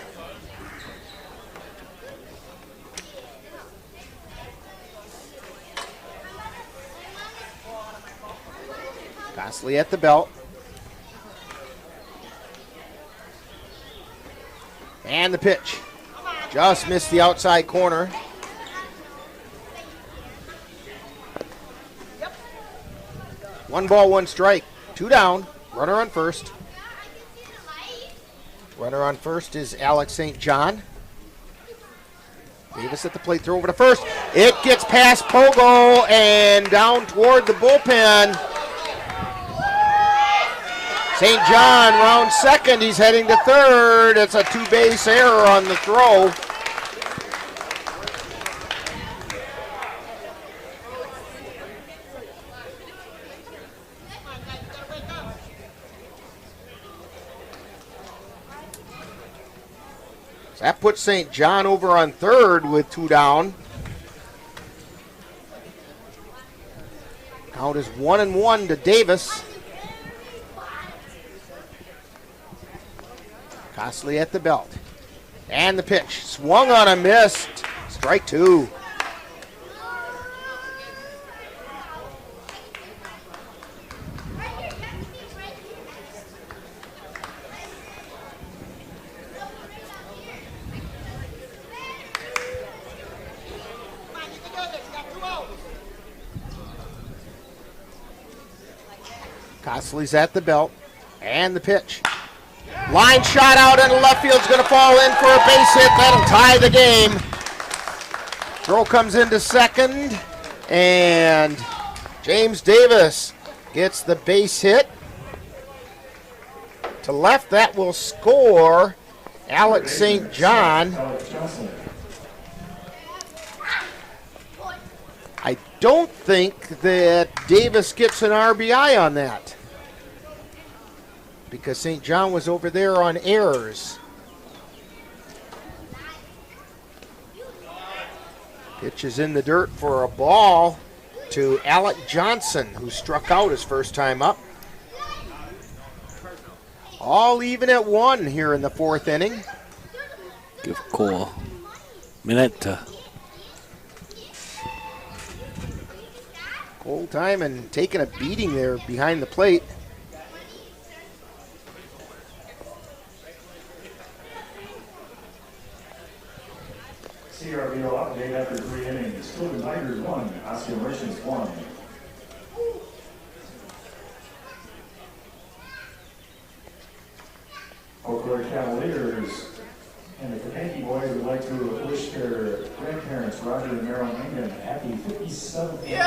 Costley at the belt. And the pitch. Just missed the outside corner. One ball, one strike. Two down. Runner on first. Runner on first is Alex St. John. Davis at the plate, throw over to first. It gets past Pogo and down toward the bullpen. St. John rounds second. He's heading to third. It's a two-base error on the throw. That puts St. John over on third with two down. Count is 1-1 to Davis. Costley at the belt. And the pitch. Swung on a missed. Strike two. Costley's at the belt, and the pitch. Line shot out into left field's going to fall in for a base hit. That'll tie the game. Throw comes into second, and James Davis gets the base hit. To left, that will score Alex St. John. I don't think that Davis gets an RBI on that, because St. John was over there on errors. Pitch is in the dirt for a ball to Alec Johnson, who struck out his first time up. All even at one here in the fourth inning. Give Cole a minute to... Cole Timon taking a beating there behind the plate. CRBO update after 3 innings. Tilden Tigers 1, Osceola Merchants 1. Eau Claire Cavaliers and the Kapanki boys would like to wish their grandparents, Roger and Meryl Mangan, happy 57th anniversary.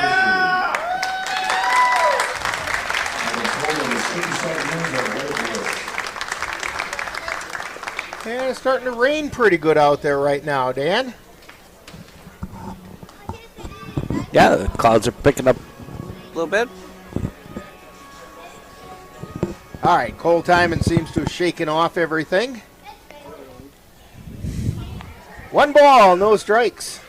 And the total is 57 years of Lake. And it's starting to rain pretty good out there right now, Dan. Yeah, the clouds are picking up a little bit. All right, Cole Timon seems to have shaken off everything. 1 ball, no strikes.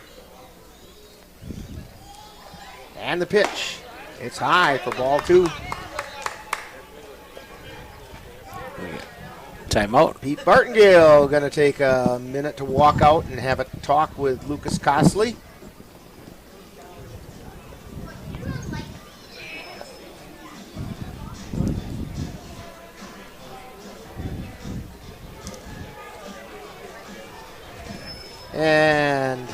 And the pitch. It's high for ball 2. Timeout. Pete Bartengale going to take a minute to walk out and have a talk with Lucas Cosley. And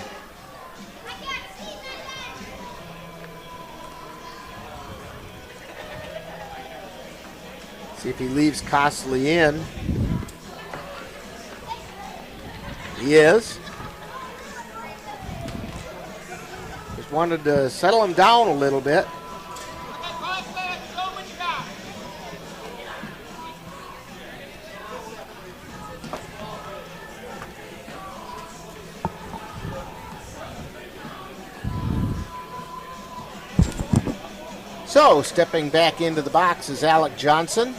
see if he leaves Cosley in. He is. Just wanted to settle him down a little bit. So, stepping back into the box is Alec Johnson.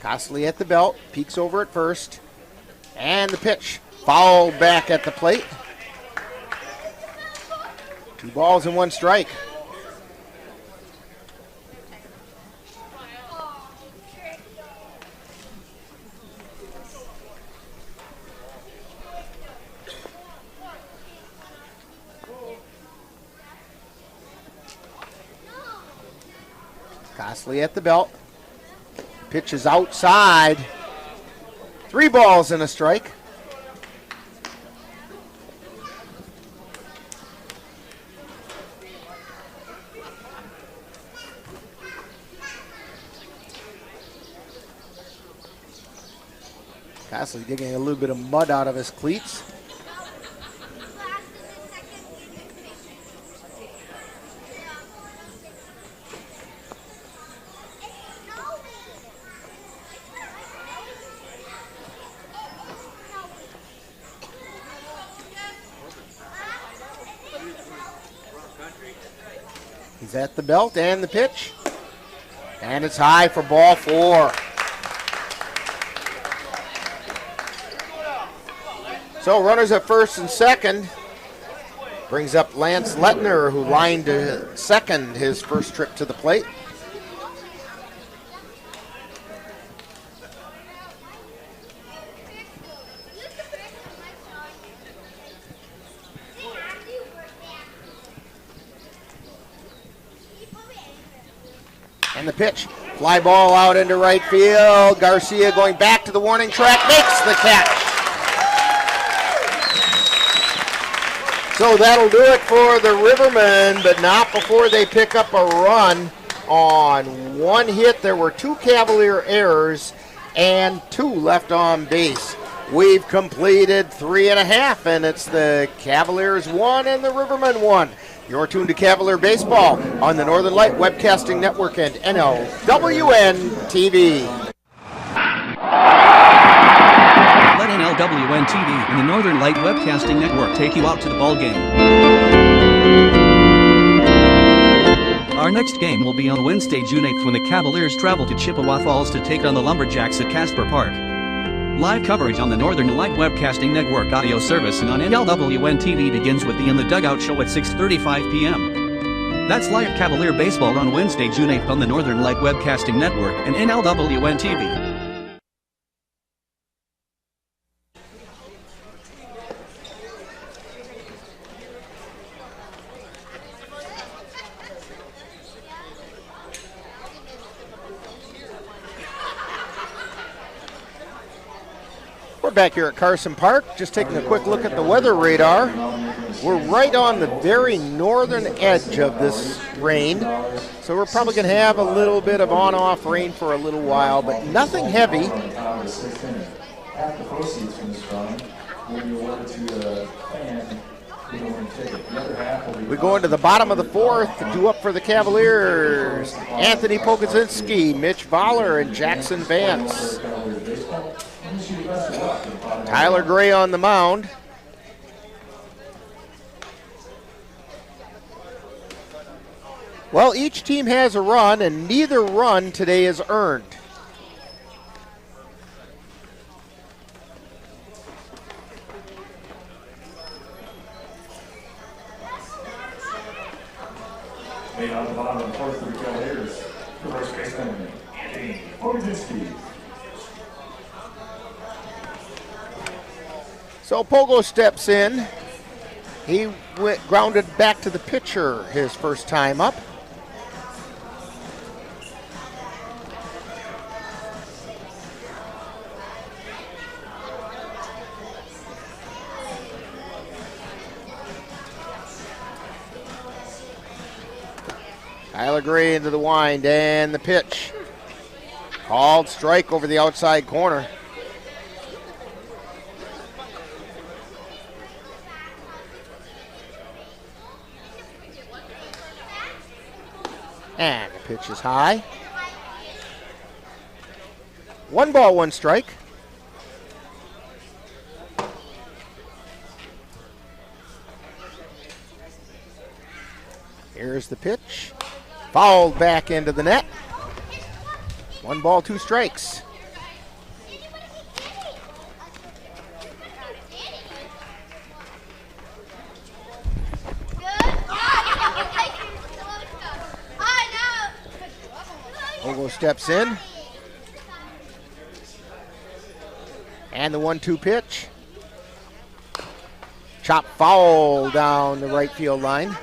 Cosley at the belt, peeks over at first, and the pitch. Foul back at the plate. 2 balls and 1 strike. Cosley at the belt. Pitch is outside. 3 balls and a strike. Cosley digging a little bit of mud out of his cleats. He's at the belt and the pitch. And it's high for ball 4. So runners at first and second. Brings up Lance Lettner, who lined to second his first trip to the plate. And the pitch. Fly ball out into right field. Garcia going back to the warning track, makes the catch. So that'll do it for the Rivermen, but not before they pick up a run on 1 hit. There were 2 Cavalier errors and 2 left on base. We've completed 3.5, and it's the Cavaliers 1 and the Rivermen 1. You're tuned to Cavalier Baseball on the Northern Light Webcasting Network and NLWN-TV. Let NLWN-TV and the Northern Light Webcasting Network take you out to the ball game. Our next game will be on Wednesday, June 8th when the Cavaliers travel to Chippewa Falls to take on the Lumberjacks at Carson Park. Live coverage on the Northern Light Webcasting Network audio service and on NLWN-TV begins with the In the Dugout show at 6:35 p.m. That's live Cavalier Baseball on Wednesday, June 8th on the Northern Light Webcasting Network and NLWN-TV. back here at Carson Park. Just taking a quick look at the weather radar. We're right on the very northern edge of this rain, so we're probably going to have a little bit of on-off rain for a little while, but nothing heavy. Half the proceeds from this drawing will be awarded to the fan who will win a ticket. The other half will be. We go into the bottom of the fourth to do up for the Cavaliers. Anthony Pokaczynski, Mitch Voller, and Jackson Vance. Tyler Gray on the mound. Well, each team has a run, and neither run today is earned. Made on the bottom of the fourth for the Cavaliers. The first baseman, Anthony Pokaczynski. So Pogo steps in. He went grounded back to the pitcher his first time up. Tyler Gray into the wind and the pitch. Called strike over the outside corner. And the pitch is high. 1 ball, 1 strike. Here's the pitch. Fouled back into the net. 1 ball, 2 strikes. Ogo steps in. And the 1-2 pitch. Chop foul down the right field line.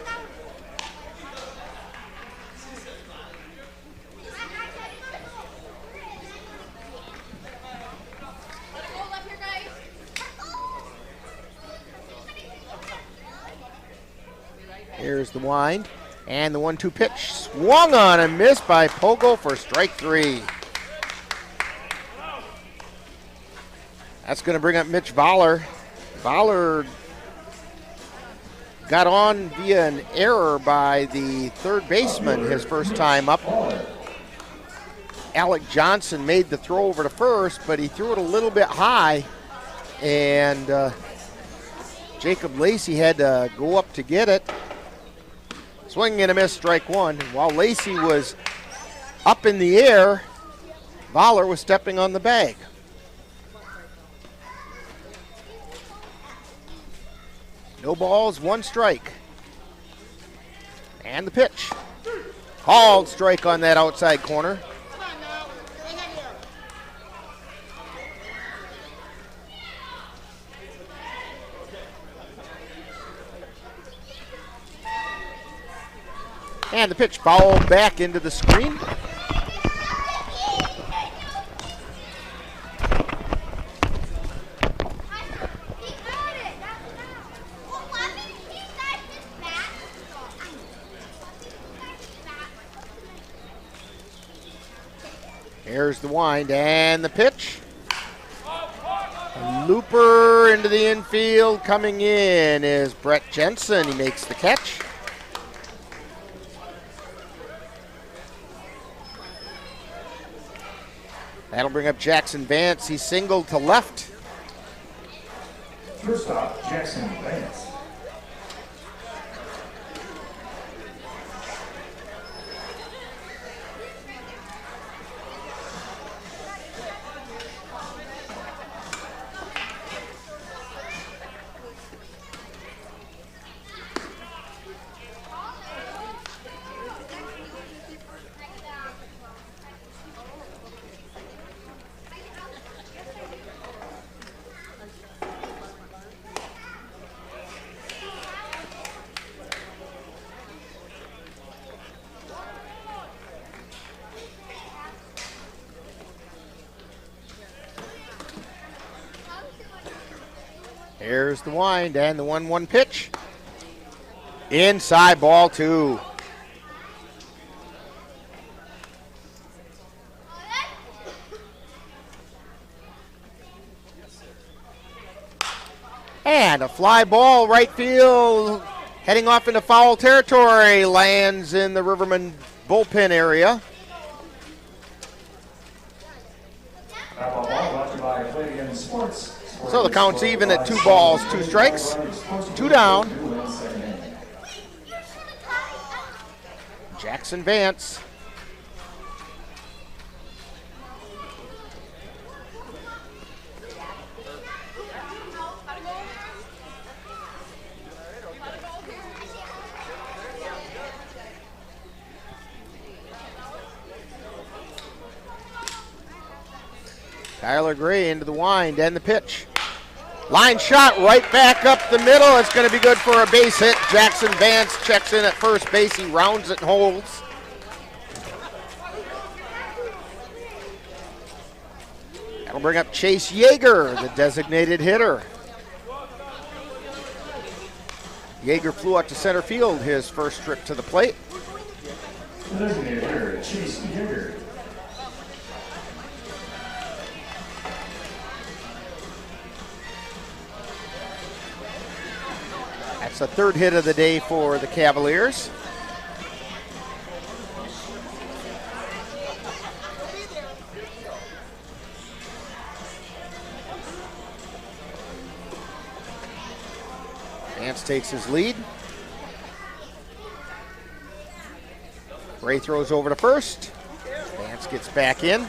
Here's the wind. And the 1-2 pitch swung on and missed by Pogo for strike 3. That's going to bring up Mitch Voller. Voller got on via an error by the third baseman his first time up. Alec Johnson made the throw over to first, but he threw it a little bit high, and Jacob Lacey had to go up to get it. Swing and a miss, strike 1. While Lacey was up in the air, Voller was stepping on the bag. No balls, 1 strike. And the pitch. Called strike on that outside corner. And the pitch fouled back into the screen. Here's the wind and the pitch. A looper into the infield. Coming in is Brett Jensen. He makes the catch. That'll bring up Jackson Vance. He singled to left. First off, Jackson Vance. Here's the wind and the 1-1 pitch. Inside, ball 2. And a fly ball, right field, heading off into foul territory, lands in the Rivermen bullpen area. So the count's even at 2 balls, 2 strikes, 2 down. Jackson Vance. Tyler Gray into the wind and the pitch. Line shot right back up the middle. It's going to be good for a base hit. Jackson Vance checks in at first base. He rounds it and holds. That'll bring up Chase Yeager, the designated hitter. Yeager flew out to center field his first trip to the plate. Designated hitter, Chase Yeager. That's the 3rd hit of the day for the Cavaliers. Vance takes his lead. Gray throws over to first. Vance gets back in.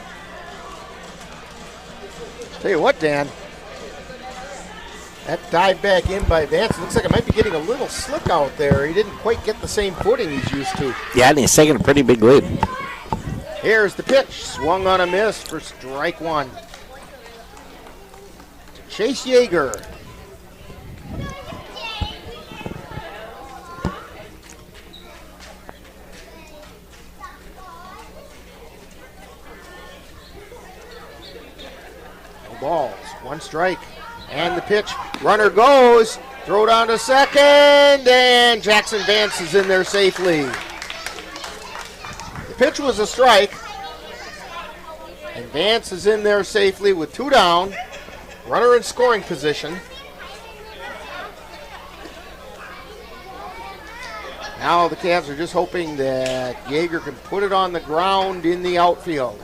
Tell you what, Dan. That dive back in by Vance looks like it might be getting a little slick out there. He didn't quite get the same footing he's used to. Yeah, and he's taking a pretty big lead. Here's the pitch. Swung on a miss for strike 1. Chase Yeager. No balls. 1 strike. And the pitch, runner goes, throw down to second, and Jackson Vance is in there safely. The pitch was a strike, and Vance is in there safely with 2 down, runner in scoring position. Now the Cavs are just hoping that Yeager can put it on the ground in the outfield.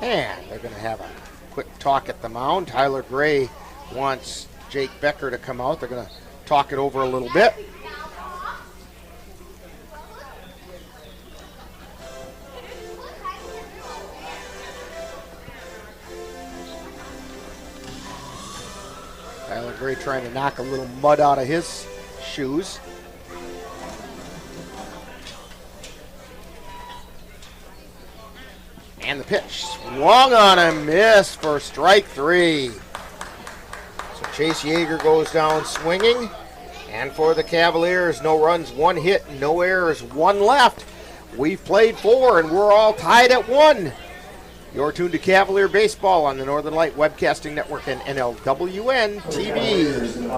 And they're going to have a quick talk at the mound. Tyler Gray wants Jake Becker to come out. They're going to talk it over a little bit. Tyler Gray trying to knock a little mud out of his shoes. And the pitch swung on a miss for strike 3. So Chase Yeager goes down swinging. And for the Cavaliers, no runs, 1 hit, no errors, 1 left. We've played 4 and we're all tied at 1. You're tuned to Cavalier Baseball on the Northern Light Webcasting Network and NLWN-TV.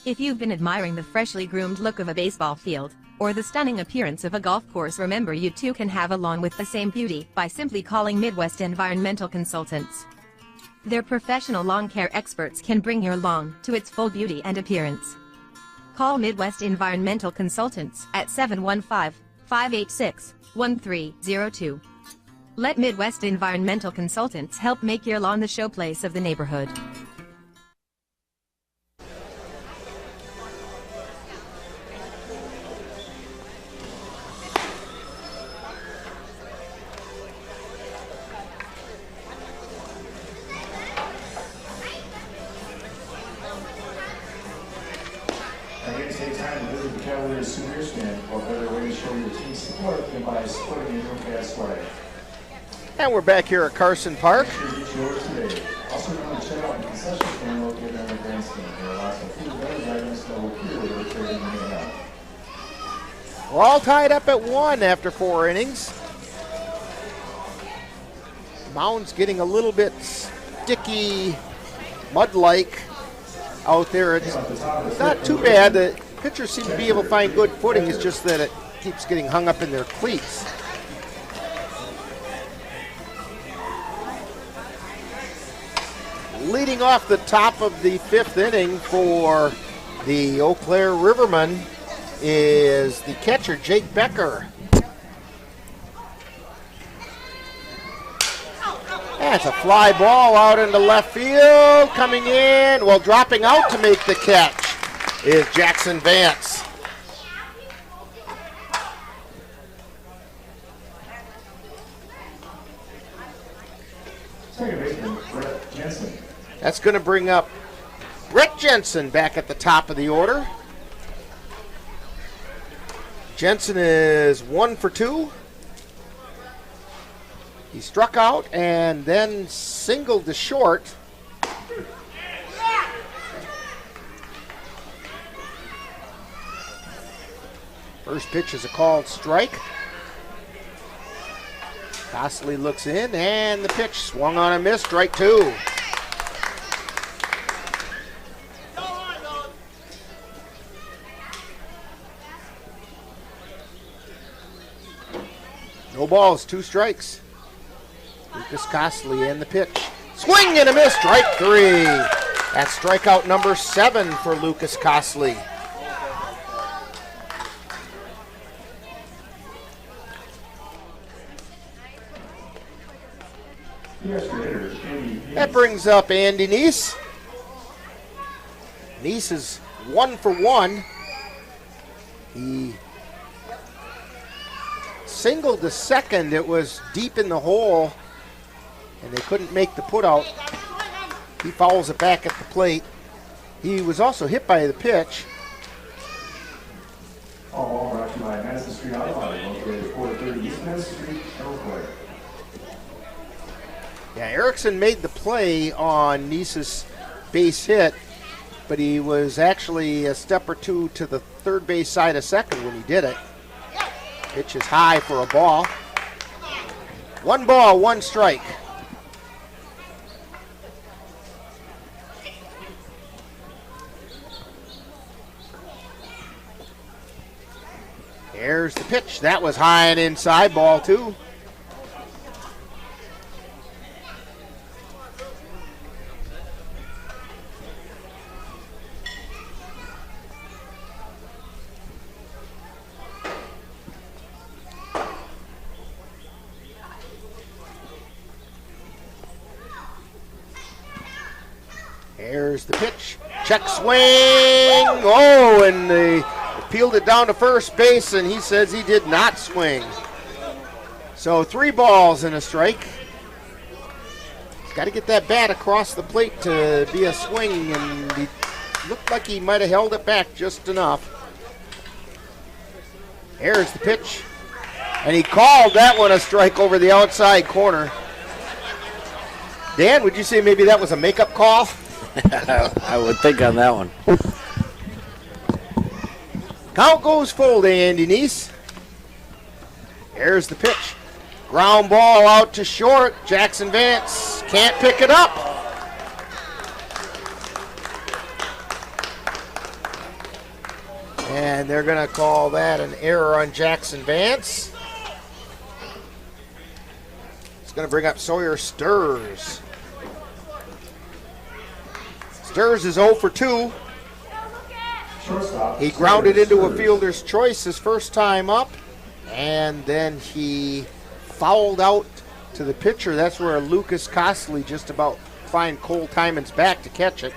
If you've been admiring the freshly groomed look of a baseball field, or the stunning appearance of a golf course, remember you too can have a lawn with the same beauty by simply calling Midwest Environmental Consultants. Their professional lawn care experts can bring your lawn to its full beauty and appearance. Call Midwest Environmental Consultants at 715-586-1302. Let Midwest Environmental Consultants help make your lawn the showplace of the neighborhood. Cavaliers Senior Stand, or better way to show your team support than by sporting a new fast way. And we're back here at Carson Park. Also remember to check out the concession stand located on the grandstand. There are lots of food and beverage items that will appear whatever trading you may have. We're all tied up at 1 after 4 innings. Mound's getting a little bit sticky, mud-like out there. It's not too bad. The pitchers seem to be able to find good footing. It's just that it keeps getting hung up in their cleats. Leading off the top of the 5th inning for the Eau Claire Rivermen is the catcher, Jake Becker. That's a fly ball out into left field. Coming in, well, dropping out to make the catch is Jackson Vance. Second baseman, Brett Jensen. That's going to bring up Brett Jensen back at the top of the order. Jensen is 1 for 2. He struck out and then singled to short. First pitch is a called strike. Costley looks in, and the pitch swung on a miss, strike 2. No balls, 2 strikes. Lucas Costley and the pitch. Swing and a miss, strike 3. That's strikeout number 7 for Lucas Costley. That brings up Andy Neese. Neese is 1 for 1. He singled to second. It was deep in the hole, and they couldn't make the put out. He fouls it back at the plate. He was also hit by the pitch. All ball brought to you by Madison Street Auto Body, located at 430 East Madison Street, Eau Claire. Yeah, Erickson made the play on Neese's base hit, but he was actually a step or 2 to the third base side of second when he did it. Pitch is high for a ball. 1 ball, 1 strike. There's the pitch. That was high and inside, ball 2. There's the pitch. Check swing. Oh, and they peeled it down to first base, and he says he did not swing. So 3 balls and a strike. He's got to get that bat across the plate to be a swing, and he looked like he might have held it back just enough. There's the pitch. And he called that one a strike over the outside corner. Dan, would you say maybe that was a makeup call? I would think on that one. Count goes full to Andy Neese. There's the pitch. Ground ball out to short. Jackson Vance can't pick it up. And they're going to call that an error on Jackson Vance. It's going to bring up Sawyer Sturz. Sturz is 0 for 2. He grounded into a fielder's choice his first time up, and then he fouled out to the pitcher. That's where Lucas Costley just about find Cole Timon's back to catch it.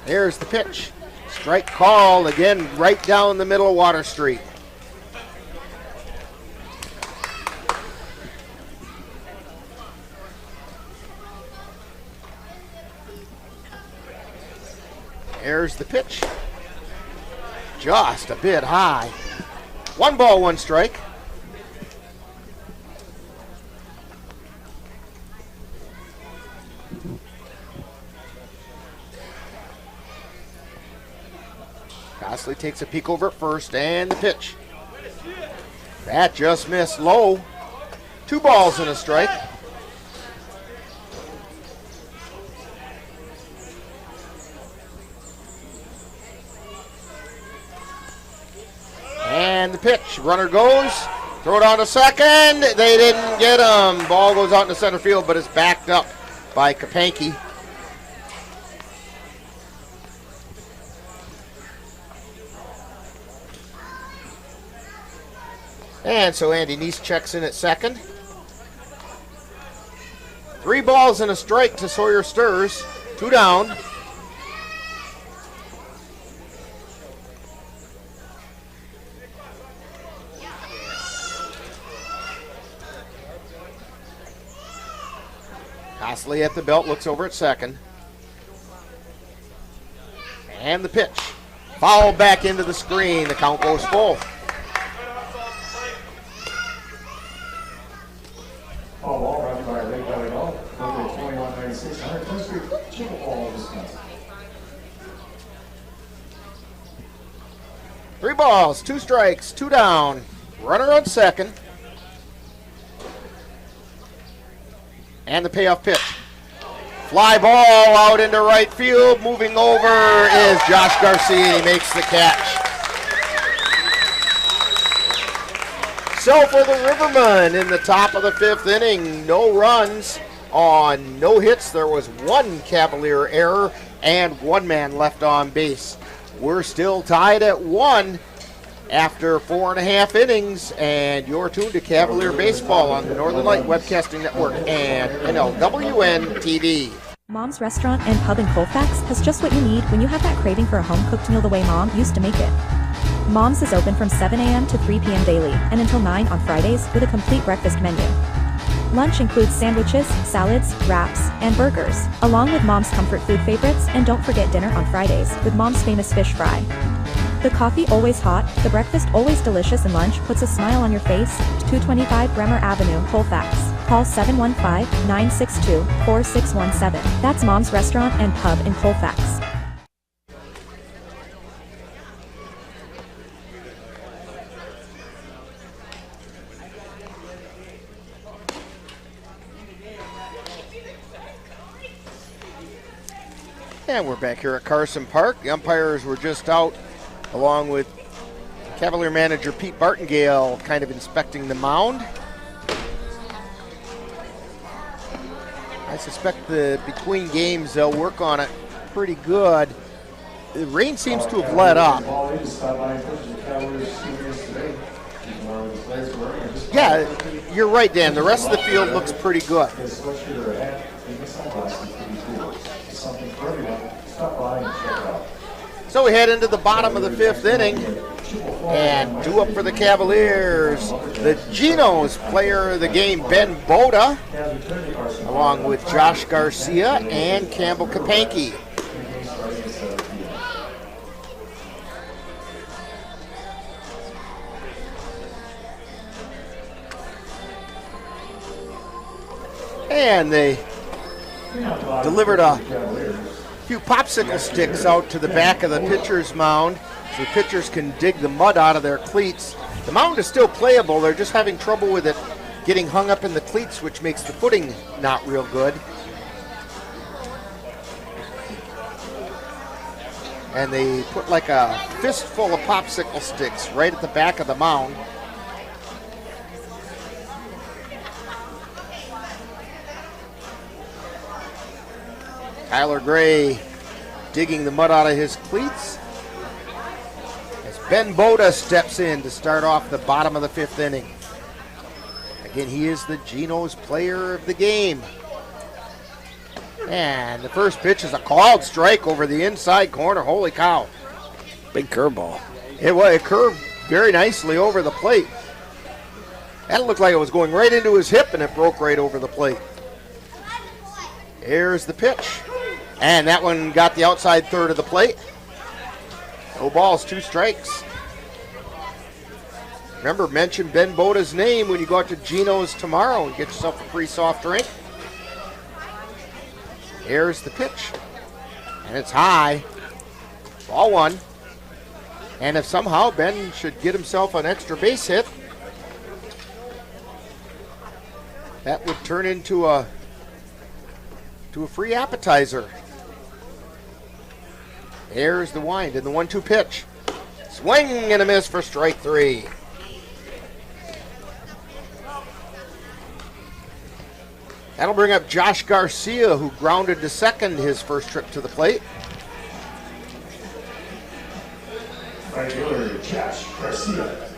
There's the pitch. Strike call again right down the middle of Water Street. There's the pitch. Just a bit high. 1 ball, 1 strike. Cosley takes a peek over at first, and the pitch. That just missed low. 2 balls and a strike. And the pitch. Runner goes. Throw it on to second. They didn't get him. Ball goes out into center field, but it's backed up by Kapanke. And so Andy Neese checks in at second. 3 balls and a strike to Sawyer Stirs. 2 down. Cosley at the belt, looks over at second. And the pitch. Foul back into the screen. The count goes full. All ball brought to you by Lake Valley Golf, located 2196 110th Street, Chippewa, Wisconsin. 3 balls, 2 strikes, 2 down. Runner on second. And the payoff pitch. Fly ball out into right field. Moving over is Josh Garcia, and he makes the catch. So for the Rivermen in the top of the 5th inning, no runs on no hits. There was 1 Cavalier error and 1 man left on base. We're still tied at 1 after 4.5 innings, and you're tuned to Cavalier Baseball on the Northern Light Webcasting Network and NLWN-TV. Mom's Restaurant and Pub in Colfax has just what you need when you have that craving for a home-cooked meal the way Mom used to make it. Mom's is open from 7 a.m. to 3 p.m. daily and until 9 on Fridays with a complete breakfast menu. Lunch includes sandwiches, salads, wraps, and burgers, along with Mom's comfort food favorites, and don't forget dinner on Fridays with Mom's famous fish fry. The coffee always hot, the breakfast always delicious, and lunch puts a smile on your face. 225 Bremer Avenue, Colfax. Call 715-962-4617. That's Mom's Restaurant and Pub in Colfax. And we're back here at Carson Park. The umpires were just out, along with Cavalier manager Pete Bartengale, kind of inspecting the mound. I suspect between games they'll work on it pretty good. The rain seems to have let up. Yeah, you're right, Dan. The rest of the field looks pretty good. So we head into the bottom of the 5th inning, and 2 up for the Cavaliers. The Geno's player of the game, Ben Boda, along with Josh Garcia and Campbell Kapanke. And they delivered a few popsicle sticks out to the back of the pitcher's mound so the pitchers can dig the mud out of their cleats. The mound is still playable. They're just having trouble with it getting hung up in the cleats, which makes the footing not real good. And they put like a fistful of popsicle sticks right at the back of the mound. Tyler Gray digging the mud out of his cleats as Ben Boda steps in to start off the bottom of the 5th inning. Again, he is the Geno's player of the game. And the first pitch is a called strike over the inside corner. Holy cow. Big curveball. It curved very nicely over the plate. That looked like it was going right into his hip, and it broke right over the plate. Here's the pitch. And that one got the outside third of the plate. No balls, 2 strikes. Remember, mention Ben Boda's name when you go out to Geno's tomorrow and get yourself a free soft drink. Here's the pitch. And it's high. Ball 1. And if somehow Ben should get himself an extra base hit, that would turn into a free appetizer. There's the wind and the 1-2 pitch. Swing and a miss for strike 3. That'll bring up Josh Garcia, who grounded to second his first trip to the plate. Regular Josh Garcia.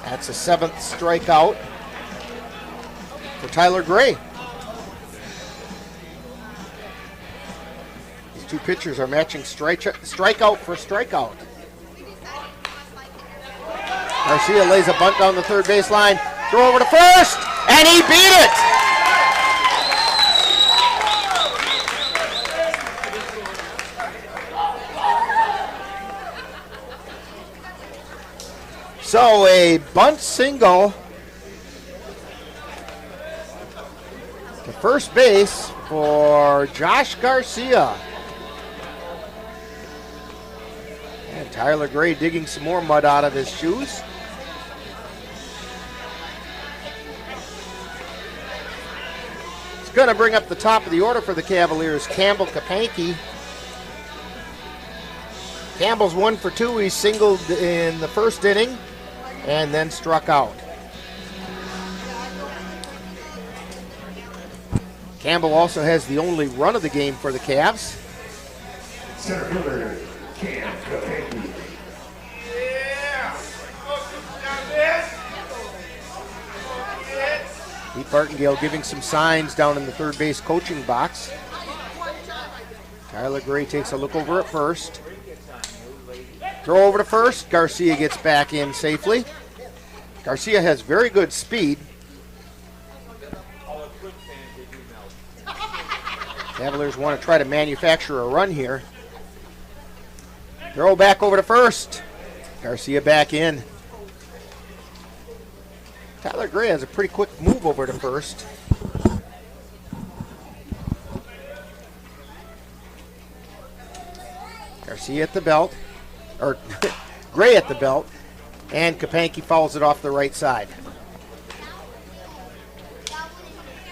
That's a 7th strikeout for Tyler Gray. These two pitchers are matching strikeout for strikeout. Garcia lays a bunt down the third baseline. Throw over to first, and he beat it. So a bunt single to first base for Josh Garcia. And Tyler Gray digging some more mud out of his shoes. It's going to bring up the top of the order for the Cavaliers, Campbell Kapanke. Campbell's 1 for 2. He singled in the first inning and then struck out. Campbell also has the only run of the game for the Cavs. Center fielder, Cam Kapanke. Pete Bartengale giving some signs down in the third base coaching box. Tyler Gray takes a look over at first. Throw over to first. Garcia gets back in safely. Garcia has very good speed. Cavaliers want to try to manufacture a run here. Throw back over to first. Garcia back in. Tyler Gray has a pretty quick move over to first. Garcia at the belt. Or Gray at the belt, and Kapanke fouls it off the right side.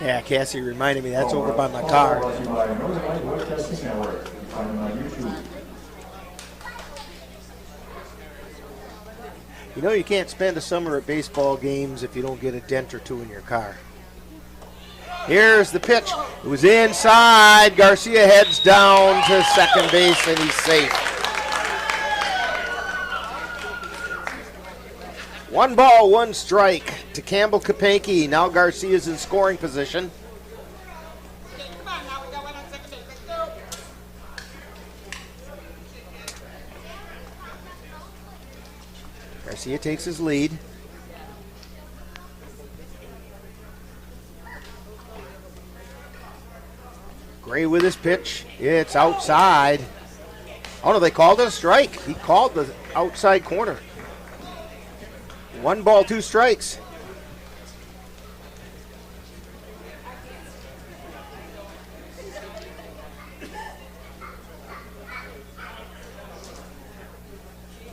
Yeah, Cassie reminded me that's over by my car. Brought to you by Northern Light Webcasting Network. You can find them on YouTube. You know you can't spend a summer at baseball games if you don't get a dent or two in your car. Here's the pitch. It was inside. Garcia heads down to second base, and he's safe. 1 ball, 1 strike to Campbell Kapanke. Now Garcia's in scoring position. Garcia takes his lead. Gray with his pitch. It's outside. Oh no, they called it a strike. He called the outside corner. 1 ball, 2 strikes.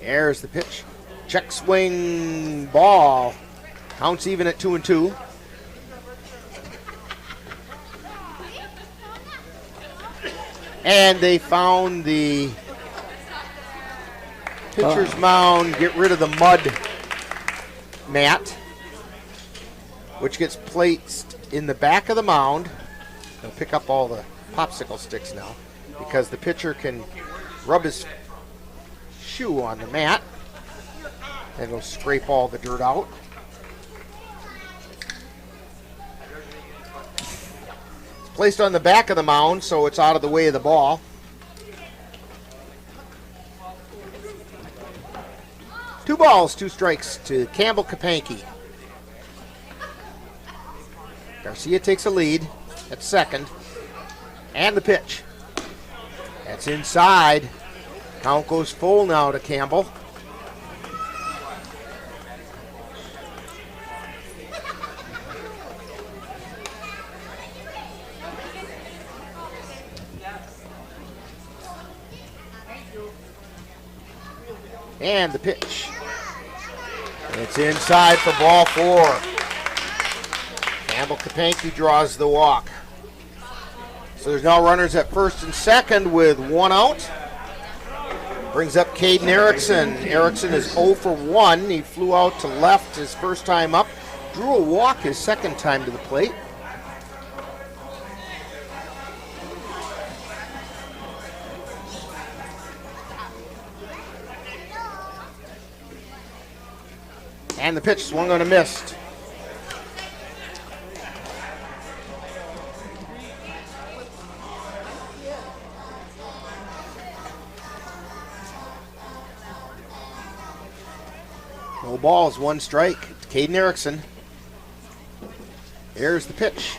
There's the pitch. Check swing ball. Counts even at 2-2. And they found the pitcher's mound, get rid of the mud mat, which gets placed in the back of the mound. They'll pick up all the popsicle sticks now because the pitcher can rub his shoe on the mat and it'll scrape all the dirt out. It's placed on the back of the mound so it's out of the way of the ball. Two balls, 2 strikes to Campbell Kapanke. Garcia takes a lead at second. And the pitch. That's inside. Count goes full now to Campbell. And the pitch. It's inside for ball 4. Campbell Kapanke draws the walk. So there's now runners at first and second with 1 out. Brings up Caden Erickson. Erickson is 0 for 1. He flew out to left his first time up. Drew a walk his second time to the plate. And the pitch swung on a missed. No balls, 1 strike. Caden Erickson. Here's the pitch.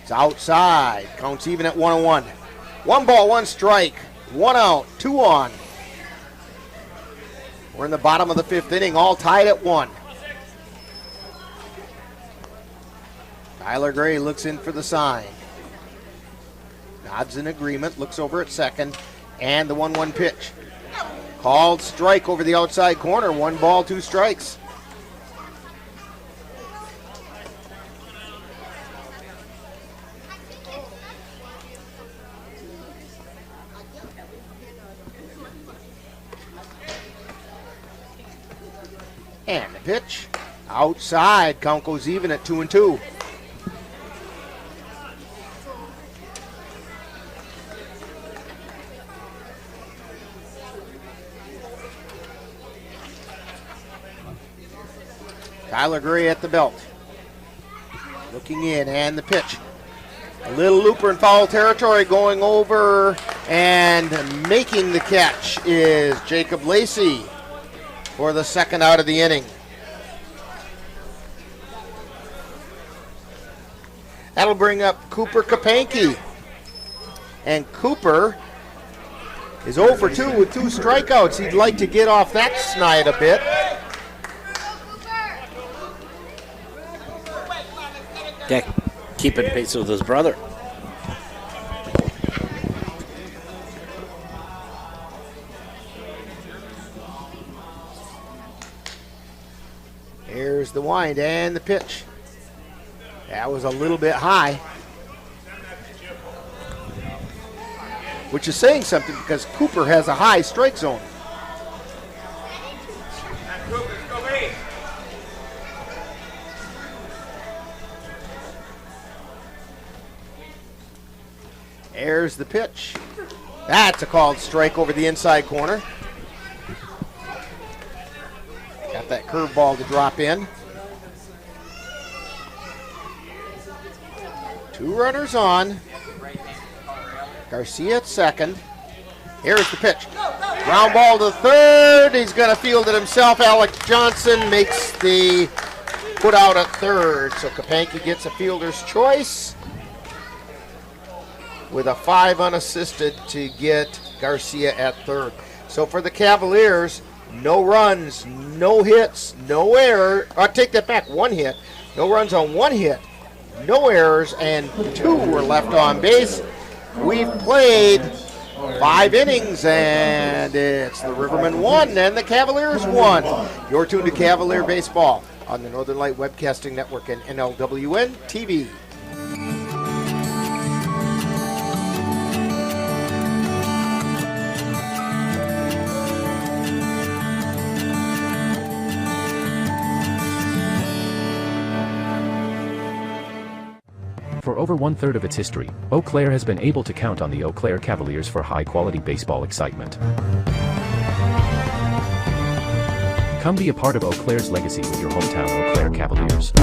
It's outside. Counts even at 1-1. 1 ball, 1 strike. 1 out, 2 on. We're in the bottom of the 5th inning, all tied at 1. Tyler Gray looks in for the sign. Nods in agreement, looks over at second, and the 1-1 pitch. Called strike over the outside corner. 1 ball, 2 strikes. And the pitch. Outside. Count goes even at 2-2. Tyler Gray at the belt. Looking in, and the pitch. A little looper in foul territory, going over and making the catch is Jacob Lacey for the 2nd out of the inning. That'll bring up Cooper Kapanke. And Cooper is 0 for 2 with 2 strikeouts. He'd like to get off that snide a bit. Yeah, keeping pace with his brother. Here's the wind and the pitch. That was a little bit high. Which is saying something because Cooper has a high strike zone. There's the pitch. That's a called strike over the inside corner. Got that curveball to drop in. 2 runners on. Garcia at second. Here's the pitch. Ground ball to third. He's going to field it himself. Alec Johnson makes the put out at third. So Kapanke gets a fielder's choice with a 5 unassisted to get Garcia at third. So for the Cavaliers, no runs, no hits, no error. I'll take that back, 1 hit. No runs on 1 hit, no errors, and 2 were left on base. We've played 5 innings, and it's the Rivermen 1 and the Cavaliers 1. You're tuned to Cavalier Baseball on the Northern Light Webcasting Network and NLWN-TV. For over 1/3 of its history, Eau Claire has been able to count on the Eau Claire Cavaliers for high-quality baseball excitement. Come be a part of Eau Claire's legacy with your hometown Eau Claire Cavaliers.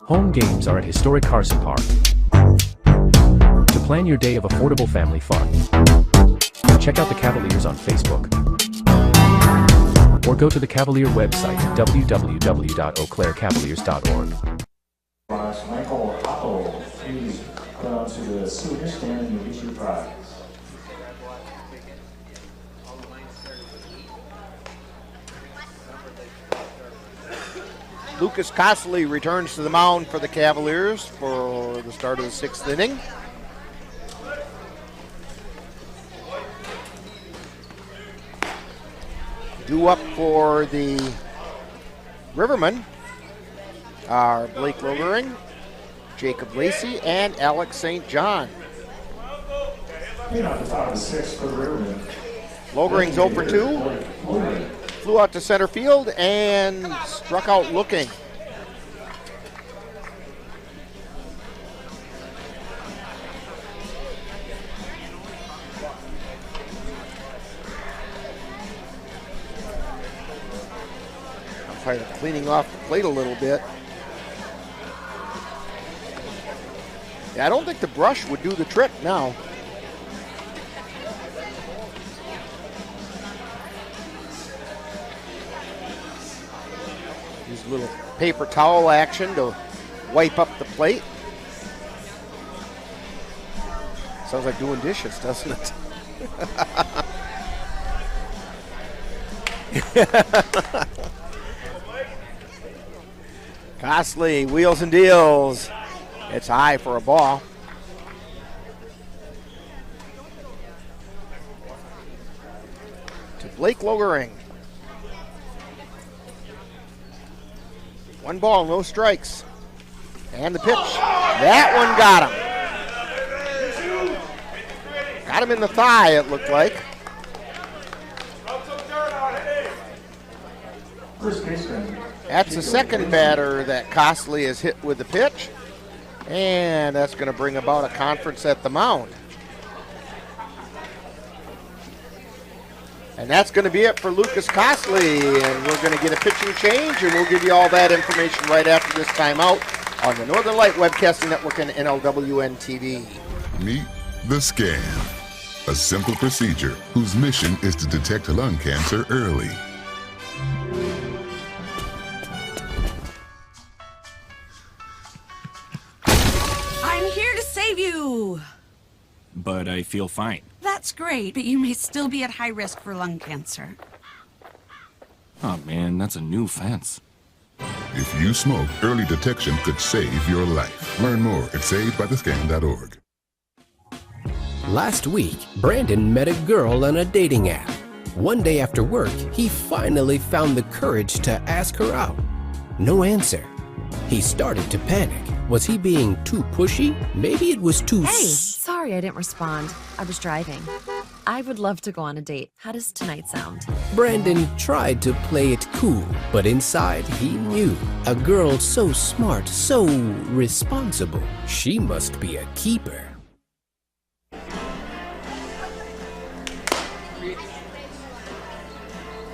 Home games are at historic Carson Park. To plan your day of affordable family fun, check out the Cavaliers on Facebook. Or go to the Cavalier website at www.eauclaircavaliers.org. Michael Hopple, please come out to the souvenir stand and you'll get your prize. Lucas Costley returns to the mound for the Cavaliers for the start of the 6th inning. Due up for the Rivermen are Blake Logering, Jacob Lacey, and Alex St. John. Off the top of 6 for the Rivermen. Logering's 0 for 2. Flew out to center field and struck out looking. Umpire cleaning off the plate a little bit. Yeah, I don't think the brush would do the trick now. Use a little paper towel action to wipe up the plate. Sounds like doing dishes, doesn't it? Costley wheels and deals. It's high for a ball. To Blake Logering. 1 ball, no strikes. And the pitch. That one got him. Got him in the thigh, it looked like. That's the second batter that Costley has hit with the pitch. And that's going to bring about a conference at the mound. And that's going to be it for Lucas Costley. And we're going to get a pitching change, and we'll give you all that information right after this timeout on the Northern Light Webcasting Network and NLWN-TV. Meet the scan, a simple procedure whose mission is to detect lung cancer early. I'm here to save you. But I feel fine. That's great, but you may still be at high risk for lung cancer. Oh man, that's a new fence. If you smoke, early detection could save your life. Learn more at savedbythescan.org. Last week, Brandon met a girl on a dating app. One day after work, he finally found the courage to ask her out. No answer. He started to panic. Was he being too pushy? Maybe it was too... Hey, sorry I didn't respond. I was driving. I would love to go on a date. How does tonight sound? Brandon tried to play it cool, but inside he knew. A girl so smart, so responsible. She must be a keeper.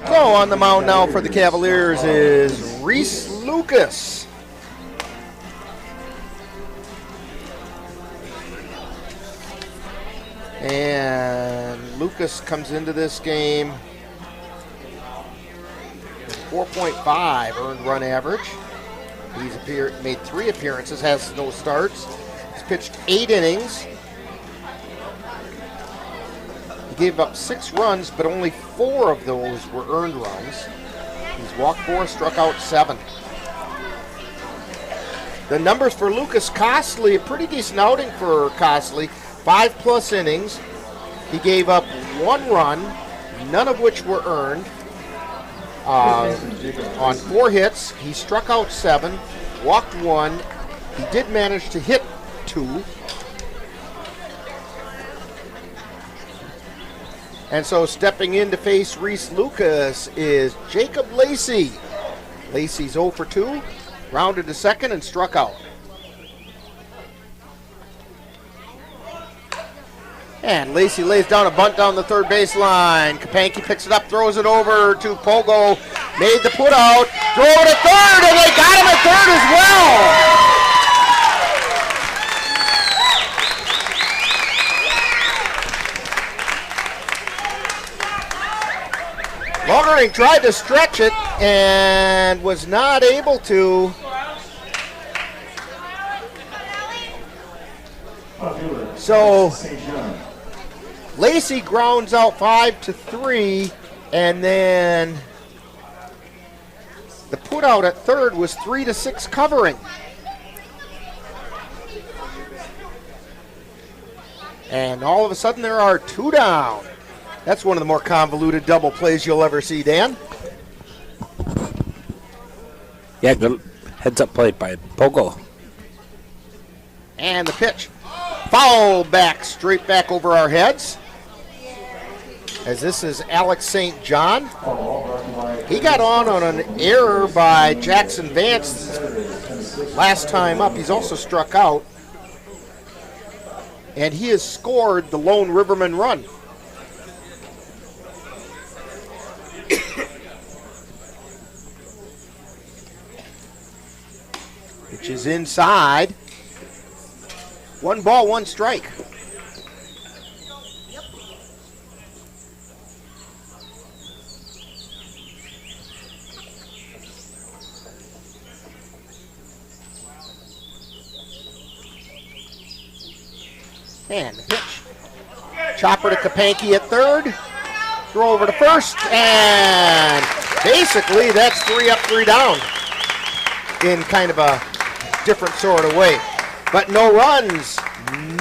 So on the mound now for the Cavaliers is Reese Lucas. And Lucas comes into this game 4.5 earned run average. He's made 3 appearances, has no starts. He's pitched 8 innings. He gave up 6 runs, but only 4 of those were earned runs. He's walked 4, struck out 7. The numbers for Lucas Costley, a pretty decent outing for Costley. 5+ innings. He gave up 1 run, none of which were earned. On 4 hits, he struck out 7, walked 1. He did manage to hit 2. And so stepping in to face Reese Lucas is Jacob Lacey. Lacey's 0 for 2, rounded to second and struck out. And Lacey lays down a bunt down the third baseline. Kapanke picks it up, throws it over to Pogo. Made the put out, throw it at third, and they got him at third as well. Logering tried to stretch it and was not able to. So Lacey grounds out 5-3, and then the put out at third was 3-6 covering. And all of a sudden there are 2 down. That's one of the more convoluted double plays you'll ever see, Dan. Yeah, good heads-up play by Pogo. And the pitch. Foul back, straight back over our heads. As this is Alex St. John. He got on an error by Jackson Vance last time up. He's also struck out. And he has scored the lone Riverman run. Which is inside. 1 ball, 1 strike. And the pitch. Chopper to Kapanke at third. Throw over to first. And basically that's 3 up, 3 down. In kind of a different sort of way. But no runs,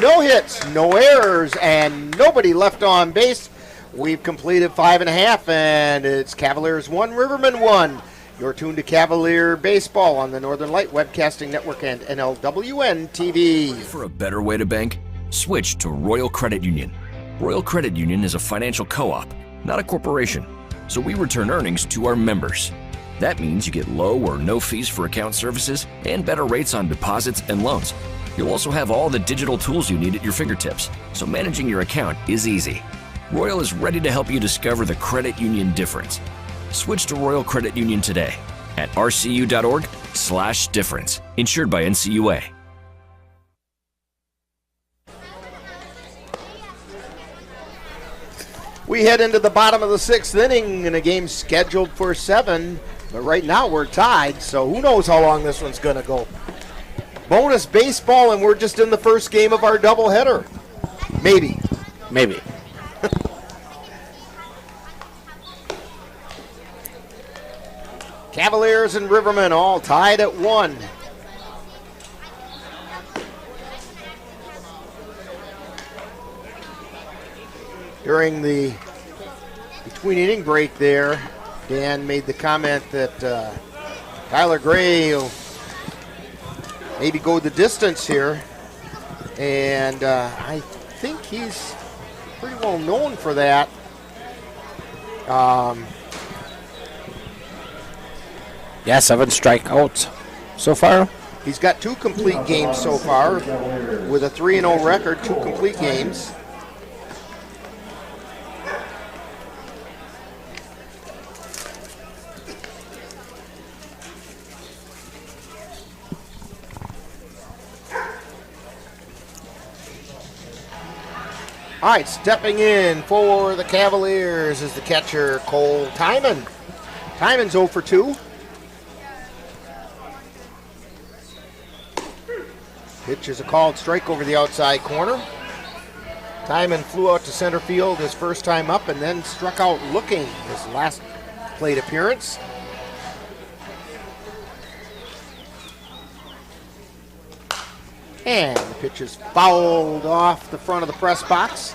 no hits, no errors, and nobody left on base. We've completed 5.5, and it's Cavaliers 1, Rivermen 1. You're tuned to Cavalier Baseball on the Northern Light Webcasting Network and NLWN-TV. For a better way to bank, switch to Royal Credit Union. Royal Credit Union is a financial co-op, not a corporation, so we return earnings to our members. That means you get low or no fees for account services and better rates on deposits and loans. You'll also have all the digital tools you need at your fingertips, so managing your account is easy. Royal is ready to help you discover the credit union difference. Switch to Royal Credit Union today at rcu.org/difference. Insured by NCUA. We head into the bottom of the 6th inning in a game scheduled for 7, but right now we're tied, so who knows how long this one's going to go. Bonus baseball, and we're just in the first game of our doubleheader. Maybe. Maybe. Cavaliers and Rivermen all tied at 1. During the between inning break there, Dan made the comment that Tyler Gray will maybe go the distance here, and I think he's pretty well known for that. Yeah, 7 strikeouts so far. He's got 2 complete games so far with a 3-0 record, 2 complete games. All right, stepping in for the Cavaliers is the catcher, Cole Timon. Timon's 0 for 2. Pitch is a called strike over the outside corner. Timon flew out to center field his first time up and then struck out looking his last plate appearance. And the pitch is fouled off the front of the press box.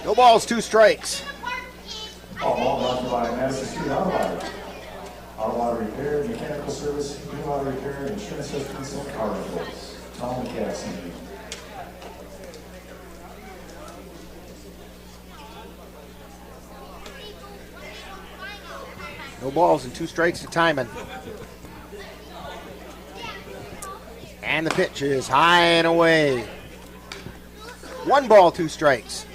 No balls, 2 strikes. All brought to you by Madison Street Auto Body. Auto body repair, mechanical service, new auto repair, insurance systems, and car repairs. Tom McCaskey. No balls and 2 strikes to Timon. And the pitch is high and away. 1 ball, 2 strikes.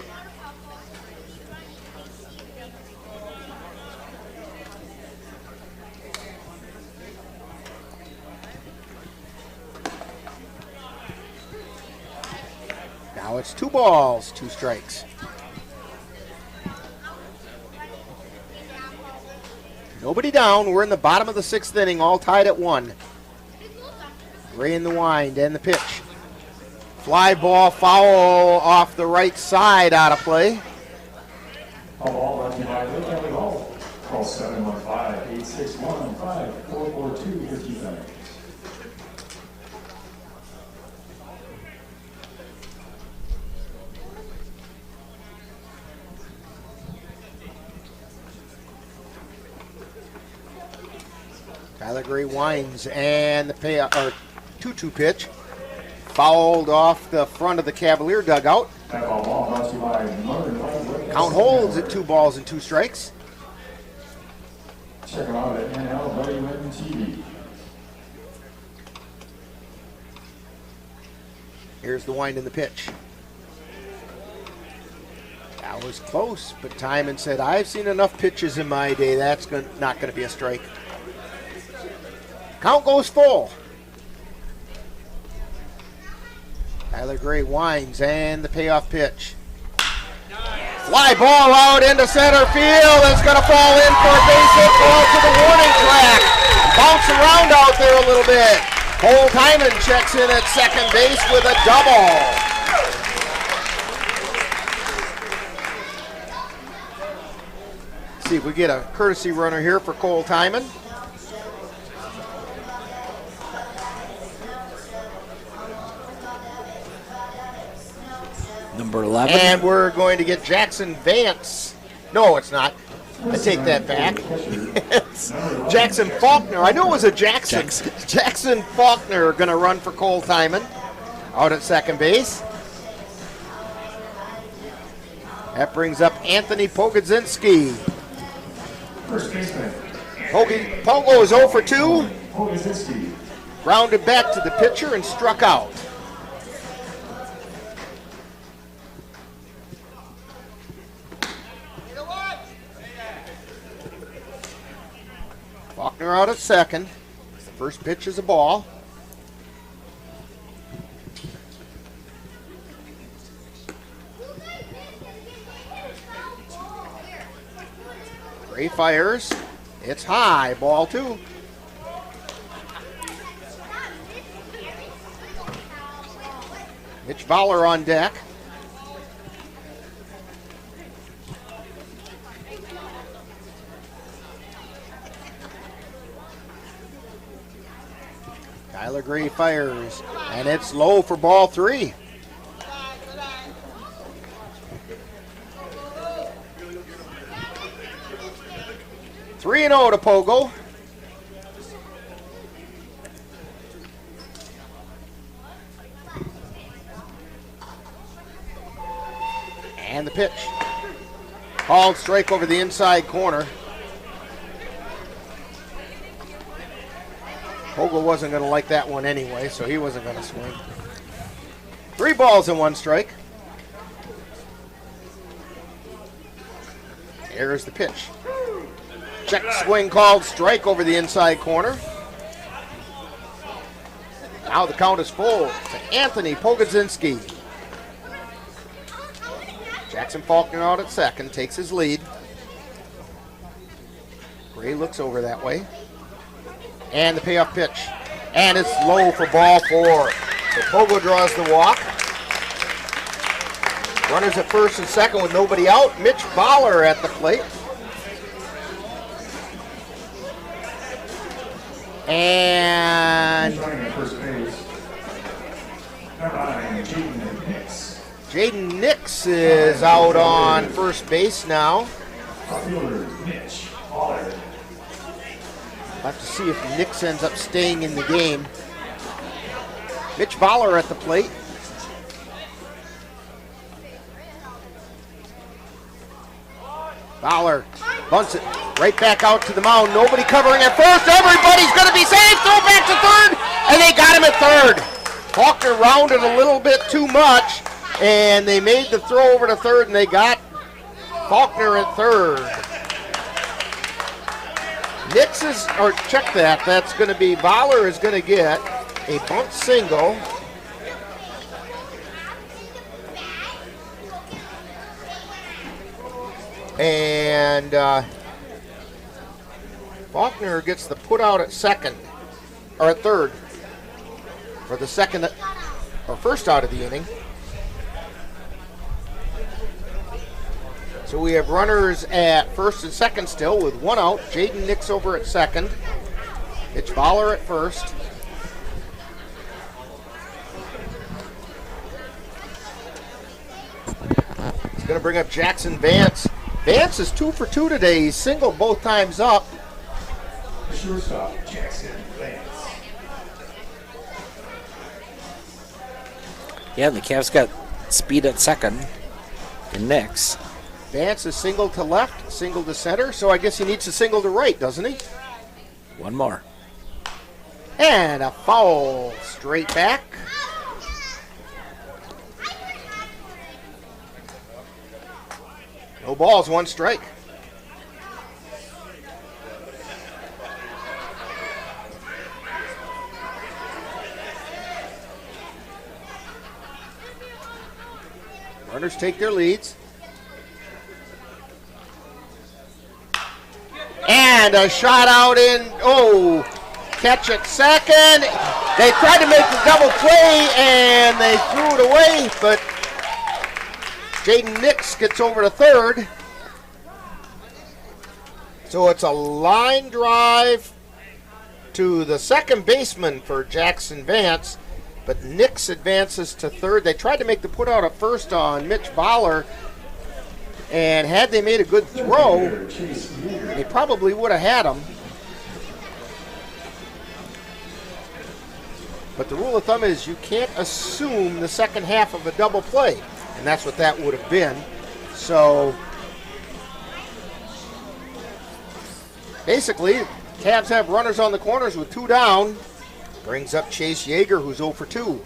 Now it's 2 balls, 2 strikes. Nobody down. We're in the bottom of the 6th inning, all tied at 1. Gray in the wind and the pitch. Fly ball, foul off the right side, out of play. All ball brought to you by Eau Claire Cavaliers. Call 715-861-5442 for defense. Tyler Gray winds, and the 2-2 pitch fouled off the front of the Cavalier dugout. That ball brought to you by Northern Light Webcasting Count holds at 2 balls and 2 strikes. Check them out at NLWN-TV. Here's the wind in the pitch. That was close, but Timon said, I've seen enough pitches in my day. That's not going to be a strike. Count goes full. Tyler Gray winds, and the payoff pitch. Fly ball out into center field. It's going to fall in for a base hit, ball to the warning track. Bounce around out there a little bit. Cole Timon checks in at second base with a double. See if we get a courtesy runner here for Cole Timon. Number 11. And we're going to get Jackson Vance. No, it's not. I take that back. It's Jackson Faulkner. I knew it was a Jackson. Jackson Faulkner going to run for Cole Timon out at second base. That brings up Anthony Pogodzinski. First baseman. Pogo is 0 for 2. Pogodzinski. Grounded back to the pitcher and struck out. Faulkner out at second. The first pitch is a ball. Gray fires. It's high. Ball 2. Mitch Fowler on deck. Tyler Gray fires, and it's low for ball 3. Three and 0 to Pogo. And the pitch. Called strike over the inside corner. Pogo wasn't going to like that one anyway, so he wasn't going to swing. 3 balls and 1 strike. Here's the pitch. Check swing called strike over the inside corner. Now the count is full to Anthony Pogodzinski. Jackson Faulkner out at second, takes his lead. Gray looks over that way. And the payoff pitch. And it's low for ball 4. So Pogo draws the walk. Runners at first and second with nobody out. Mitch Fowler at the plate. And Jaden Nix is out on first base now. We'll have to see if Nix ends up staying in the game. Mitch Fowler at the plate. Fowler bunts it right back out to the mound. Nobody covering at first. Everybody's going to be safe. Throw back to third. And they got him at third. Faulkner rounded a little bit too much. And they made the throw over to third. And they got Faulkner at third. Nix is, or check that. That's going to be, Fowler is going to get a bunt single. And Faulkner gets the put out at second, or at third, for the second, or first out of the inning. So we have runners at first and second still with 1 out. Jaden Nix over at second. Mitch Fowler at first. He's going to bring up Jackson Vance. Vance is 2 for 2 today. He's singled both times up. shortstop, Jackson Vance. Yeah, the Cavs got speed at second. And Nix. Vance is single to left, single to center, so I guess he needs to single to right, doesn't he? One more. And a foul straight back. No balls, one strike. Runners take their leads. And a shot out in, catch at second. They tried to make the double play and they threw it away, but Jaden Nix gets over to third. So it's a line drive to the second baseman for Jackson Vance, but Nix advances to third. They tried to make the put out at first on Mitch Baller, and had they made a good throw, they probably would have had him. But the rule of thumb is you can't assume the second half of a double play, and that's what that would have been. So basically, Cavs have runners on the corners with two down. Brings up Chase Yeager, who's 0 for 2.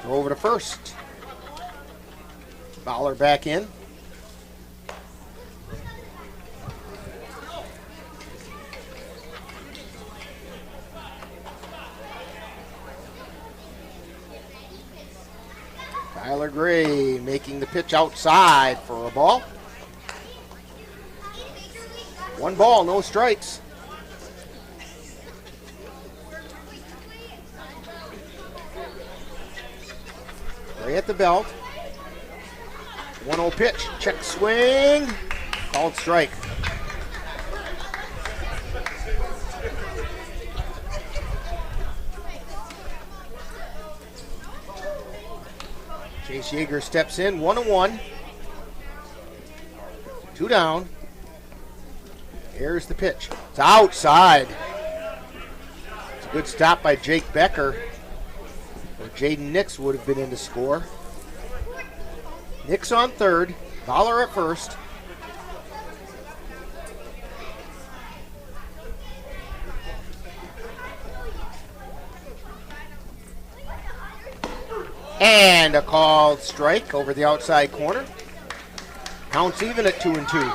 Throw over to first. Fowler back in. Tyler Gray making the pitch outside for a ball. 1 ball, no strikes. Gray at the belt. 1-0 pitch, check swing, called strike. Chase Yeager steps in, 1-1. 2 down. Here's the pitch. It's outside. It's a good stop by Jake Becker. Or Jaden Nix would have been in to score. Nix on third, Fowler at first. And a called strike over the outside corner. Counts even at 2-2.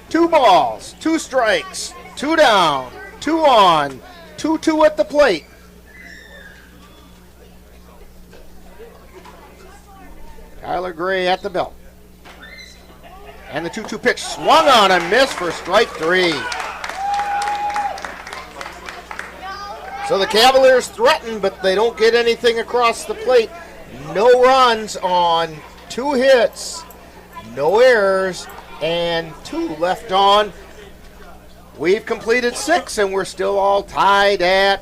2 balls, 2 strikes, 2 down, 2 on, 2-2 at the plate. Tyler Gray at the belt. And the 2-2 pitch swung on and missed for strike 3. So the Cavaliers threaten, but they don't get anything across the plate. No runs on 2 hits, no errors, and 2 left on. We've completed 6, and we're still all tied at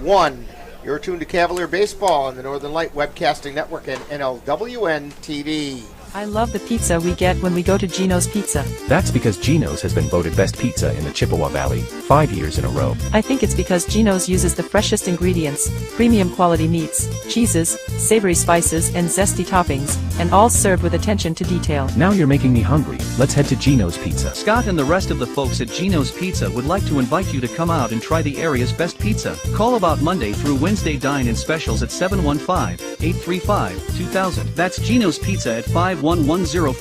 1. You're tuned to Cavalier Baseball on the Northern Light Webcasting Network and NLWN-TV. I love the pizza we get when we go to Gino's Pizza. That's because Gino's has been voted best pizza in the Chippewa Valley 5 years in a row. I think it's because Gino's uses the freshest ingredients, premium quality meats, cheeses, savory spices, and zesty toppings, and all served with attention to detail. Now you're making me hungry. Let's head to Gino's Pizza. Scott and the rest of the folks at Gino's Pizza would like to invite you to come out and try the area's best pizza. Call about Monday through Wednesday dine-in specials at 715-835-2000. That's Gino's Pizza at 5110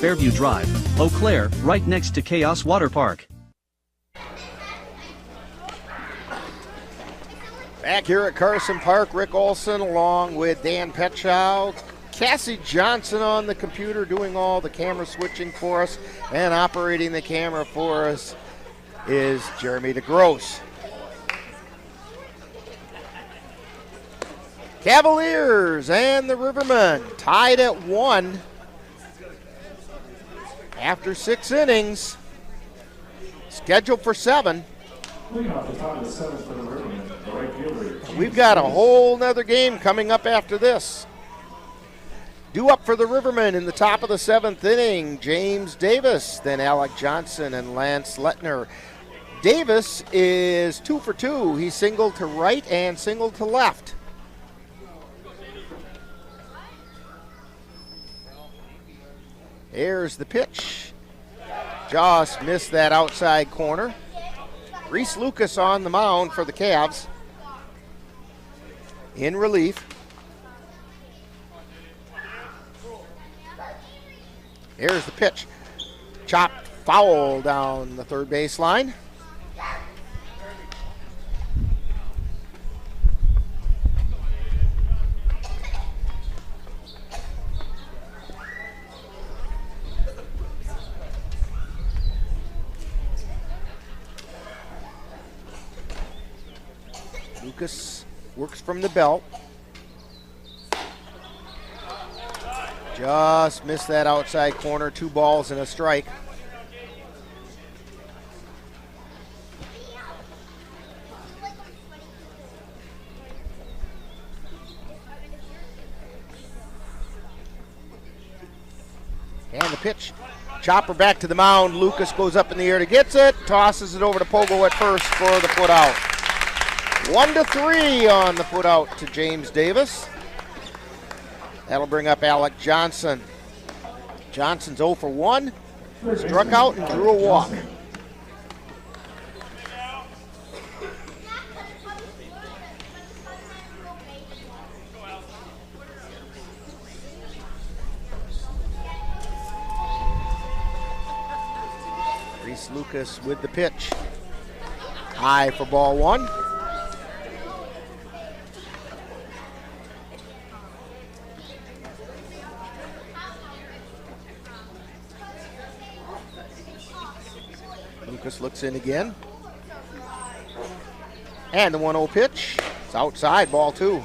Fairview Drive, Eau Claire, right next to Chaos Water Park. Back here at Carson Park, Rick Olson along with Dan Petschow. Cassie Johnson on the computer doing all the camera switching for us, and operating the camera for us is Jeremy DeGrosse. Cavaliers and the Rivermen tied at 1 after 6 innings, scheduled for 7. Leading off the top of the 7th for the Rivermen, the right fielder. We've got a whole nother game coming up after this. Due up for the Rivermen in the top of the 7th inning, James Davis, then Alec Johnson and Lance Lettner. Davis is 2 for 2. He singled to right and singled to left. There's the pitch. Just missed that outside corner. Reese Lucas on the mound for the Cavs. In relief. Here's the pitch. Chopped foul down the third baseline. Lucas works from the belt. Just missed that outside corner. 2 balls and a strike. And the pitch. Chopper back to the mound. Lucas goes up in the air to get it. Tosses it over to Pogo at first for the put out. 1-3 on the put out to James Davis. That'll bring up Alec Johnson. Johnson's 0 for 1. Struck out and drew a walk. Reese Lucas with the pitch. High for ball 1. Lucas looks in again. And the 1-0 pitch. It's outside, ball 2.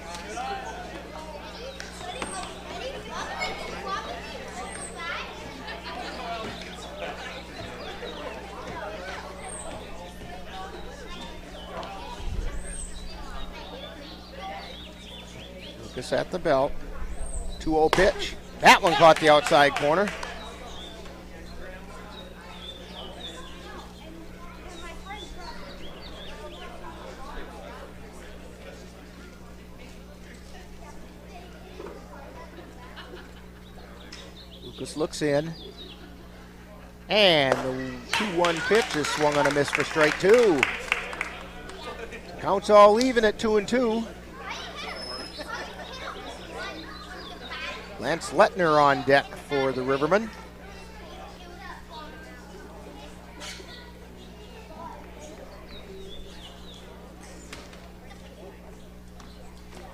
Lucas at the belt. 2-0 pitch. That one caught the outside corner. Lucas looks in. And the 2-1 pitch is swung on a miss for strike 2. Counts all even at 2-2. Lance Lettner on deck for the Rivermen.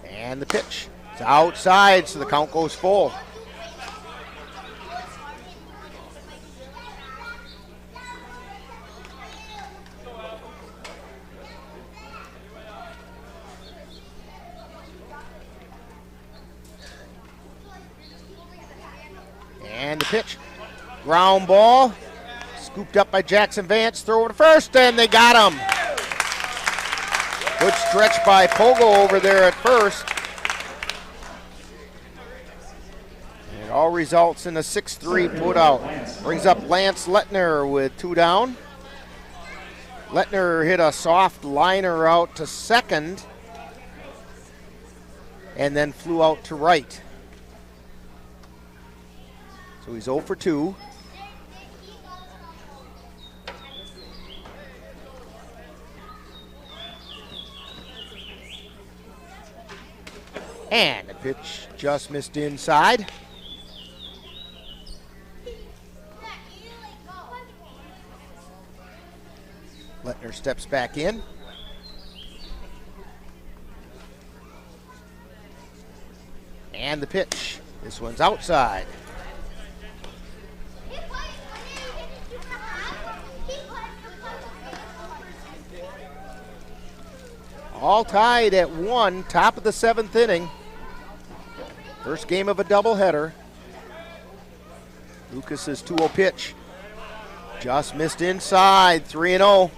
And the pitch. It's outside, so the count goes full. And the pitch. Ground ball. Scooped up by Jackson Vance. Throw over to first, and they got him. Good stretch by Pogo over there at first. And it all results in a 6-3 put out. Brings up Lance Lettner with 2 down. Lettner hit a soft liner out to second and then flew out to right. So he's 0 for 2. And the pitch just missed inside. Lettner steps back in. And the pitch. This one's outside. All tied at 1, top of the 7th inning. First game of a doubleheader. Lucas's 2-0 pitch. Just missed inside, 3-0.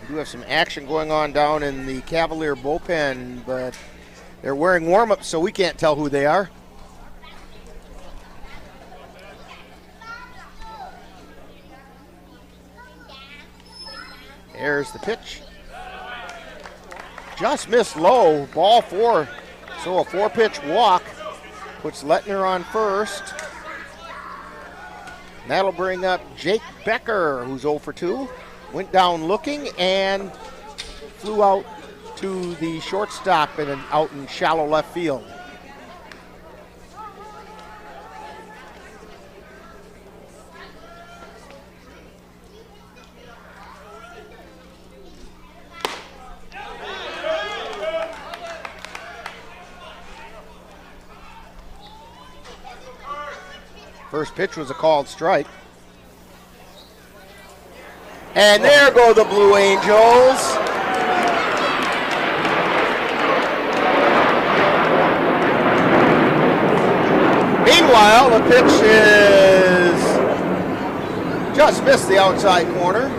We do have some action going on down in the Cavalier bullpen, but they're wearing warm-ups, so we can't tell who they are. There's the pitch. Just missed low, ball 4. So a 4-pitch walk puts Lettner on first. And that'll bring up Jake Becker, who's 0 for 2. Went down looking and flew out to the shortstop and out in shallow left field. First pitch was a called strike. And there go the Blue Angels. Meanwhile, the pitch is just missed the outside corner.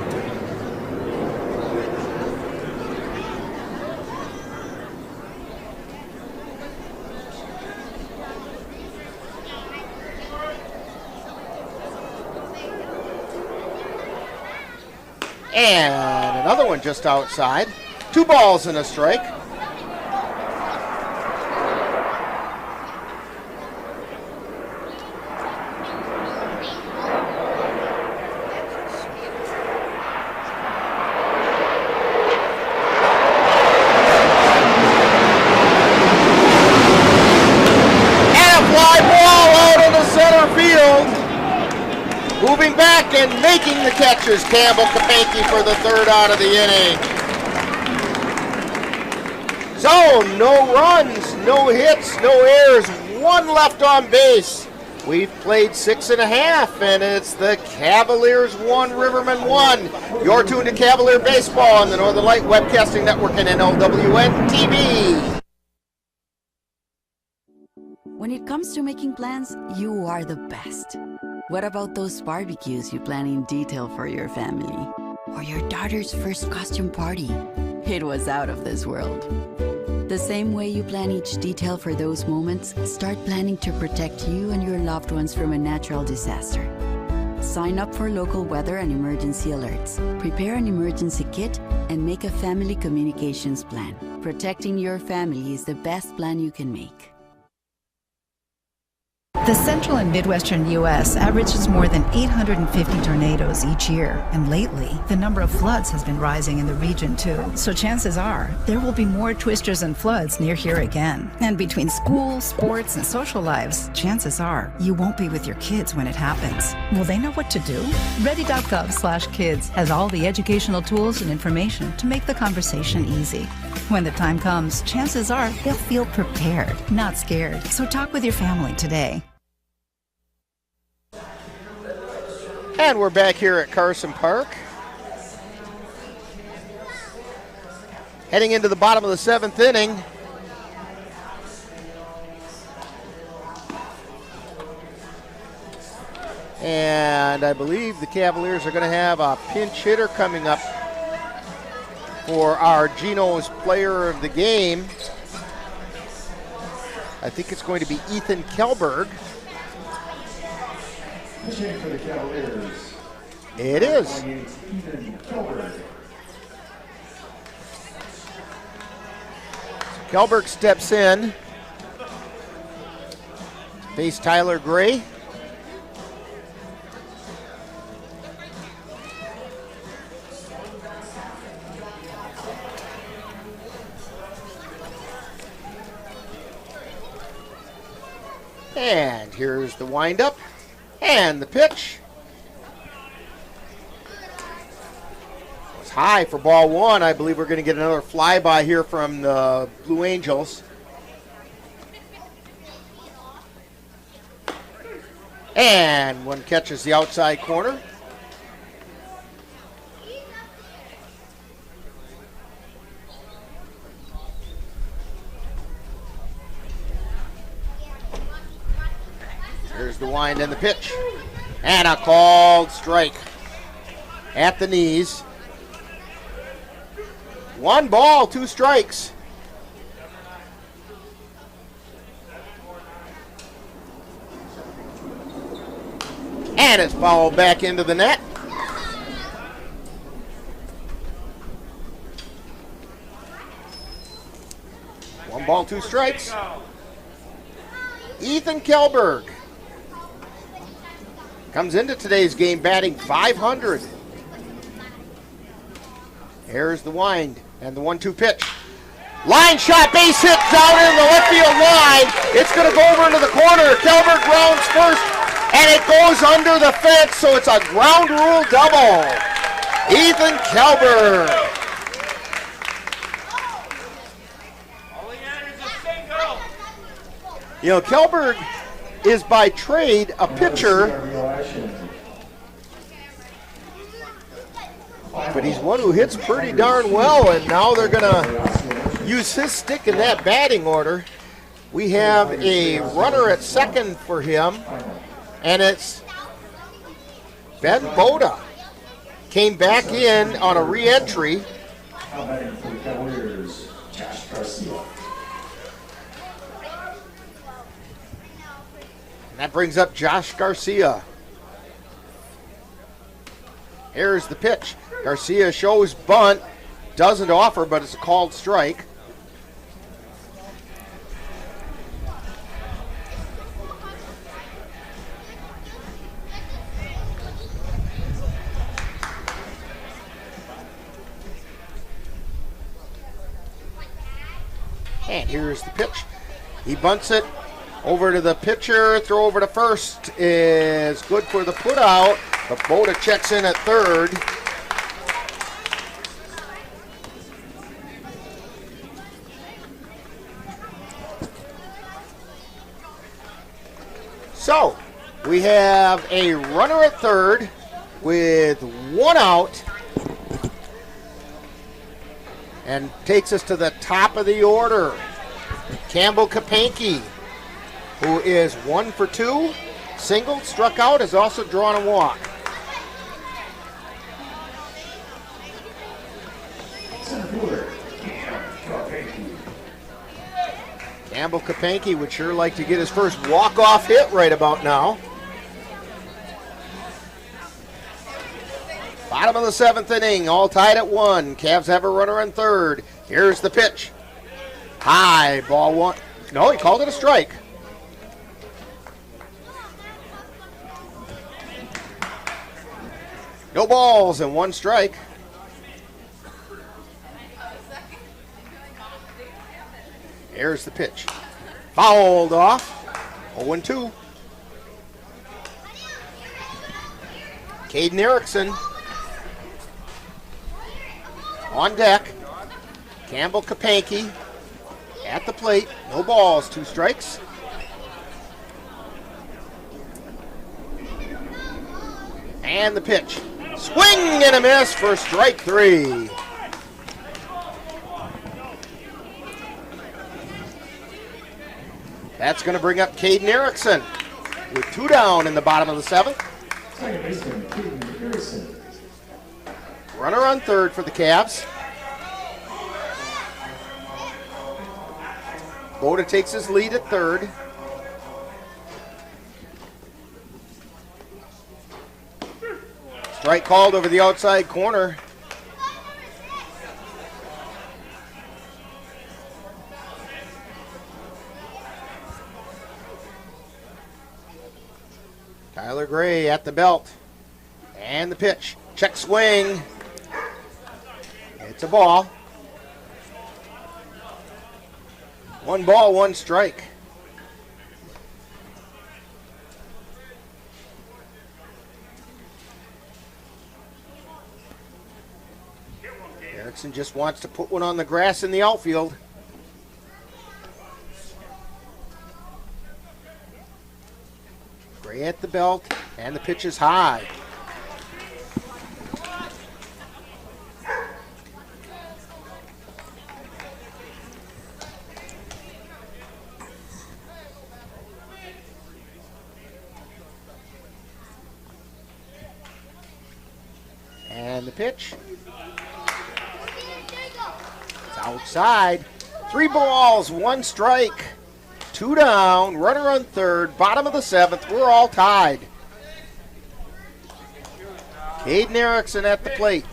And another one just outside. 2 balls and a strike. And a fly ball out into center field. Moving back and making the catches, Campbell Kapanke for the 3rd out of the inning. So, no runs, no hits, no errors, 1 left on base. We've played 6.5, and it's the Cavaliers 1, Rivermen 1. You're tuned to Cavalier Baseball on the Northern Light Webcasting Network and NLWN-TV. When it comes to making plans, you are the best. What about those barbecues you plan in detail for your family? Or your daughter's first costume party? It was out of this world. The same way you plan each detail for those moments, start planning to protect you and your loved ones from a natural disaster. Sign up for local weather and emergency alerts. Prepare an emergency kit and make a family communications plan. Protecting your family is the best plan you can make. The central and midwestern U.S. averages more than 850 tornadoes each year, and lately, the number of floods has been rising in the region too. So chances are, there will be more twisters and floods near here again. And between school, sports, and social lives, chances are, you won't be with your kids when it happens. Will they know what to do? Ready.gov/kids has all the educational tools and information to make the conversation easy. When the time comes, chances are, they'll feel prepared, not scared. So talk with your family today. And we're back here at Carson Park. Heading into the bottom of the 7th inning. And I believe the Cavaliers are going to have a pinch hitter coming up for our Geno's player of the game. I think it's going to be Ethan Kelberg. Pitching for the Cavaliers. It is. Ethan Kelberg. Kelberg steps in to face Tyler Gray. And here's the windup and the pitch. It's high for ball 1. I believe we're going to get another flyby here from the Blue Angels. And one catches the outside corner. Here's the wind and the pitch. And a called strike at the knees. 1 ball, 2 strikes. And it's fouled back into the net. One ball, 2 strikes. Ethan Kelberg comes into today's game batting .500. Here's the wind and the 1-2 pitch. Line shot, base hit down in the left field line. It's going to go over into the corner. Kelberg rounds first, and it goes under the fence, so it's a ground rule double. Ethan Kelberg. You know, Kelberg is by trade a pitcher, but he's one who hits pretty darn well, and now they're going to use his stick in that batting order. We have a runner at second for him, and it's Ben Boda. Came back in on a re-entry. Batting for the Cavaliers, Josh Garcia. And that brings up Josh Garcia. Here's the pitch. Garcia shows bunt, doesn't offer, but it's a called strike. And here's the pitch. He bunts it over to the pitcher. Throw over to first is good for the put out. But Boda checks in at third. So we have a runner at third with 1 out. And takes us to the top of the order. Campbell Kapanke, who is 1 for 2, singled, struck out, has also drawn a walk. Campbell Kapanke would sure like to get his first walk-off hit right about now. Bottom of the 7th inning, all tied at 1. Cavs have a runner on third. Here's the pitch. High, ball 1. No, he called it a strike. No balls and 1 strike. Here's the pitch. Fouled off. 0-2. Caden Erickson on deck. Campbell Kapanke at the plate. No balls, 2 strikes. And the pitch. Swing and a miss for strike 3. That's going to bring up Caden Erickson with 2 down in the bottom of the 7th. Second baseman, Caden Erickson. Runner on third for the Cavs. Boda takes his lead at third. Strike called over the outside corner. Tyler Gray at the belt. And the pitch. Check swing. It's a ball. 1 ball, 1 strike. Erickson just wants to put one on the grass in the outfield. Gray at the belt, and the pitch is high. And the pitch. Outside. 3 balls, 1 strike. 2 down, runner on third, bottom of the 7th. We're all tied. Caden Erickson at the plate.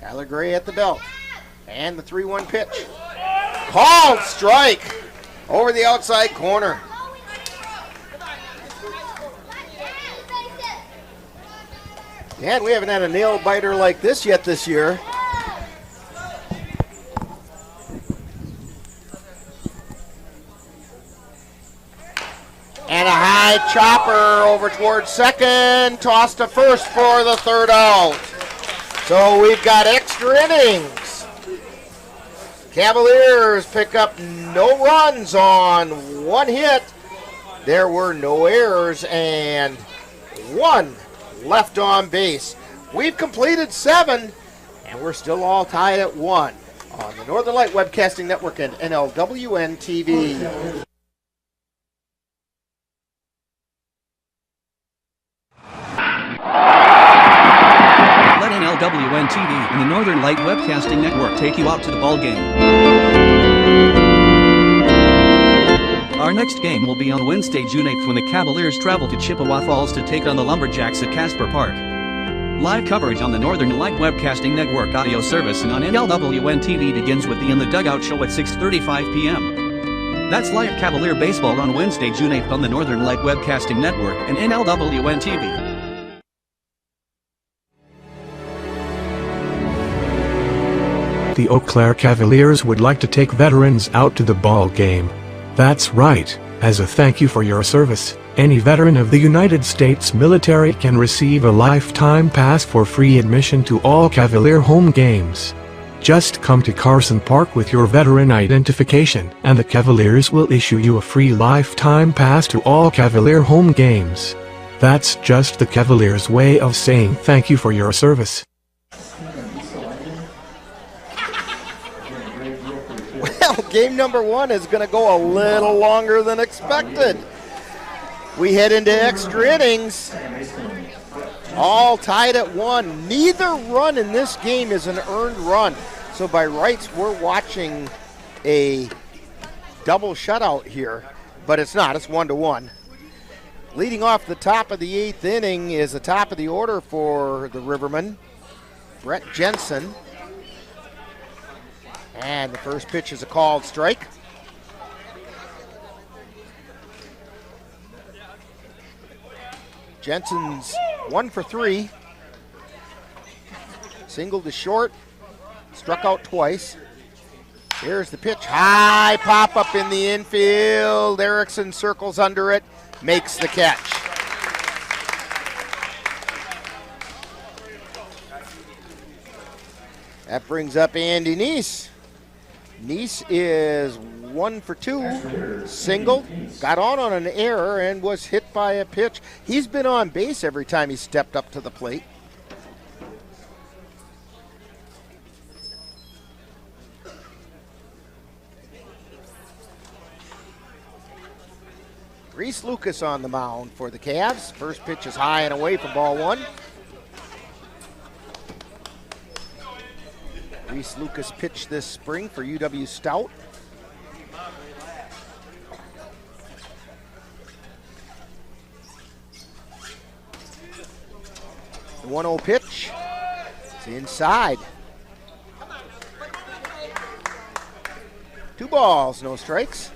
Tyler Gray at the belt. And the 3-1 pitch. Called strike over the outside corner. And we haven't had a nail biter like this yet this year. And a high chopper over towards second. Tossed to first for the 3rd out. So we've got extra innings. Cavaliers pick up no runs on 1 hit. There were no errors and 1 left on base. We've completed 7, and we're still all tied at 1 on the Northern Light Webcasting Network and NLWN-TV. Let NLWN-TV and the Northern Light Webcasting Network take you out to the ball game. Our next game will be on Wednesday, June 8th when the Cavaliers travel to Chippewa Falls to take on the Lumberjacks at Carson Park. Live coverage on the Northern Light Webcasting Network audio service and on NLWN-TV begins with the In the Dugout show at 6:35 p.m. That's live Cavalier baseball on Wednesday, June 8th on the Northern Light Webcasting Network and NLWN-TV. The Eau Claire Cavaliers would like to take veterans out to the ball game. That's right. As a thank you for your service, any veteran of the United States military can receive a lifetime pass for free admission to all Cavalier home games. Just come to Carson Park with your veteran identification, and the Cavaliers will issue you a free lifetime pass to all Cavalier home games. That's just the Cavaliers' way of saying thank you for your service. Well, game number 1 is going to go a little longer than expected. We head into extra innings, all tied at 1. Neither run in this game is an earned run. So by rights, we're watching a double shutout here, but it's not. It's 1-1. Leading off the top of the 8th inning is the top of the order for the Rivermen, Brett Jensen. And the first pitch is a called strike. Jensen's 1 for 3. Single to short, struck out twice. Here's the pitch, high pop up in the infield. Erickson circles under it, makes the catch. That brings up Andy Neese. Neese is 1 for 2, singled, got on an error and was hit by a pitch. He's been on base every time he stepped up to the plate. Reese Lucas on the mound for the Cavs. First pitch is high and away for ball 1. Reese Lucas pitched this spring for UW Stout. The 1-0 pitch. It's inside. 2 balls, no strikes.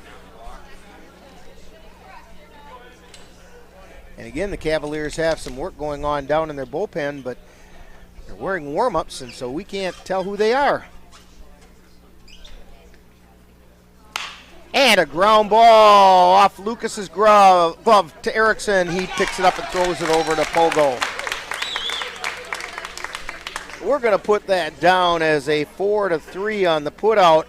And again, the Cavaliers have some work going on down in their bullpen, but they're wearing warm-ups, and so we can't tell who they are. And a ground ball off Lucas's glove to Erickson. He picks it up and throws it over to Pogo. We're going to put that down as a 4-3 on the putout.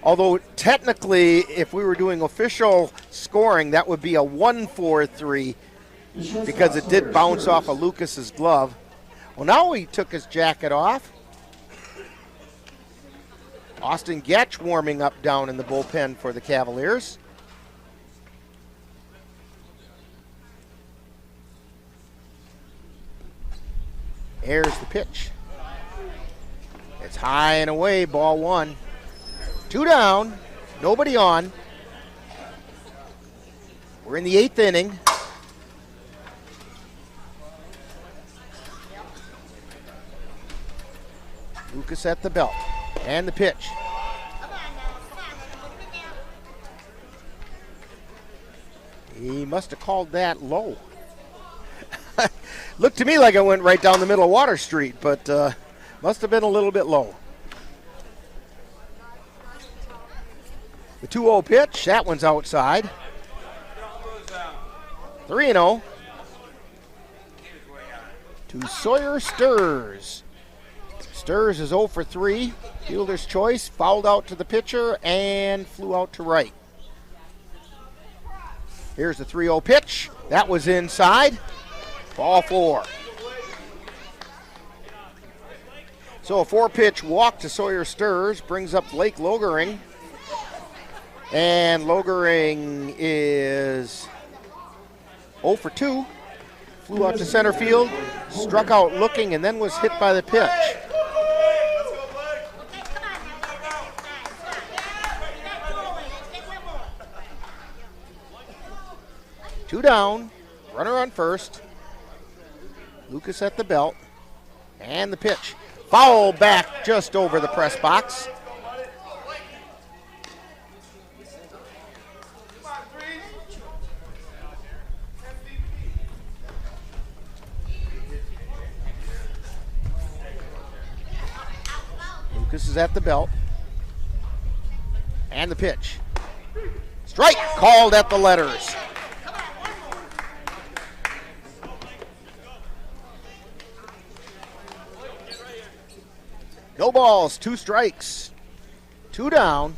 Although technically, if we were doing official scoring, that would be a 1-4-3 because it did bounce off of Lucas's glove. Well, now he took his jacket off. Austin Getch warming up down in the bullpen for the Cavaliers. Here's the pitch. It's high and away, ball one. 2 down, nobody on. We're in the 8th inning. Lucas at the belt. And the pitch. He must have called that low. Looked to me like I went right down the middle of Water Street, but must have been a little bit low. The 2-0 pitch, that one's outside. 3-0 to Sawyer Stirs. Stirs is 0 for 3. Fielder's choice, fouled out to the pitcher and flew out to right. Here's the 3-0 pitch. That was inside. Ball 4. So a 4-pitch walk to Sawyer Stirs brings up Blake Logering. And Logering is 0 for 2. Flew out to center field, struck out looking, and then was hit by the pitch. Two down, runner on first. Lucas at the belt, and the pitch. Foul back just over the press box. Lucas is at the belt, and the pitch. Strike called at the letters. No balls, 2 strikes, 2 down.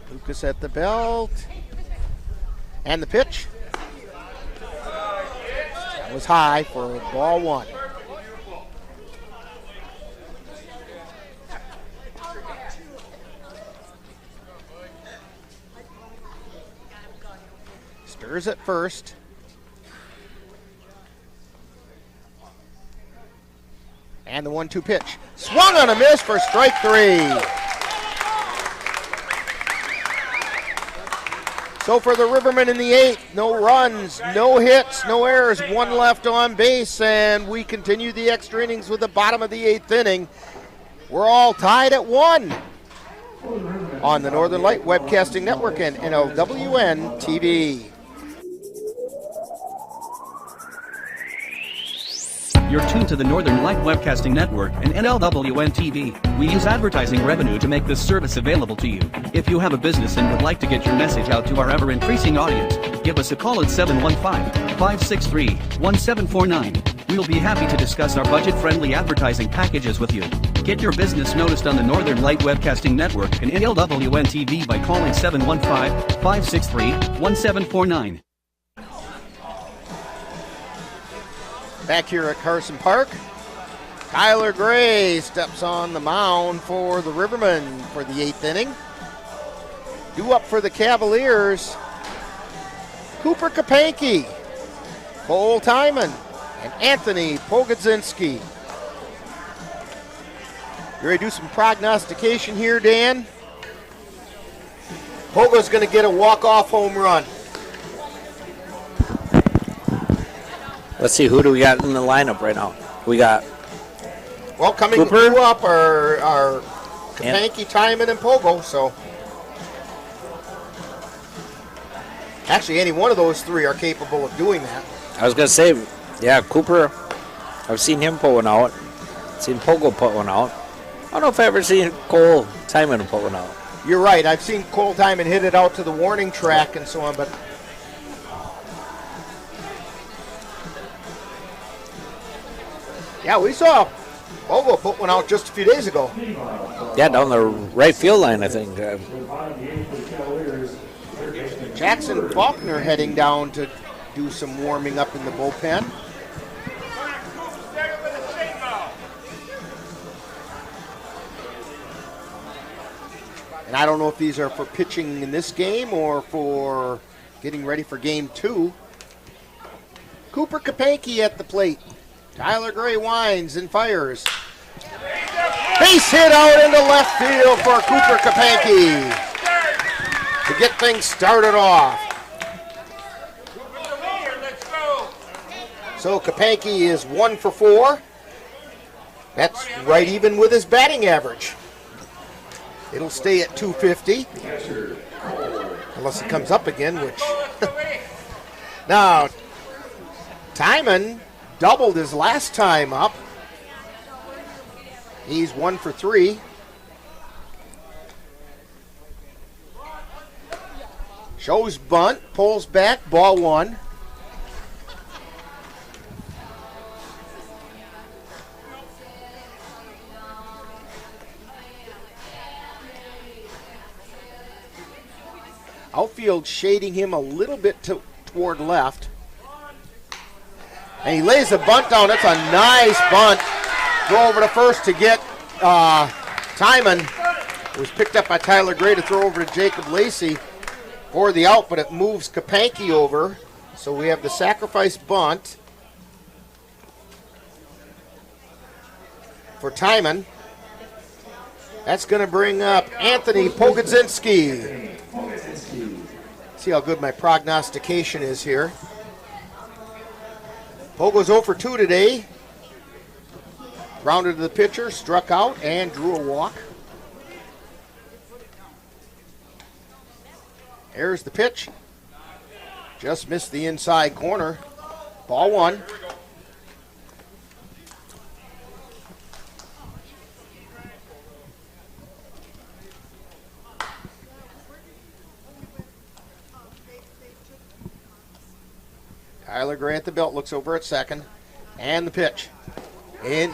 Lucas at the belt, and the pitch. That was high for ball 1. Stirs at first. And the 1-2 pitch. Swung on a miss for strike 3. So for the Rivermen in the 8th, no runs, no hits, no errors, 1 left on base, and we continue the extra innings with the bottom of the 8th inning. We're all tied at 1 on the Northern Light Webcasting Network and NLWN-TV. You're tuned to the Northern Light Webcasting Network and NLWN-TV. We use advertising revenue to make this service available to you. If you have a business and would like to get your message out to our ever-increasing audience, give us a call at 715-563-1749. We'll be happy to discuss our budget-friendly advertising packages with you. Get your business noticed on the Northern Light Webcasting Network and NLWN-TV by calling 715-563-1749. Back here at Carson Park, Tyler Gray steps on the mound for the Rivermen for the 8th inning. Due up for the Cavaliers, Cooper Kapanke, Cole Timon, and Anthony Pogodzinski. You ready to do some prognostication here, Dan? Pogo's going to get a walk-off home run. Let's see, who do we got in the lineup right now? We got coming Cooper, up are Kapanke, Timon, and Pogo. So actually, any one of those 3 are capable of doing that. I was going to say, yeah, Cooper, I've seen him pull one out. Seen Pogo put one out. I don't know if I've ever seen Cole Timon put one out. You're right. I've seen Cole Timon hit it out to the warning track and so on, but yeah, we saw Pogo put one out just a few days ago. Yeah, down the right field line, I think. Jackson Faulkner heading down to do some warming up in the bullpen. And I don't know if these are for pitching in this game or for getting ready for game 2. Cooper Kapanke at the plate. Tyler Gray winds and fires. Base hit out into left field for Cooper Kapanke to get things started off. So Kapanke is 1 for 4. That's right even with his batting average. It'll stay at 250. Unless it comes up again, which... Now, Timon doubled his last time up. He's 1 for 3. Shows bunt, pulls back, ball 1. Outfield shading him a little bit toward left. And he lays a bunt down. That's a nice bunt. Throw over to first to get Timon. It was picked up by Tyler Gray to throw over to Jacob Lacey for the out, but it moves Kapanke over. So we have the sacrifice bunt for Timon. That's going to bring up Anthony Pogodzinski. See how good my prognostication is here. Pogo's 0 for 2 today. Rounded to the pitcher, struck out, and drew a walk. There's the pitch. Just missed the inside corner. Ball 1. Tyler Gray at the belt, looks over at second. And the pitch. And,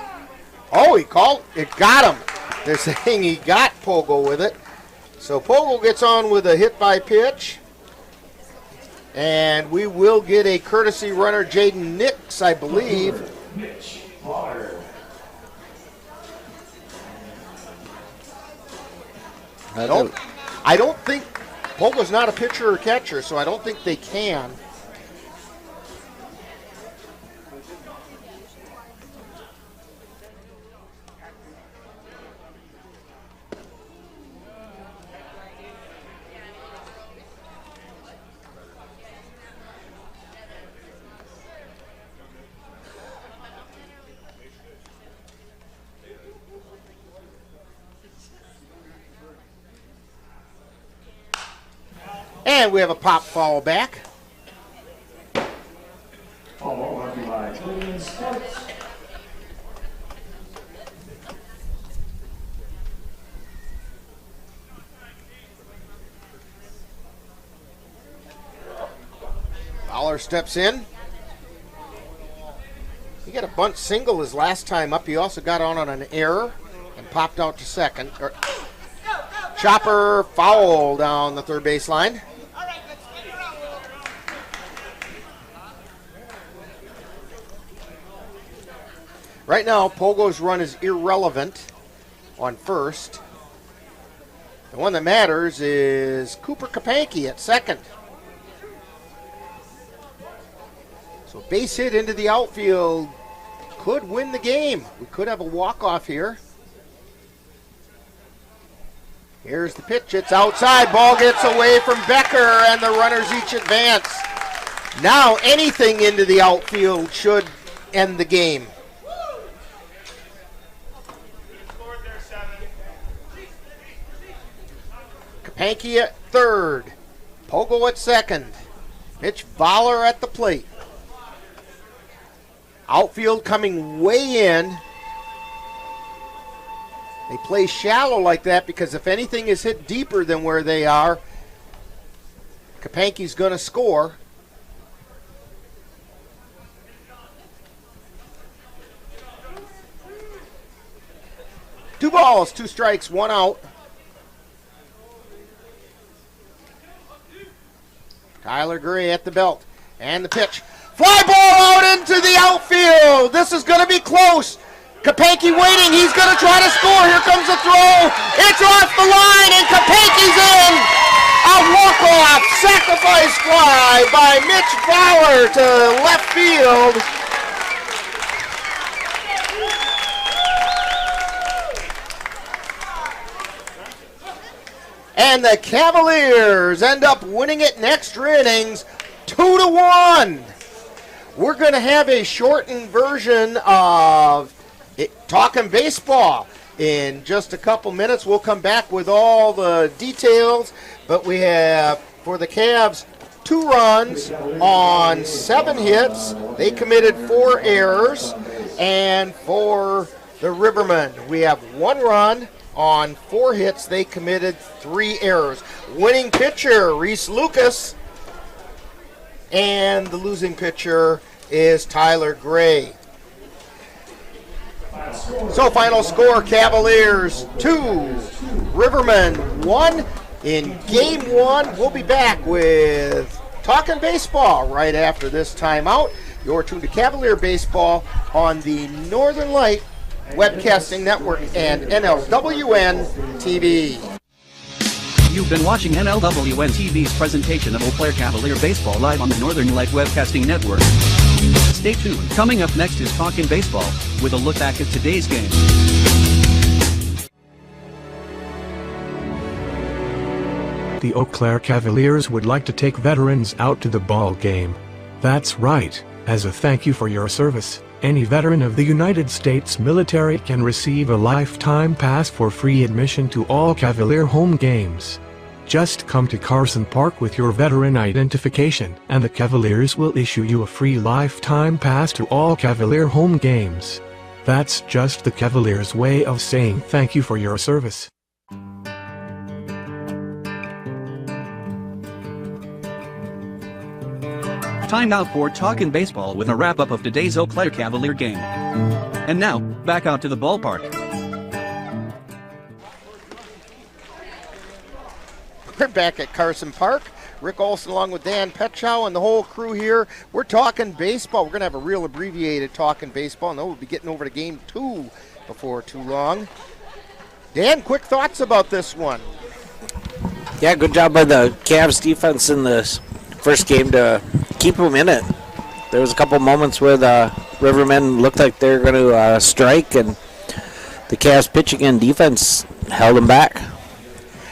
oh, he called, it got him. They're saying he got Pogo with it. So Pogo gets on with a hit by pitch. And we will get a courtesy runner, Jaden Nix, I believe. I don't think, Pogo's not a pitcher or catcher, so I don't think they can. And we have a pop foul back. Fowler steps in. He got a bunt single his last time up. He also got on an error and popped out to second. Chopper foul down the third baseline. Right now, Pogo's run is irrelevant on first. The one that matters is Cooper Kapanke at second. So base hit into the outfield could win the game. We could have a walk-off here. Here's the pitch. It's outside. Ball gets away from Becker, and the runners each advance. Now anything into the outfield should end the game. Kapanke at third. Pogo at second. Mitch Voller at the plate. Outfield coming way in. They play shallow like that because if anything is hit deeper than where they are, Kapanke's going to score. Two balls, 2 strikes, 1 out. Tyler Gray at the belt. And the pitch. Fly ball out into the outfield. This is going to be close. Kapanke waiting. He's going to try to score. Here comes the throw. It's off the line, and Kapanke's in. A walk-off sacrifice fly by Mitch Fowler to left field. And the Cavaliers end up winning it in extra innings, 2-1. We're going to have a shortened version of Talking Baseball in just a couple minutes. We'll come back with all the details, but we have, for the Cavs, 2 runs on 7 hits. They committed 4 errors. And for the Rivermen, we have 1 run on 4 hits. They committed 3 errors. Winning pitcher, Reese Lucas. And the losing pitcher is Tyler Gray. So final score, Cavaliers 2, Rivermen 1 in Game 1. We'll be back with Talking Baseball right after this timeout. You're tuned to Cavalier Baseball on the Northern Light Webcasting Network and NLWN-TV. You've been watching NLWN-TV's presentation of Eau Claire Cavalier Baseball live on the Northern Light Webcasting Network. Stay tuned. Coming up next is Talking Baseball, with a look back at today's game. The Eau Claire Cavaliers would like to take veterans out to the ball game. That's right. As a thank you for your service, any veteran of the United States military can receive a lifetime pass for free admission to all Cavalier home games. Just come to Carson Park with your veteran identification, and the Cavaliers will issue you a free lifetime pass to all Cavalier home games. That's just the Cavaliers' way of saying thank you for your service. Time now for Talkin' Baseball with a wrap-up of today's Eau Claire Cavalier game. And now, back out to the ballpark. We're back at Carson Park. Rick Olson along with Dan Petchow and the whole crew here. We're talking baseball. We're going to have a real abbreviated Talking Baseball, and then we'll be getting over to Game 2 before too long. Dan, quick thoughts about this one? Yeah, good job by the Cavs defense in this first game to keep them in it. There was a couple moments where the Rivermen looked like they were going to strike, and the Cavs pitching and defense held them back.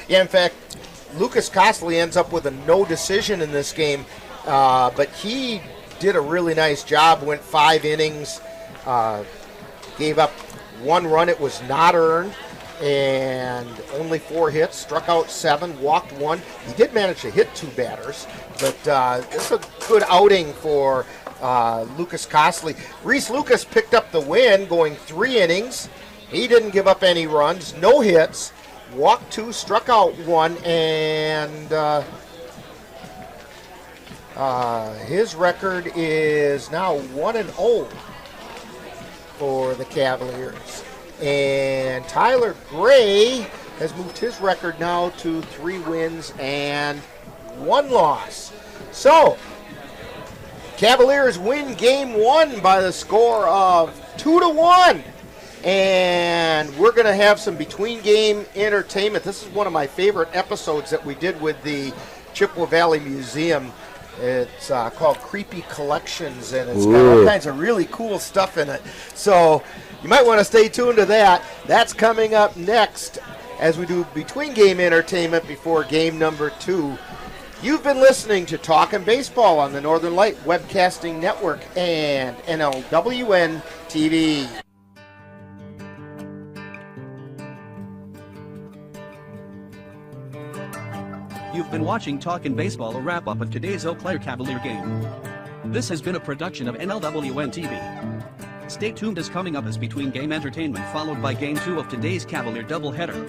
Yeah, in fact, Lucas Costley ends up with a no decision in this game, but he did a really nice job, went 5 innings, gave up 1 run. It was not earned, and only 4 hits, struck out 7, walked 1. He did manage to hit 2 batters, but it's a good outing for Lucas Costley. Reese Lucas picked up the win, going 3 innings. He didn't give up any runs, no hits. Walked 2, struck out 1, and his record is now 1-0 for the Cavaliers. And Tyler Gray has moved his record now to 3 wins and 1 loss. So, Cavaliers win Game 1 by the score of 2-1. And we're going to have some between-game entertainment. This is one of my favorite episodes that we did with the Chippewa Valley Museum. It's called Creepy Collections, and it's got all kinds of really cool stuff in it. So you might want to stay tuned to that. That's coming up next as we do between-game entertainment before game number 2. You've been listening to Talkin' Baseball on the Northern Light Webcasting Network and NLWN-TV. You've been watching Talkin' Baseball, a wrap-up of today's Eau Claire Cavalier game. This has been a production of NLWN-TV. Stay tuned as coming up is between game entertainment followed by Game 2 of today's Cavalier doubleheader.